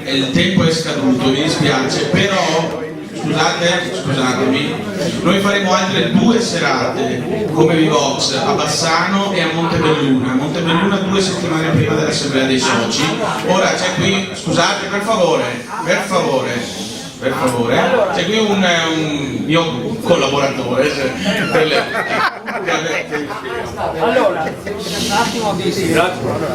il tempo è scaduto, mi dispiace, però scusatemi, noi faremo altre 2 serate come Vivox a Bassano e a Montebelluna. A Montebelluna 2 settimane prima dell'assemblea dei soci. Ora c'è qui, scusate, per favore, c'è qui un mio collaboratore Allora, un attimo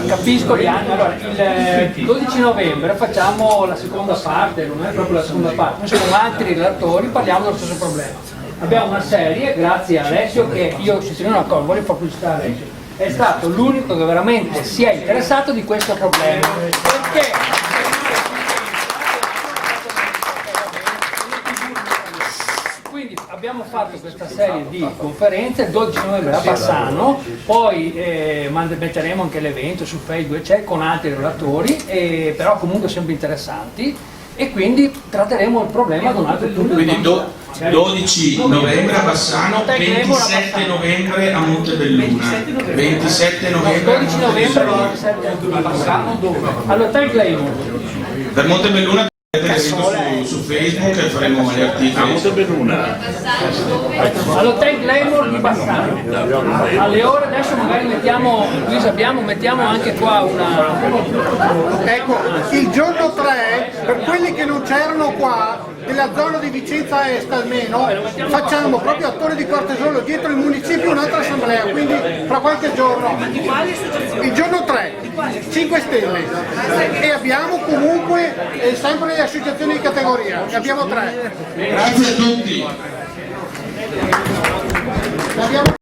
capisco gli anni. Allora, il 12 novembre facciamo la seconda parte, non è proprio la seconda parte, noi siamo altri relatori, parliamo dello stesso problema. Abbiamo una serie, grazie a Alessio, che io ci tengo una cosa, voglio pubblicità Alessio, è stato l'unico che veramente si è interessato di questo problema. Perché? Quindi abbiamo fatto questa serie di conferenze il 12 novembre a Bassano, poi metteremo anche l'evento su Facebook con altri relatori, però comunque sempre interessanti, e quindi tratteremo il problema da un altro punto di vista. 12 novembre a Bassano, 27 novembre a Montebelluna, 27 novembre 12 novembre e 27 a Bassano, dove? All'Hotel Claymore. per Montebelluna su Facebook e faremo gli articoli. All'Hotel Glamour di Bassano alle ore, adesso magari mettiamo anche qua una, Ecco, il giorno 3, per quelli che non c'erano qua, nella zona di Vicenza Est almeno, facciamo proprio a Torre di Cortesollo, dietro il municipio, un'altra assemblea, quindi fra qualche giorno. Il giorno 3, 5 Stelle. E abbiamo comunque sempre le associazioni di categoria, ne abbiamo 3. Grazie a tutti. Ne abbiamo